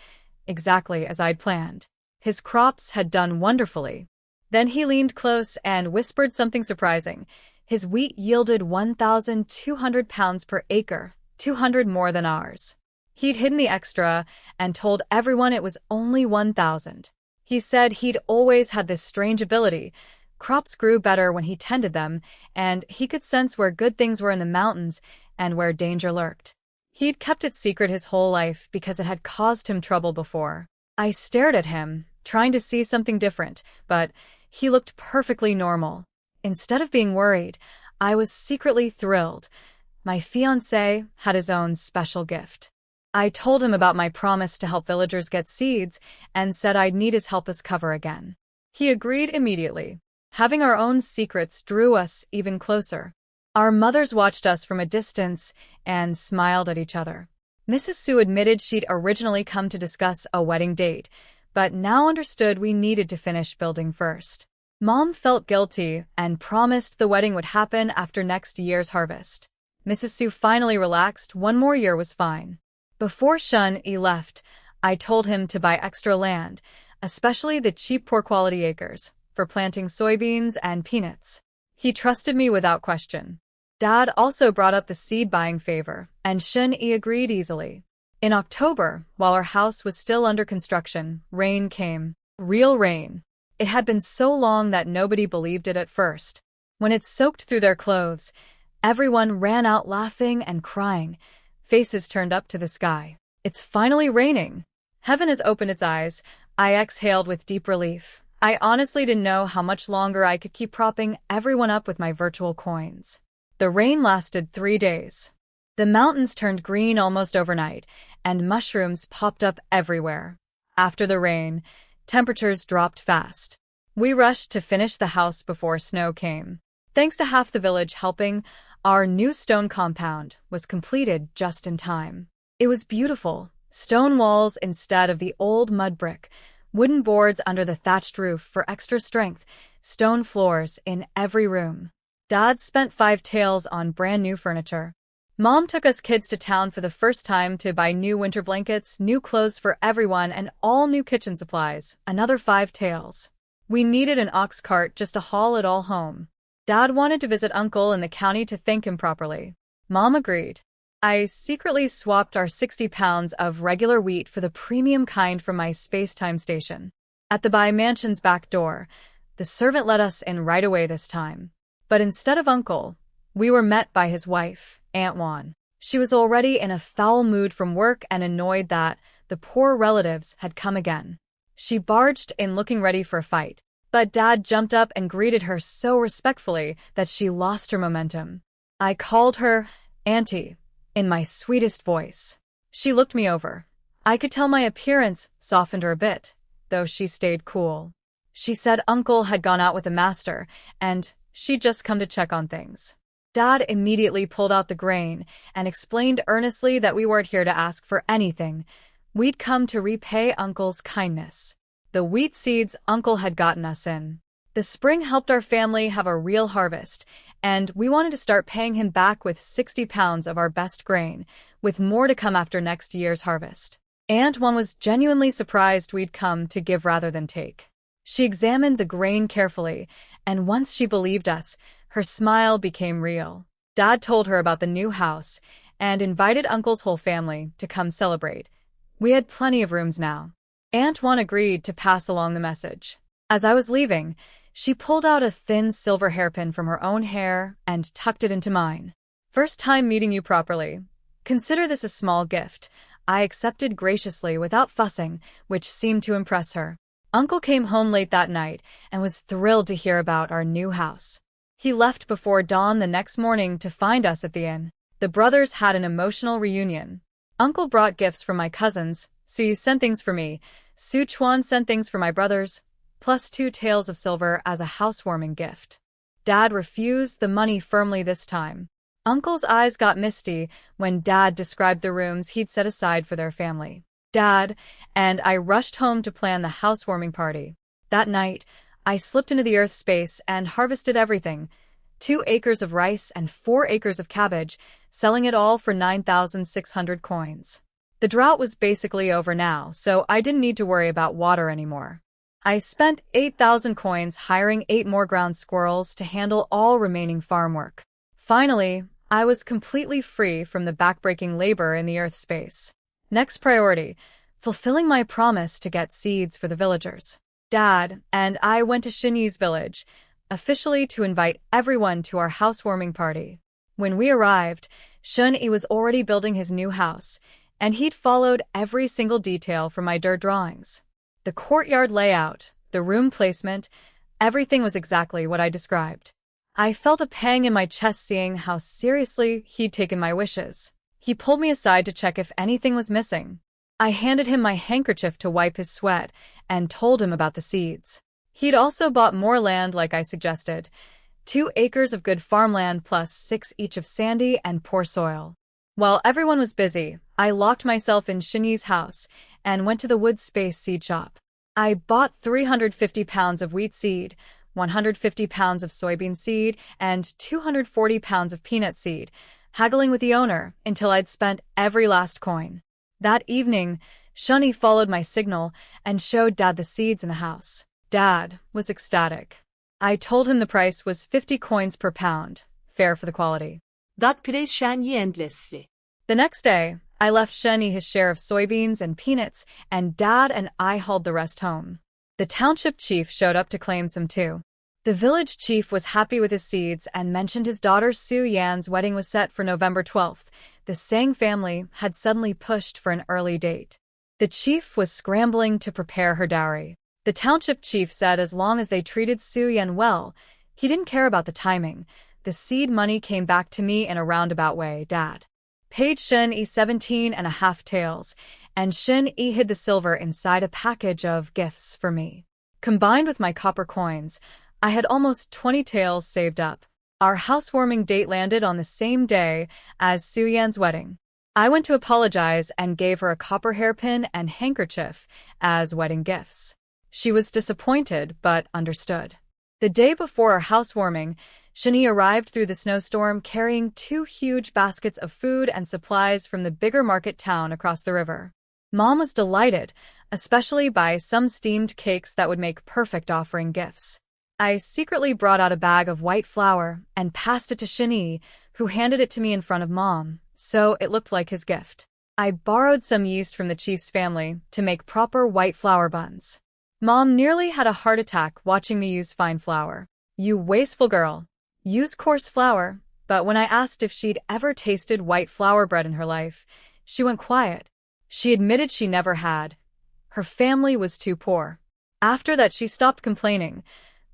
exactly as I'd planned. His crops had done wonderfully. Then he leaned close and whispered something surprising. His wheat yielded 1,200 pounds per acre, 200 more than ours. He'd hidden the extra and told everyone it was only 1,000. He said he'd always had this strange ability. Crops grew better when he tended them, and he could sense where good things were in the mountains and where danger lurked. He'd kept it secret his whole life because it had caused him trouble before. I stared at him, trying to see something different, but he looked perfectly normal. Instead of being worried, I was secretly thrilled. My fiancé had his own special gift. I told him about my promise to help villagers get seeds and said I'd need his help as cover again. He agreed immediately. Having our own secrets drew us even closer. Our mothers watched us from a distance and smiled at each other. Mrs. Su admitted she'd originally come to discuss a wedding date, but now understood we needed to finish building first. Mom felt guilty and promised the wedding would happen after next year's harvest. Mrs. Su finally relaxed. 1 more year was fine. Before Shun-e left, I told him to buy extra land, especially the cheap poor-quality acres, for planting soybeans and peanuts. He trusted me without question. Dad also brought up the seed-buying favor, and Shun-e agreed easily. In October, while our house was still under construction, rain came. Real rain. It had been so long that nobody believed it at first. When it soaked through their clothes, everyone ran out laughing and crying, faces turned up to the sky. It's finally raining. Heaven has opened its eyes. I exhaled with deep relief. I honestly didn't know how much longer I could keep propping everyone up with my virtual coins. The rain lasted 3 days. The mountains turned green almost overnight, and mushrooms popped up everywhere. After the rain, temperatures dropped fast. We rushed to finish the house before snow came. Thanks to half the village helping, our new stone compound was completed just in time. It was beautiful. Stone walls instead of the old mud brick, wooden boards under the thatched roof for extra strength, stone floors in every room. Dad spent 5 taels on brand new furniture. Mom took us kids to town for the first time to buy new winter blankets, new clothes for everyone, and all new kitchen supplies, another 5 taels. We needed an ox cart just to haul it all home. Dad wanted to visit Uncle in the county to thank him properly. Mom agreed. I secretly swapped our 60 pounds of regular wheat for the premium kind from my space-time station. At the Bai Mansion's back door, the servant let us in right away this time. But instead of Uncle, we were met by his wife, Aunt Wan. She was already in a foul mood from work and annoyed that the poor relatives had come again. She barged in looking ready for a fight. But Dad jumped up and greeted her so respectfully that she lost her momentum. I called her Auntie in my sweetest voice. She looked me over. I could tell my appearance softened her a bit, though she stayed cool. She said Uncle had gone out with the master, and she'd just come to check on things. Dad immediately pulled out the grain and explained earnestly that we weren't here to ask for anything. We'd come to repay Uncle's kindness. The wheat seeds Uncle had gotten us in the spring helped our family have a real harvest, and we wanted to start paying him back with 60 pounds of our best grain, with more to come after next year's harvest. Aunt One was genuinely surprised we'd come to give rather than take. She examined the grain carefully, and once she believed us, her smile became real. Dad told her about the new house and invited Uncle's whole family to come celebrate. We had plenty of rooms now. Aunt One agreed to pass along the message. As I was leaving, she pulled out a thin silver hairpin from her own hair and tucked it into mine. First time meeting you properly. Consider this a small gift. I accepted graciously without fussing, which seemed to impress her. Uncle came home late that night and was thrilled to hear about our new house. He left before dawn the next morning to find us at the inn. The brothers had an emotional reunion. Uncle brought gifts from my cousins. Su sent things for me. Su Chuan sent things for my brothers, plus 2 taels of silver as a housewarming gift. Dad refused the money firmly this time. Uncle's eyes got misty when Dad described the rooms he'd set aside for their family. Dad and I rushed home to plan the housewarming party. That night, I slipped into the earth space and harvested everything. 2 acres of rice and 4 acres of cabbage, selling it all for 9,600 coins. The drought was basically over now, so I didn't need to worry about water anymore. I spent 8,000 coins hiring 8 more ground squirrels to handle all remaining farm work. Finally, I was completely free from the backbreaking labor in the earth space. Next priority, fulfilling my promise to get seeds for the villagers. Dad and I went to Shinyi's village, officially to invite everyone to our housewarming party. When we arrived, Shunyi was already building his new house, and he'd followed every single detail from my dirt drawings. The courtyard layout, the room placement, everything was exactly what I described. I felt a pang in my chest seeing how seriously he'd taken my wishes. He pulled me aside to check if anything was missing. I handed him my handkerchief to wipe his sweat and told him about the seeds. He'd also bought more land like I suggested, 2 acres of good farmland plus 6 each of sandy and poor soil. While everyone was busy, I locked myself in Shinyi's house and went to the wood space seed shop. I bought 350 pounds of wheat seed, 150 pounds of soybean seed, and 240 pounds of peanut seed, haggling with the owner until I'd spent every last coin. That evening, Shunyi followed my signal and showed Dad the seeds in the house. Dad was ecstatic. I told him the price was 50 coins per pound, fair for the quality. That praised Shunyi endlessly. The next day, I left Shunyi his share of soybeans and peanuts, and Dad and I hauled the rest home. The township chief showed up to claim some too. The village chief was happy with his seeds and mentioned his daughter Su Yan's wedding was set for November 12th. The Sang family had suddenly pushed for an early date. The chief was scrambling to prepare her dowry. The township chief said as long as they treated Su Yan well, he didn't care about the timing. The seed money came back to me in a roundabout way. Dad paid Shunyi 17.5 taels, and Shunyi hid the silver inside a package of gifts for me. Combined with my copper coins, I had almost 20 taels saved up. Our housewarming date landed on the same day as Su Yan's wedding. I went to apologize and gave her a copper hairpin and handkerchief as wedding gifts. She was disappointed, but understood. The day before our housewarming, Shunyi arrived through the snowstorm carrying 2 huge baskets of food and supplies from the bigger market town across the river. Mom was delighted, especially by some steamed cakes that would make perfect offering gifts. I secretly brought out a bag of white flour and passed it to Shunyi, who handed it to me in front of Mom, so it looked like his gift. I borrowed some yeast from the chief's family to make proper white flour buns. Mom nearly had a heart attack watching me use fine flour. "You wasteful girl. Use coarse flour." But when I asked if she'd ever tasted white flour bread in her life, she went quiet. She admitted she never had. Her family was too poor. After that, she stopped complaining,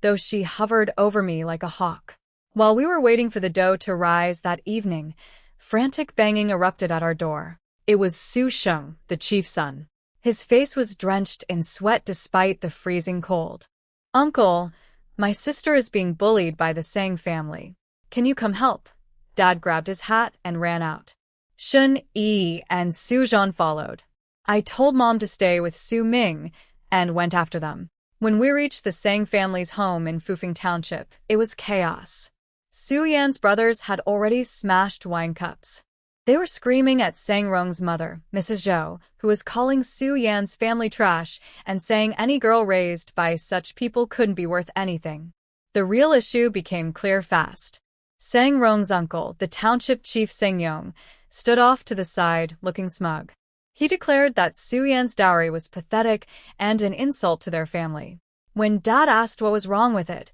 though she hovered over me like a hawk. While we were waiting for the dough to rise that evening, frantic banging erupted at our door. It was Su Sheng, the chief's son. His face was drenched in sweat despite the freezing cold. "Uncle, my sister is being bullied by the Sang family. Can you come help?" Dad grabbed his hat and ran out. Shen Yi and Su Zhan followed. I told Mom to stay with Su Ming and went after them. When we reached the Sang family's home in Fufeng Township, it was chaos. Su Yan's brothers had already smashed wine cups. They were screaming at Sang Rong's mother, Mrs. Zhou, who was calling Su Yan's family trash and saying any girl raised by such people couldn't be worth anything. The real issue became clear fast. Sang Rong's uncle, the township chief Sang Yong, stood off to the side, looking smug. He declared that Su Yan's dowry was pathetic and an insult to their family. When Dad asked what was wrong with it,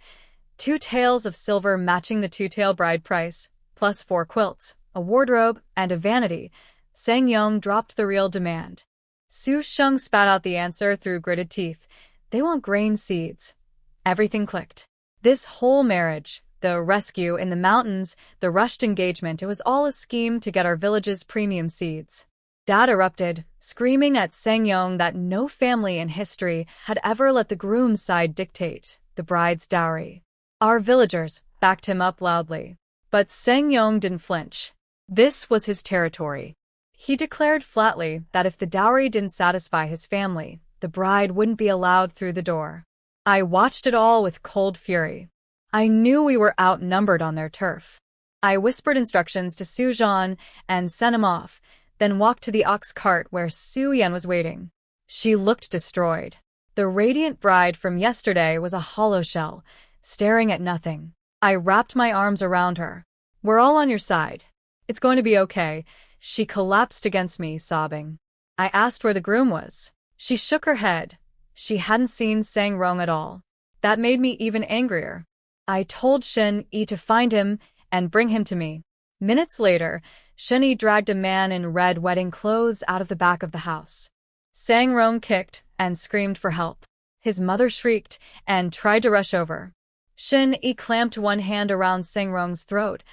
2 taels of silver matching the 2-tael bride price, plus 4 quilts, a wardrobe, and a vanity, Sang Yong dropped the real demand. Su Sheng spat out the answer through gritted teeth. They want grain seeds. Everything clicked. This whole marriage, the rescue in the mountains, the rushed engagement, it was all a scheme to get our village's premium seeds. Dad erupted, screaming at Sang Yong that no family in history had ever let the groom's side dictate the bride's dowry. Our villagers backed him up loudly. But Sang Yong didn't flinch. This was his territory. He declared flatly that if the dowry didn't satisfy his family, the bride wouldn't be allowed through the door. I watched it all with cold fury. I knew we were outnumbered on their turf. I whispered instructions to Su Zhan and sent him off, then walked to the ox cart where Su Yan was waiting. She looked destroyed. The radiant bride from yesterday was a hollow shell, staring at nothing. I wrapped my arms around her. "We're all on your side. It's going to be okay." She collapsed against me, sobbing. I asked where the groom was. She shook her head. She hadn't seen Sang Rong at all. That made me even angrier. I told Shen Yi to find him and bring him to me. Minutes later, Shen Yi dragged a man in red wedding clothes out of the back of the house. Sang Rong kicked and screamed for help. His mother shrieked and tried to rush over. Shen Yi clamped one hand around Sang Rong's throat,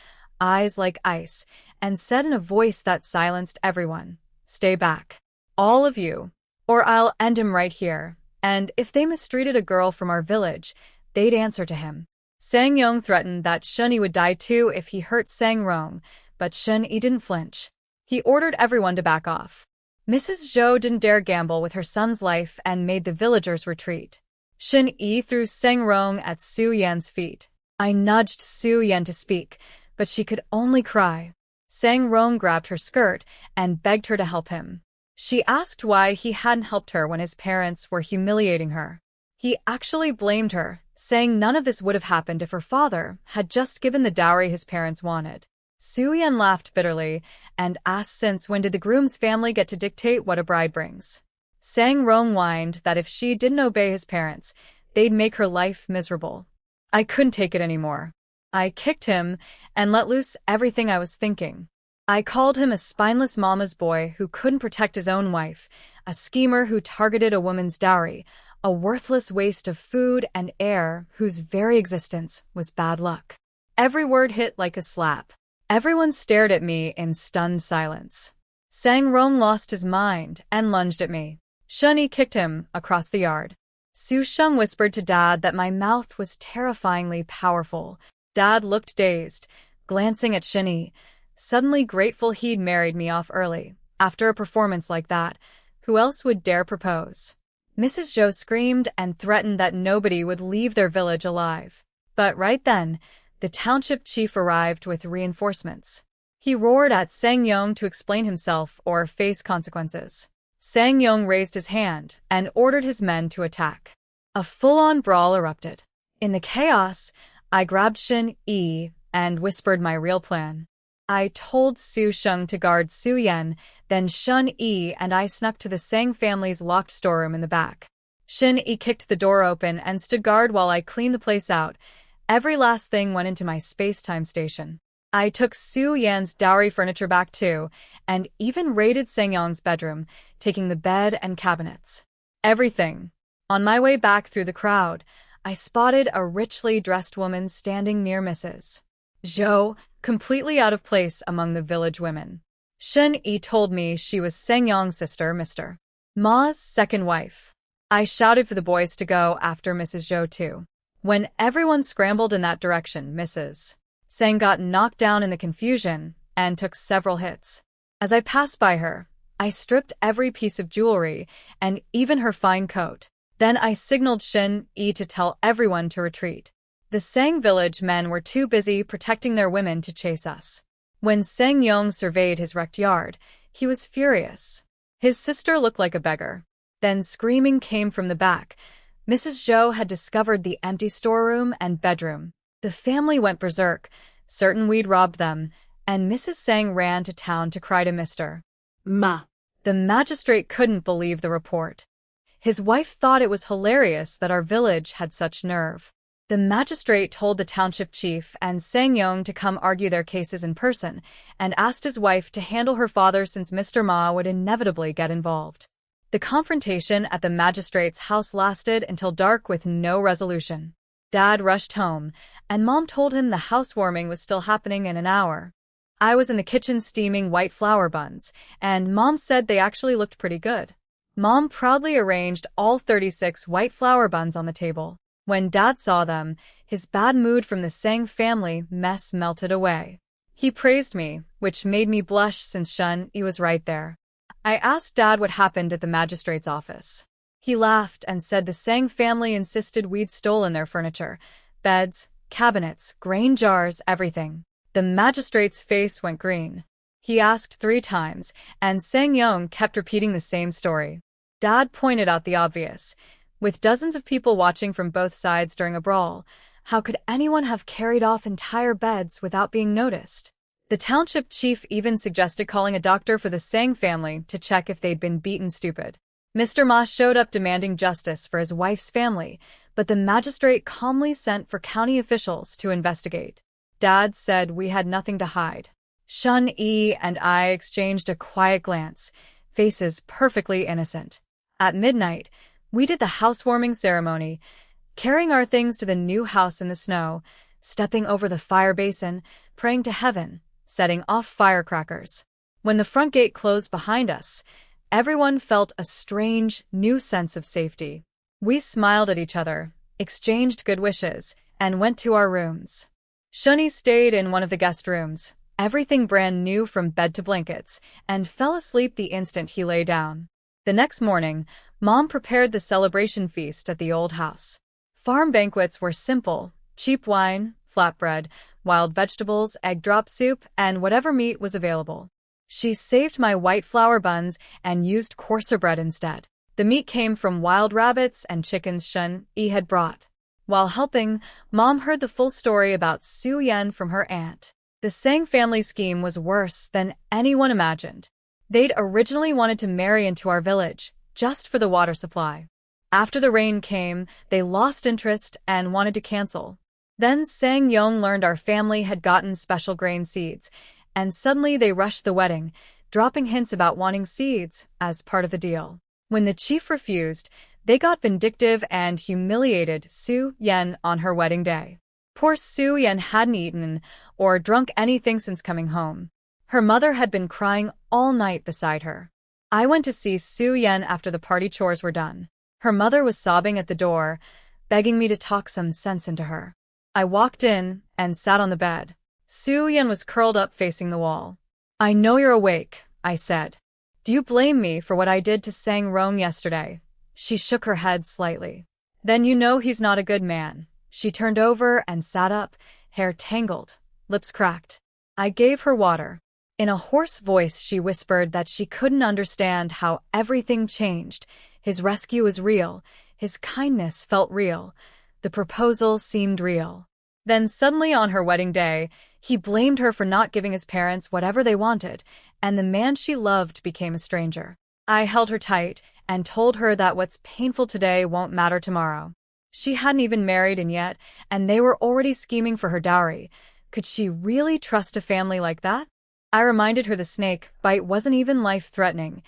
eyes like ice, and said in a voice that silenced everyone, "Stay back. All of you, or I'll end him right here, and if they mistreated a girl from our village, they'd answer to him." Sang Yong threatened that Shen Yi would die too if he hurt Sang Rong, but Shen Yi didn't flinch. He ordered everyone to back off. Mrs. Zhou didn't dare gamble with her son's life and made the villagers retreat. Shen Yi threw Sang Rong at Su Yan's feet. I nudged Su Yan to speak, but she could only cry. Sang Rong grabbed her skirt and begged her to help him. She asked why he hadn't helped her when his parents were humiliating her. He actually blamed her, saying none of this would have happened if her father had just given the dowry his parents wanted. Su Yan laughed bitterly and asked since when did the groom's family get to dictate what a bride brings. Sang Rong whined that if she didn't obey his parents, they'd make her life miserable. I couldn't take it anymore. I kicked him and let loose everything I was thinking. I called him a spineless mama's boy who couldn't protect his own wife, a schemer who targeted a woman's dowry, a worthless waste of food and air whose very existence was bad luck. Every word hit like a slap. Everyone stared at me in stunned silence. Sang Rong lost his mind and lunged at me. Shen Yi kicked him across the yard. Su Sheng whispered to Dad that my mouth was terrifyingly powerful. Dad looked dazed, glancing at Shen Yi, suddenly grateful he'd married me off early. After a performance like that, who else would dare propose? Mrs. Zhou screamed and threatened that nobody would leave their village alive. But right then, the township chief arrived with reinforcements. He roared at Sang Yong to explain himself or face consequences. Sang Yong raised his hand and ordered his men to attack. A full-on brawl erupted. In the chaos, I grabbed Shen Yi and whispered my real plan. I told Su Sheng to guard Su Yan, then Shen Yi and I snuck to the Sang family's locked storeroom in the back. Shen Yi kicked the door open and stood guard while I cleaned the place out. Every last thing went into my space-time station. I took Su Yan's dowry furniture back too, and even raided Sang Yong's bedroom, taking the bed and cabinets. Everything. On my way back through the crowd, I spotted a richly dressed woman standing near Mrs. Zhou, completely out of place among the village women. Shen Yi told me she was Seng Yong's sister, Mr. Ma's second wife. I shouted for the boys to go after Mrs. Zhou too. When everyone scrambled in that direction, Mrs. Seng got knocked down in the confusion and took several hits. As I passed by her, I stripped every piece of jewelry and even her fine coat. Then I signaled Shen Yi to tell everyone to retreat. The Sang village men were too busy protecting their women to chase us. When Seng Yong surveyed his wrecked yard, he was furious. His sister looked like a beggar. Then screaming came from the back. Mrs. Zhou had discovered the empty storeroom and bedroom. The family went berserk, certain we'd robbed them, and Mrs. Sang ran to town to cry to Mr. Ma. The magistrate couldn't believe the report. His wife thought it was hilarious that our village had such nerve. The magistrate told the township chief and Sang Yong to come argue their cases in person, and asked his wife to handle her father since Mr. Ma would inevitably get involved. The confrontation at the magistrate's house lasted until dark with no resolution. Dad rushed home, and Mom told him the housewarming was still happening in an hour. I was in the kitchen steaming white flour buns, and Mom said they actually looked pretty good. Mom proudly arranged all 36 white flour buns on the table. When Dad saw them, his bad mood from the Sang family mess melted away. He praised me, which made me blush since Shen Yi was right there. I asked Dad what happened at the magistrate's office. He laughed and said the Sang family insisted we'd stolen their furniture. Beds, cabinets, grain jars, everything. The magistrate's face went green. He asked 3 times, and Sang Yong kept repeating the same story. Dad pointed out the obvious. With dozens of people watching from both sides during a brawl, how could anyone have carried off entire beds without being noticed? The township chief even suggested calling a doctor for the Sang family to check if they'd been beaten stupid. Mr. Ma showed up demanding justice for his wife's family, but the magistrate calmly sent for county officials to investigate. Dad said we had nothing to hide. Shen Yi and I exchanged a quiet glance, faces perfectly innocent. At midnight, we did the housewarming ceremony, carrying our things to the new house in the snow, stepping over the fire basin, praying to heaven, setting off firecrackers. When the front gate closed behind us, everyone felt a strange, new sense of safety. We smiled at each other, exchanged good wishes, and went to our rooms. Shunny stayed in one of the guest rooms, everything brand new from bed to blankets, and fell asleep the instant he lay down. The next morning, Mom prepared the celebration feast at the old house. Farm banquets were simple: cheap wine, flatbread, wild vegetables, egg drop soup, and whatever meat was available. She saved my white flour buns and used coarser bread instead. The meat came from wild rabbits and chickens Shen Yi had brought. While helping, Mom heard the full story about Su Yan from her aunt. The Sang family scheme was worse than anyone imagined. They'd originally wanted to marry into our village, just for the water supply. After the rain came, they lost interest and wanted to cancel. Then Sang Yong learned our family had gotten special grain seeds, and suddenly they rushed the wedding, dropping hints about wanting seeds as part of the deal. When the chief refused, they got vindictive and humiliated Su Yan on her wedding day. Poor Su Yan hadn't eaten or drunk anything since coming home. Her mother had been crying all night beside her. I went to see Su Yan after the party chores were done. Her mother was sobbing at the door, begging me to talk some sense into her. I walked in and sat on the bed. Su Yan was curled up facing the wall. "I know you're awake," I said. "Do you blame me for what I did to Sang Rong yesterday?" She shook her head slightly. "Then you know he's not a good man." She turned over and sat up, hair tangled, lips cracked. I gave her water. In a hoarse voice she whispered that she couldn't understand how everything changed. His rescue was real. His kindness felt real. The proposal seemed real. Then suddenly on her wedding day, he blamed her for not giving his parents whatever they wanted, and the man she loved became a stranger. I held her tight and told her that what's painful today won't matter tomorrow. She hadn't even married in yet, and they were already scheming for her dowry. Could she really trust a family like that? I reminded her the snake bite wasn't even life-threatening.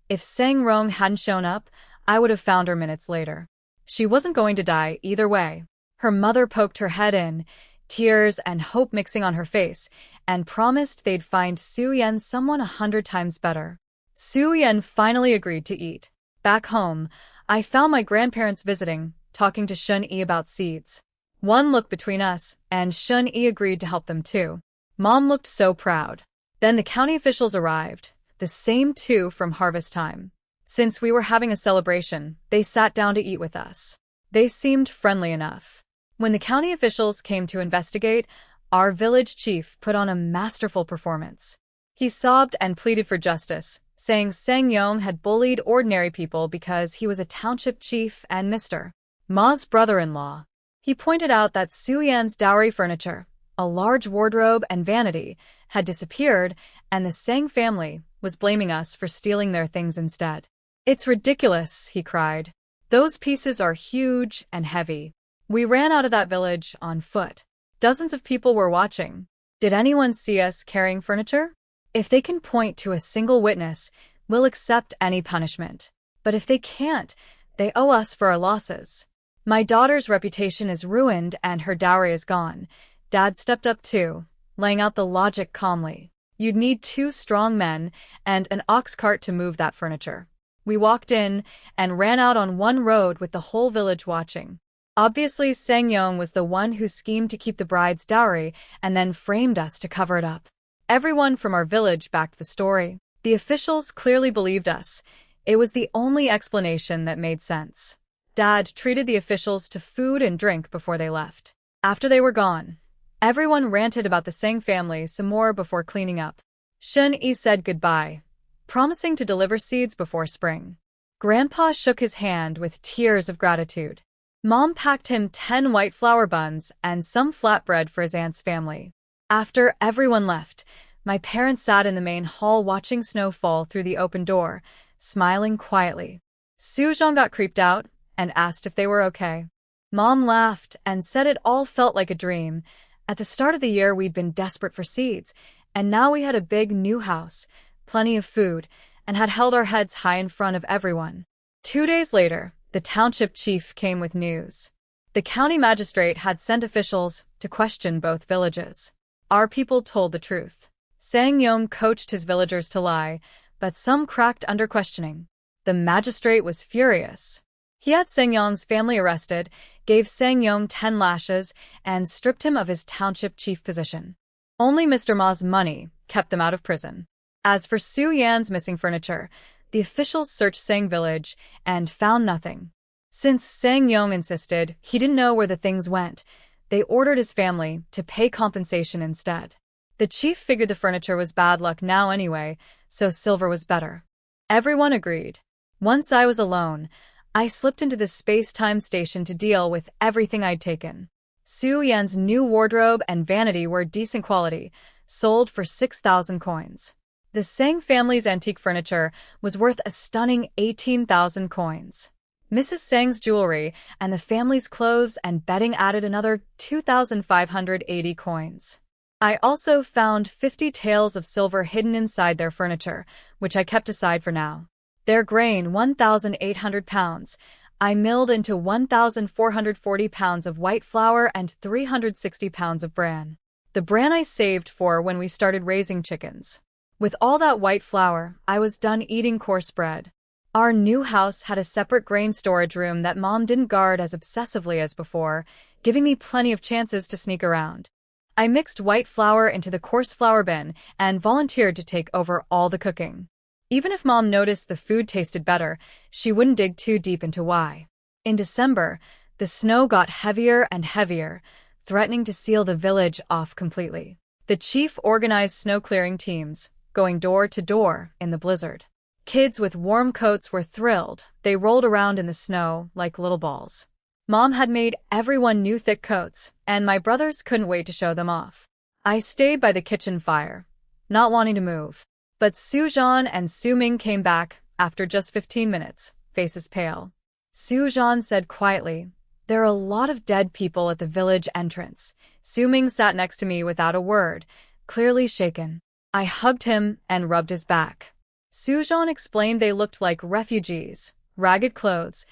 If Sang Rong hadn't shown up, I would have found her minutes later. She wasn't going to die either way. Her mother poked her head in, tears and hope mixing on her face, and promised they'd find Su Yan someone 100 times better. Su Yan finally agreed to eat. Back home, I found my grandparents visiting, talking to Shun Yi about seeds. One look between us, and Shun Yi agreed to help them too. Mom looked so proud. Then the county officials arrived, the same two from harvest time. Since we were having a celebration, they sat down to eat with us. They seemed friendly enough. When the county officials came to investigate, our village chief put on a masterful performance. He sobbed and pleaded for justice, saying Sang Yong had bullied ordinary people because he was a township chief and Mr. Ma's brother-in-law. He pointed out that Su Yan's dowry furniture, a large wardrobe and vanity, had disappeared, and the Sang family was blaming us for stealing their things instead. "It's ridiculous," he cried. "Those pieces are huge and heavy." We ran out of that village on foot. Dozens of people were watching. Did anyone see us carrying furniture? If they can point to a single witness, we'll accept any punishment. But if they can't, they owe us for our losses. My daughter's reputation is ruined and her dowry is gone. Dad stepped up too, laying out the logic calmly. You'd need 2 strong men and an ox cart to move that furniture. We walked in and ran out on one road with the whole village watching. Obviously, Sang Yong was the one who schemed to keep the bride's dowry and then framed us to cover it up. Everyone from our village backed the story. The officials clearly believed us. It was the only explanation that made sense. Dad treated the officials to food and drink before they left. After they were gone, everyone ranted about the Sang family some more before cleaning up. Shun Yi said goodbye, promising to deliver seeds before spring. Grandpa shook his hand with tears of gratitude. Mom packed him 10 white flour buns and some flatbread for his aunt's family. After everyone left, my parents sat in the main hall watching snow fall through the open door, smiling quietly. Suzhong got creeped out and asked if they were okay. Mom laughed and said it all felt like a dream. At the start of the year, we'd been desperate for seeds, and now we had a big new house, plenty of food, and had held our heads high in front of everyone. 2 days later, the township chief came with news. The county magistrate had sent officials to question both villages. Our people told the truth. Sang Yong coached his villagers to lie, but some cracked under questioning. The magistrate was furious. He had Sang Yong's family arrested, gave Sang Yong 10 lashes, and stripped him of his township chief position. Only Mr. Ma's money kept them out of prison. As for Su Yan's missing furniture, the officials searched Sang village and found nothing. Since Sang Yong insisted he didn't know where the things went, they ordered his family to pay compensation instead. The chief figured the furniture was bad luck now anyway, so silver was better. Everyone agreed. Once I was alone, I slipped into the space-time station to deal with everything I'd taken. Su Yan's new wardrobe and vanity were decent quality, sold for 6,000 coins. The Sang family's antique furniture was worth a stunning 18,000 coins. Mrs. Sang's jewelry and the family's clothes and bedding added another 2,580 coins. I also found 50 taels of silver hidden inside their furniture, which I kept aside for now. Their grain, 1,800 pounds. I milled into 1,440 pounds of white flour and 360 pounds of bran. The bran I saved for when we started raising chickens. With all that white flour, I was done eating coarse bread. Our new house had a separate grain storage room that Mom didn't guard as obsessively as before, giving me plenty of chances to sneak around. I mixed white flour into the coarse flour bin and volunteered to take over all the cooking. Even if Mom noticed the food tasted better, she wouldn't dig too deep into why. In December, the snow got heavier and heavier, threatening to seal the village off completely. The chief organized snow-clearing teams, going door to door in the blizzard. Kids with warm coats were thrilled. They rolled around in the snow like little balls. Mom had made everyone new thick coats, and my brothers couldn't wait to show them off. I stayed by the kitchen fire, not wanting to move. But Suzhong and Su-ming came back after just 15 minutes, faces pale. Suzhong said quietly, "There are a lot of dead people at the village entrance." Su-ming sat next to me without a word, clearly shaken. I hugged him and rubbed his back. Suzhong explained they looked like refugees, ragged clothes,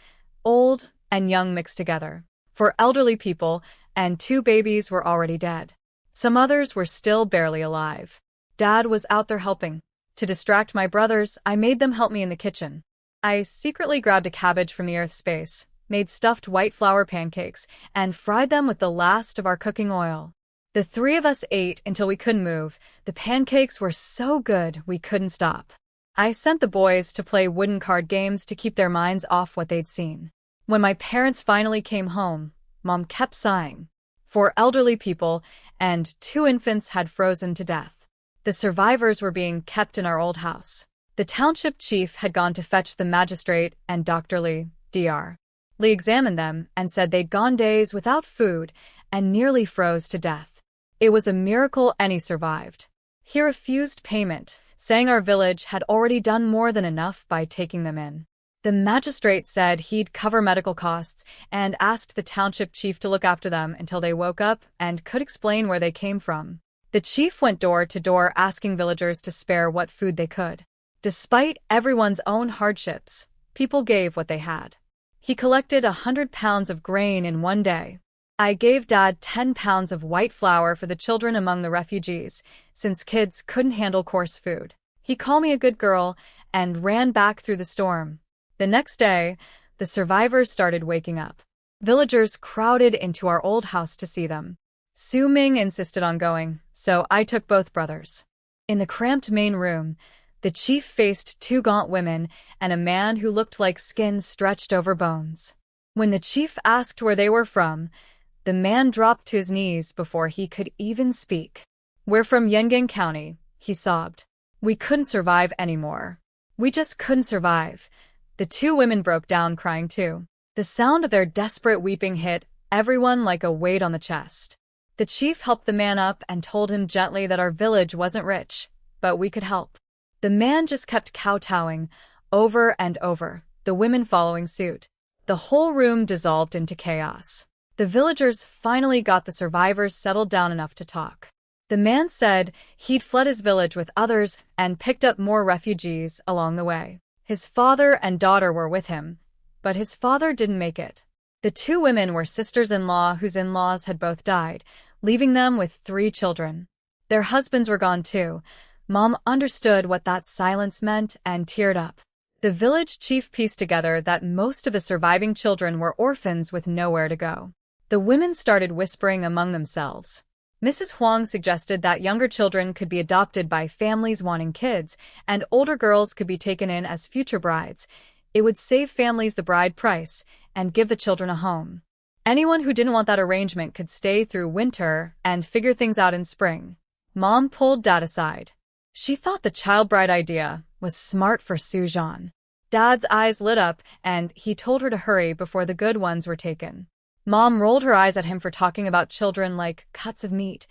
old, and young mixed together. 4 elderly people, and 2 babies were already dead. Some others were still barely alive. Dad was out there helping. To distract my brothers, I made them help me in the kitchen. I secretly grabbed a cabbage from the earth's space, made stuffed white flour pancakes, and fried them with the last of our cooking oil. The 3 of us ate until we couldn't move. The pancakes were so good we couldn't stop. I sent the boys to play wooden card games to keep their minds off what they'd seen. When my parents finally came home, Mom kept sighing. 4 elderly people and 2 infants had frozen to death. The survivors were being kept in our old house. The township chief had gone to fetch the magistrate and Dr. Lee, Dr. Lee examined them and said they'd gone days without food and nearly froze to death. It was a miracle any survived. He refused payment, saying our village had already done more than enough by taking them in. The magistrate said he'd cover medical costs and asked the township chief to look after them until they woke up and could explain where they came from. The chief went door to door asking villagers to spare what food they could. Despite everyone's own hardships, people gave what they had. He collected 100 pounds of grain in one day. I gave Dad 10 pounds of white flour for the children among the refugees, since kids couldn't handle coarse food. He called me a good girl and ran back through the storm. The next day, the survivors started waking up. Villagers crowded into our old house to see them. Su Ming insisted on going, so I took both brothers. In the cramped main room, the chief faced 2 gaunt women and a man who looked like skin stretched over bones. When the chief asked where they were from, the man dropped to his knees before he could even speak. "We're from Yengang County," he sobbed. "We couldn't survive anymore. We just couldn't survive." The 2 women broke down crying too. The sound of their desperate weeping hit everyone like a weight on the chest. The chief helped the man up and told him gently that our village wasn't rich, but we could help. The man just kept kowtowing over and over, the women following suit. The whole room dissolved into chaos. The villagers finally got the survivors settled down enough to talk. The man said he'd fled his village with others and picked up more refugees along the way. His father and daughter were with him, but his father didn't make it. The 2 women were sisters-in-law whose in-laws had both died, leaving them with 3 children. Their husbands were gone too. Mom understood what that silence meant and teared up. The village chief pieced together that most of the surviving children were orphans with nowhere to go. The women started whispering among themselves. Mrs. Huang suggested that younger children could be adopted by families wanting kids, and older girls could be taken in as future brides. It would save families the bride price and give the children a home. Anyone who didn't want that arrangement could stay through winter and figure things out in spring. Mom pulled Dad aside. She thought the child bride idea was smart for Sujan. Dad's eyes lit up, and he told her to hurry before the good ones were taken. Mom rolled her eyes at him for talking about children like cuts of meat,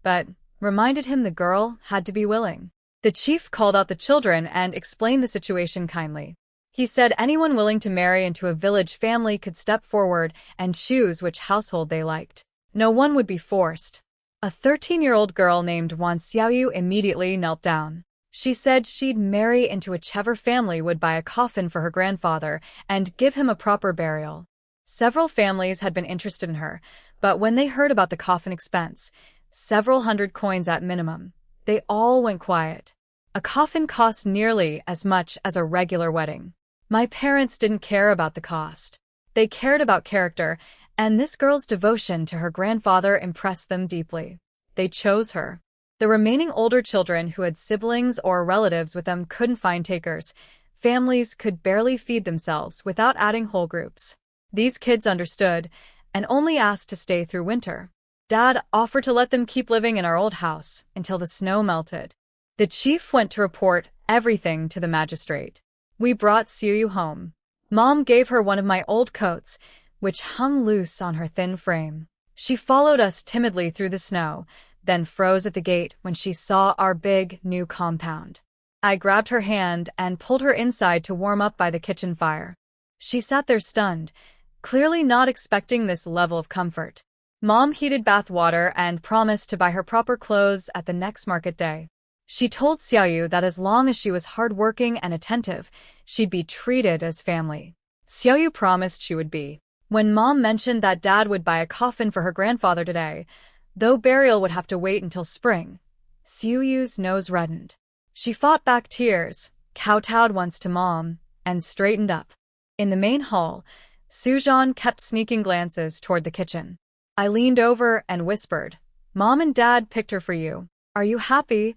but reminded him the girl had to be willing. The chief called out the children and explained the situation kindly. He said anyone willing to marry into a village family could step forward and choose which household they liked. No one would be forced. A 13-year-old girl named Wan Xiaoyu immediately knelt down. She said she'd marry into whichever family would buy a coffin for her grandfather and give him a proper burial. Several families had been interested in her, but when they heard about the coffin expense, several hundred coins at minimum, they all went quiet. A coffin cost nearly as much as a regular wedding. My parents didn't care about the cost. They cared about character, and this girl's devotion to her grandfather impressed them deeply. They chose her. The remaining older children who had siblings or relatives with them couldn't find takers. Families could barely feed themselves without adding whole groups. These kids understood and only asked to stay through winter. Dad offered to let them keep living in our old house until the snow melted. The chief went to report everything to the magistrate. We brought Xiuyu home. Mom gave her one of my old coats, which hung loose on her thin frame. She followed us timidly through the snow, then froze at the gate when she saw our big, new compound. I grabbed her hand and pulled her inside to warm up by the kitchen fire. She sat there stunned, clearly not expecting this level of comfort. Mom heated bath water and promised to buy her proper clothes at the next market day. She told Xiaoyu that as long as she was hardworking and attentive, she'd be treated as family. Xiaoyu promised she would be. When Mom mentioned that Dad would buy a coffin for her grandfather today, though burial would have to wait until spring, Suyu's nose reddened. She fought back tears, kowtowed once to Mom, and straightened up. In the main hall, Sujan kept sneaking glances toward the kitchen. I leaned over and whispered, "Mom and Dad picked her for you. Are you happy?"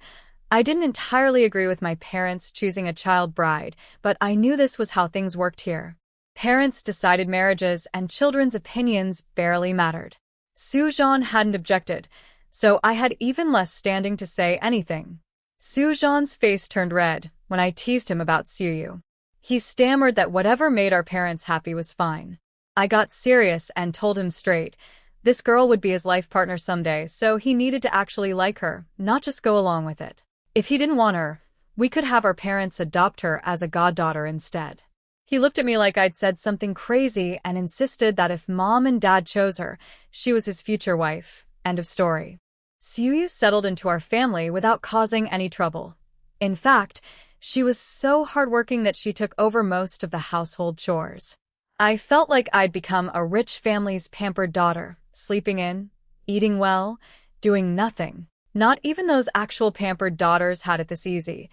I didn't entirely agree with my parents choosing a child bride, but I knew this was how things worked here. Parents decided marriages and children's opinions barely mattered. Sujan hadn't objected, so I had even less standing to say anything. Sujan's face turned red when I teased him about Suyu. He stammered that whatever made our parents happy was fine. I got serious and told him straight, this girl would be his life partner someday, so he needed to actually like her, not just go along with it. If he didn't want her, we could have our parents adopt her as a goddaughter instead. He looked at me like I'd said something crazy and insisted that if Mom and Dad chose her, she was his future wife. End of story. Suyu settled into our family without causing any trouble. In fact, she was so hardworking that she took over most of the household chores. I felt like I'd become a rich family's pampered daughter, sleeping in, eating well, doing nothing. Not even those actual pampered daughters had it this easy.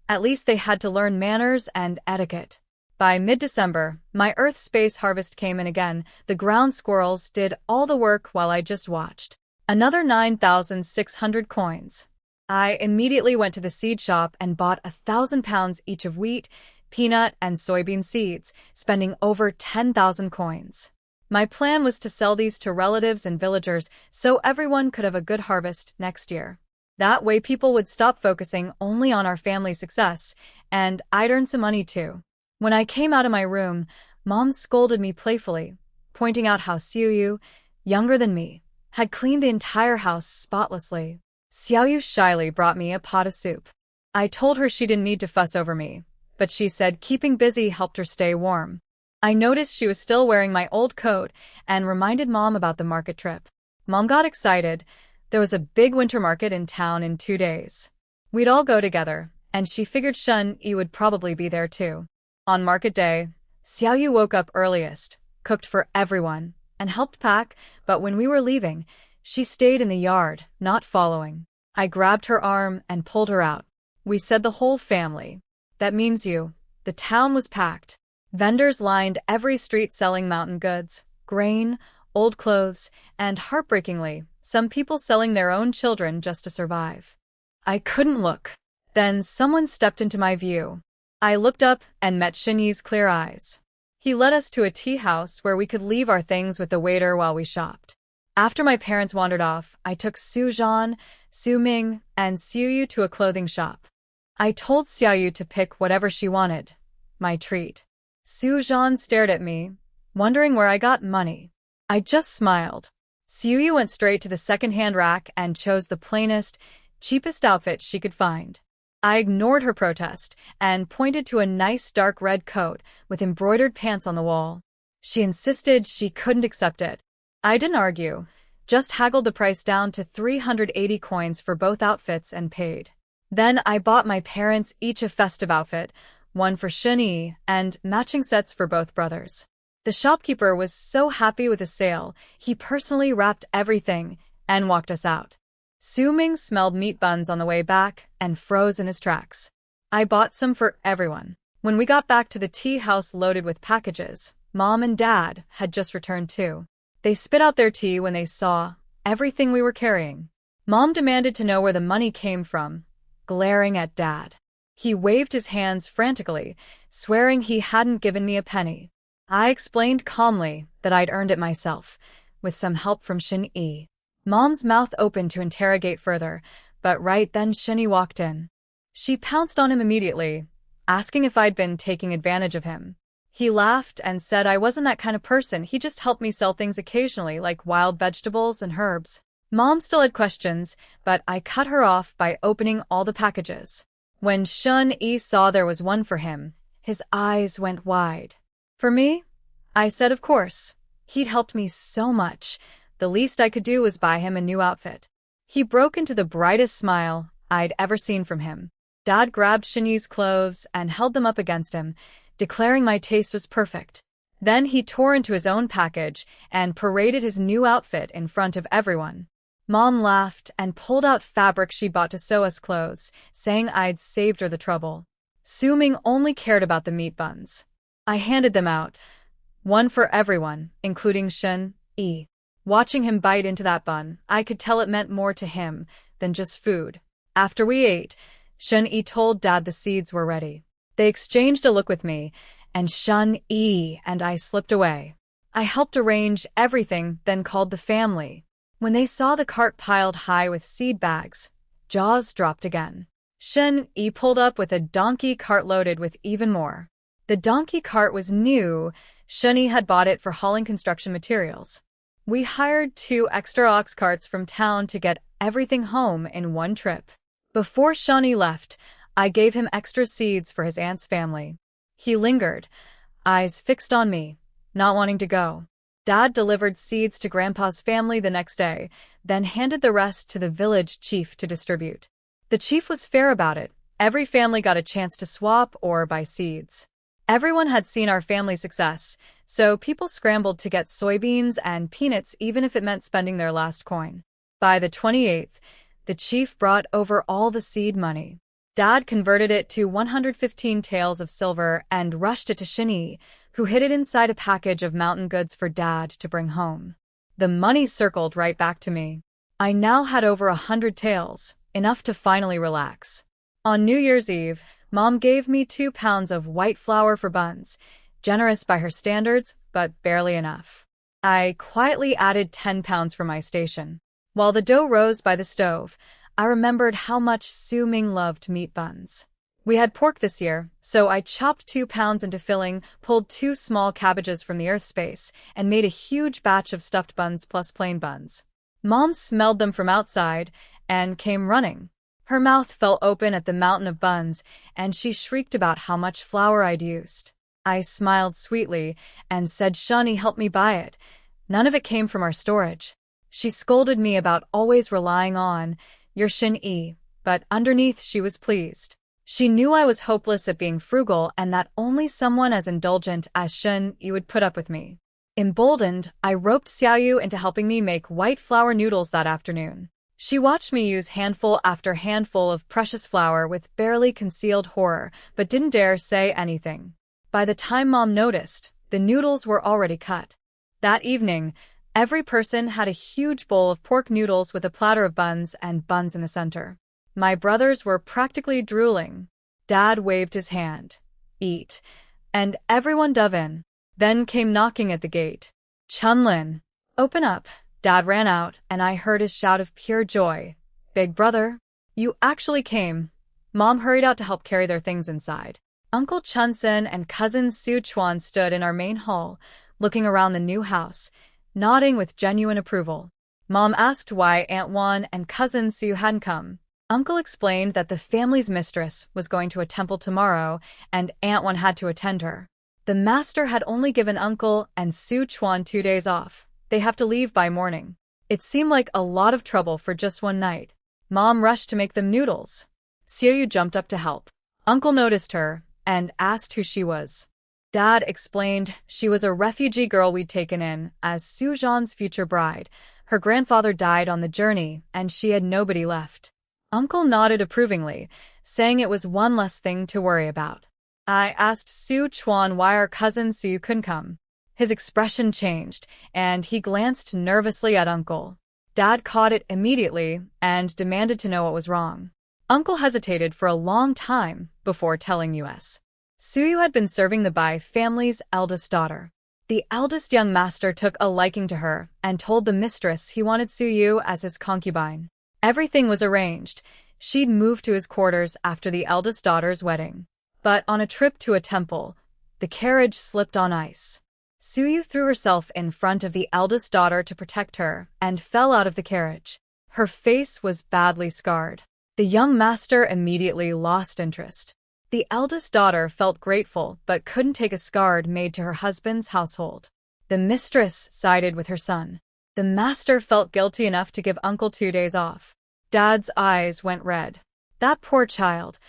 At least they had to learn manners and etiquette. By mid-December, my Earth space harvest came in again. The ground squirrels did all the work while I just watched. Another 9,600 coins. I immediately went to the seed shop and bought 1,000 pounds each of wheat, peanut, and soybean seeds, spending over 10,000 coins. My plan was to sell these to relatives and villagers so everyone could have a good harvest next year. That way people would stop focusing only on our family success, and I'd earn some money too. When I came out of my room, Mom scolded me playfully, pointing out how Suyu, younger than me, had cleaned the entire house spotlessly. Xiaoyu shyly brought me a pot of soup. I told her she didn't need to fuss over me, but she said keeping busy helped her stay warm. I noticed she was still wearing my old coat and reminded Mom about the market trip. Mom got excited. There was a big winter market in town in 2 days. We'd all go together, and she figured Shun-Yi would probably be there too. On market day, Xiaoyu woke up earliest, cooked for everyone, and helped pack, but when we were leaving, she stayed in the yard, not following. I grabbed her arm and pulled her out. We said the whole family. That means you. The town was packed. Vendors lined every street selling mountain goods, grain, old clothes, and heartbreakingly, some people selling their own children just to survive. I couldn't look. Then someone stepped into my view. I looked up and met Shun-Yi's clear eyes. He led us to a tea house where we could leave our things with the waiter while we shopped. After my parents wandered off, I took Sujan, Su-Ming, and Suyu to a clothing shop. I told Xiaoyu to pick whatever she wanted. My treat. Sujan stared at me, wondering where I got money. I just smiled. Suyu went straight to the second-hand rack and chose the plainest, cheapest outfit she could find. I ignored her protest and pointed to a nice dark red coat with embroidered pants on the wall. She insisted she couldn't accept it. I didn't argue, just haggled the price down to 380 coins for both outfits and paid. Then I bought my parents each a festive outfit, one for Shun-Yi, and matching sets for both brothers. The shopkeeper was so happy with the sale, he personally wrapped everything and walked us out. Su-Ming smelled meat buns on the way back and froze in his tracks. I bought some for everyone. When we got back to the tea house loaded with packages, Mom and Dad had just returned too. They spit out their tea when they saw everything we were carrying. Mom demanded to know where the money came from, glaring at Dad. He waved his hands frantically, swearing he hadn't given me a penny. I explained calmly that I'd earned it myself, with some help from Shun-Yi. Mom's mouth opened to interrogate further, but right then Shun-Yi walked in. She pounced on him immediately, asking if I'd been taking advantage of him. He laughed and said I wasn't that kind of person, he just helped me sell things occasionally like wild vegetables and herbs. Mom still had questions, but I cut her off by opening all the packages. When Shun-Yi saw there was one for him, his eyes went wide. For me? I said of course. He'd helped me so much. The least I could do was buy him a new outfit. He broke into the brightest smile I'd ever seen from him. Dad grabbed Shun-Yi's clothes and held them up against him, declaring my taste was perfect. Then he tore into his own package and paraded his new outfit in front of everyone. Mom laughed and pulled out fabric she bought to sew us clothes, saying I'd saved her the trouble. Su-ming only cared about the meat buns. I handed them out, one for everyone, including Shen-yi. Watching him bite into that bun, I could tell it meant more to him than just food. After we ate, Shen-yi told Dad the seeds were ready. They exchanged a look with me, and Shen-yi and I slipped away. I helped arrange everything, then called the family. When they saw the cart piled high with seed bags, jaws dropped again. Shen-yi pulled up with a donkey cart loaded with even more. The donkey cart was new. Shen-yi had bought it for hauling construction materials. We hired 2 extra ox carts from town to get everything home in one trip. Before Shen-yi left, I gave him extra seeds for his aunt's family. He lingered, eyes fixed on me, not wanting to go. Dad delivered seeds to Grandpa's family the next day, then handed the rest to the village chief to distribute. The chief was fair about it. Every family got a chance to swap or buy seeds. Everyone had seen our family success, so people scrambled to get soybeans and peanuts even if it meant spending their last coin. By the 28th, the chief brought over all the seed money. Dad converted it to 115 taels of silver and rushed it to Shen-yi, who hid it inside a package of mountain goods for Dad to bring home. The money circled right back to me. I now had over 100 taels, enough to finally relax. On New Year's Eve, Mom gave me 2 pounds of white flour for buns, generous by her standards, but barely enough. I quietly added 10 pounds for my station. While the dough rose by the stove, I remembered how much Su-ming loved meat buns. We had pork this year, so I chopped 2 pounds into filling, pulled 2 small cabbages from the earth space, and made a huge batch of stuffed buns plus plain buns. Mom smelled them from outside and came running. Her mouth fell open at the mountain of buns, and she shrieked about how much flour I'd used. I smiled sweetly and said Shani helped me buy it. None of it came from our storage. She scolded me about always relying on your Shen-yi, but underneath she was pleased. She knew I was hopeless at being frugal and that only someone as indulgent as Shen-yi would put up with me. Emboldened, I roped Xiaoyu into helping me make white flour noodles that afternoon. She watched me use handful after handful of precious flour with barely concealed horror, but didn't dare say anything. By the time Mom noticed, the noodles were already cut. That evening, every person had a huge bowl of pork noodles with a platter of buns and buns in the center. My brothers were practically drooling. Dad waved his hand. Eat. And everyone dove in. Then came knocking at the gate. Chunlin. Open up. Dad ran out, and I heard his shout of pure joy. Big brother, you actually came. Mom hurried out to help carry their things inside. Uncle Chunsen and cousin Su Chuan stood in our main hall, looking around the new house, nodding with genuine approval. Mom asked why Aunt Wan and cousin Su hadn't come. Uncle explained that the family's mistress was going to a temple tomorrow, and Aunt Wan had to attend her. The master had only given Uncle and Su Chuan 2 days off. They have to leave by morning. It seemed like a lot of trouble for just one night. Mom rushed to make them noodles. Xiaoyu jumped up to help. Uncle noticed her and asked who she was. Dad explained she was a refugee girl we'd taken in as Su Zhan's future bride. Her grandfather died on the journey, and she had nobody left. Uncle nodded approvingly, saying it was one less thing to worry about. I asked Su Chuan why our cousin Su couldn't come. His expression changed, and he glanced nervously at Uncle. Dad caught it immediately and demanded to know what was wrong. Uncle hesitated for a long time before telling us. Suyu had been serving the Bai family's eldest daughter. The eldest young master took a liking to her and told the mistress he wanted Suyu as his concubine. Everything was arranged. She'd moved to his quarters after the eldest daughter's wedding. But on a trip to a temple, the carriage slipped on ice. Suyu threw herself in front of the eldest daughter to protect her and fell out of the carriage. Her face was badly scarred. The young master immediately lost interest. The eldest daughter felt grateful but couldn't take a scar made to her husband's household. The mistress sided with her son. The master felt guilty enough to give Uncle 2 days off. Dad's eyes went red. That poor child.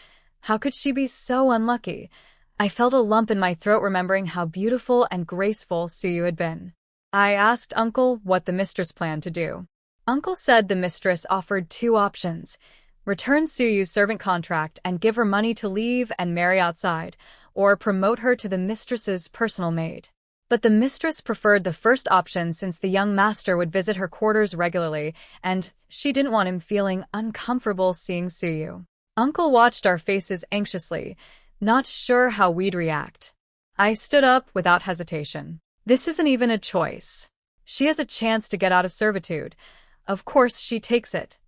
How could she be so unlucky? I felt a lump in my throat remembering how beautiful and graceful Suyu had been. I asked Uncle what the mistress planned to do. Uncle said the mistress offered two options: return Suyu's servant contract and give her money to leave and marry outside, or promote her to the mistress's personal maid. But the mistress preferred the first option since the young master would visit her quarters regularly, and she didn't want him feeling uncomfortable seeing Suyu. Uncle watched our faces anxiously, not sure how we'd react. I stood up without hesitation. This isn't even a choice. She has a chance to get out of servitude. Of course she takes it.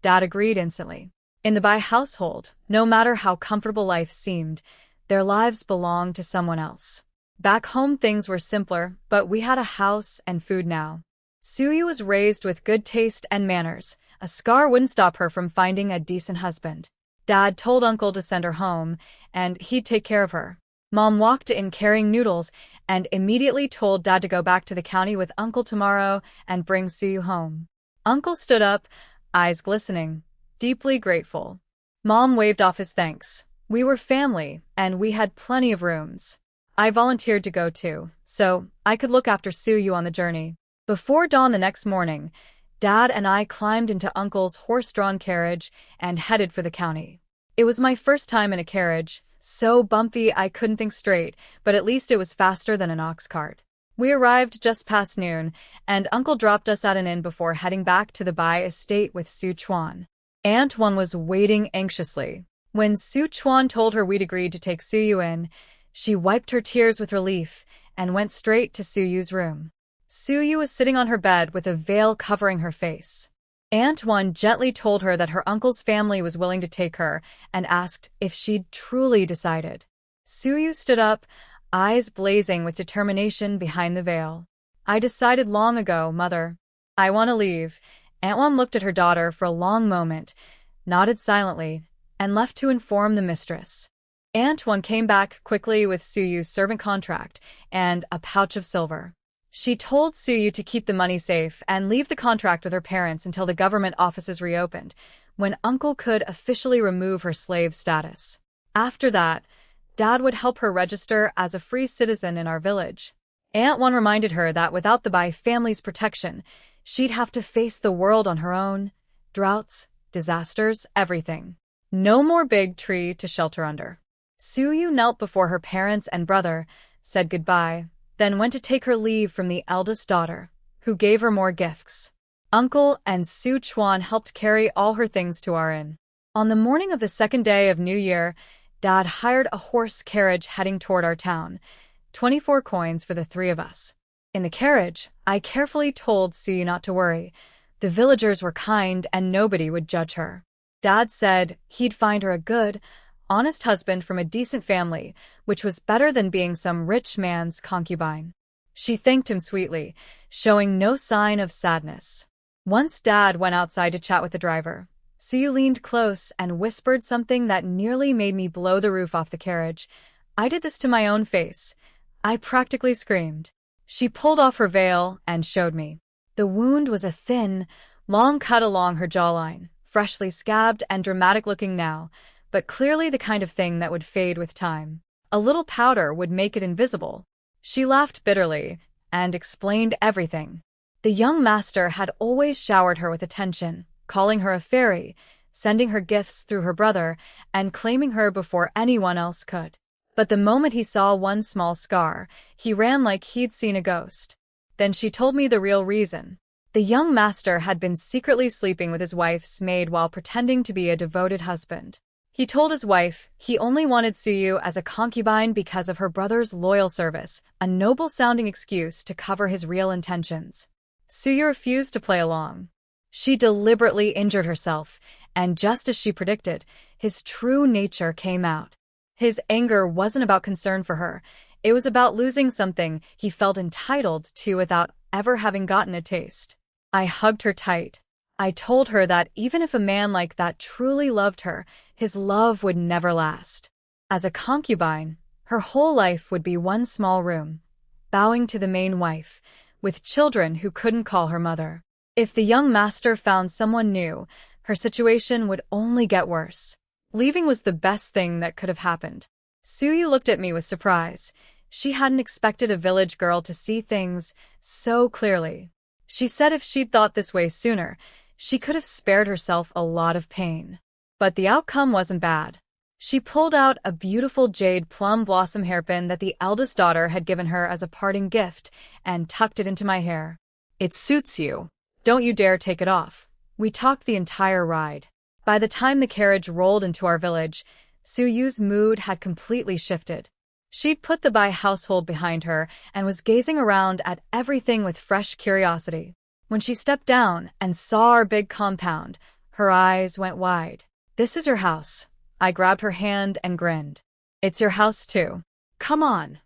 Dad agreed instantly. In the Bai household, no matter how comfortable life seemed, their lives belonged to someone else. Back home things were simpler, but we had a house and food now. Suyu was raised with good taste and manners. A scar wouldn't stop her from finding a decent husband. Dad told Uncle to send her home, and he'd take care of her. Mom walked in carrying noodles and immediately told Dad to go back to the county with Uncle tomorrow and bring Suyu home. Uncle stood up, eyes glistening, deeply grateful. Mom waved off his thanks. We were family, and we had plenty of rooms. I volunteered to go too, so I could look after Suyu on the journey. Before dawn the next morning, Dad and I climbed into Uncle's horse-drawn carriage and headed for the county. It was my first time in a carriage, so bumpy I couldn't think straight, but at least it was faster than an ox cart. We arrived just past noon, and Uncle dropped us at an inn before heading back to the Bai estate with Su Chuan. Aunt Wan was waiting anxiously. When Su Chuan told her we'd agreed to take Suyu in, she wiped her tears with relief and went straight to Suyu's room. Suyu was sitting on her bed with a veil covering her face. Aunt Wan gently told her that her uncle's family was willing to take her and asked if she'd truly decided. Suyu stood up, eyes blazing with determination behind the veil. I decided long ago, Mother. I want to leave. Aunt Wan looked at her daughter for a long moment, nodded silently, and left to inform the mistress. Aunt Wan came back quickly with Suyu's servant contract and a pouch of silver. She told Suyu to keep the money safe and leave the contract with her parents until the government offices reopened, when Uncle could officially remove her slave status. After that, Dad would help her register as a free citizen in our village. Aunt Wan reminded her that without the Bai family's protection, she'd have to face the world on her own. Droughts, disasters, everything. No more big tree to shelter under. Suyu knelt before her parents and brother, said goodbye, then went to take her leave from the eldest daughter, who gave her more gifts. Uncle and Su Chuan helped carry all her things to our inn. On the morning of the second day of New Year, Dad hired a horse carriage heading toward our town, 24 coins for the three of us. In the carriage, I carefully told Suyu not to worry. The villagers were kind and nobody would judge her. Dad said he'd find her a good, honest husband from a decent family, which was better than being some rich man's concubine. She thanked him sweetly, showing no sign of sadness. Once Dad went outside to chat with the driver, Suyu leaned close and whispered something that nearly made me blow the roof off the carriage. I did this to my own face. I practically screamed. She pulled off her veil and showed me. The wound was a thin, long cut along her jawline, freshly scabbed and dramatic-looking now, but clearly the kind of thing that would fade with time. A little powder would make it invisible. She laughed bitterly and explained everything. The young master had always showered her with attention, calling her a fairy, sending her gifts through her brother, and claiming her before anyone else could. But the moment he saw one small scar, he ran like he'd seen a ghost. Then she told me the real reason. The young master had been secretly sleeping with his wife's maid while pretending to be a devoted husband. He told his wife he only wanted Suyu as a concubine because of her brother's loyal service, a noble-sounding excuse to cover his real intentions. Suyu refused to play along. She deliberately injured herself, and just as she predicted, his true nature came out. His anger wasn't about concern for her. It was about losing something he felt entitled to without ever having gotten a taste. I hugged her tight. I told her that even if a man like that truly loved her, his love would never last. As a concubine, her whole life would be one small room, bowing to the main wife, with children who couldn't call her mother. If the young master found someone new, her situation would only get worse. Leaving was the best thing that could have happened. Suyu looked at me with surprise. She hadn't expected a village girl to see things so clearly. She said if she'd thought this way sooner, she could have spared herself a lot of pain. But the outcome wasn't bad. She pulled out a beautiful jade plum blossom hairpin that the eldest daughter had given her as a parting gift and tucked it into my hair. It suits you. Don't you dare take it off. We talked the entire ride. By the time the carriage rolled into our village, Suyu's mood had completely shifted. She'd put the Bai household behind her and was gazing around at everything with fresh curiosity. When she stepped down and saw our big compound, her eyes went wide. "This is your house." I grabbed her hand and grinned. "It's your house too." Come on.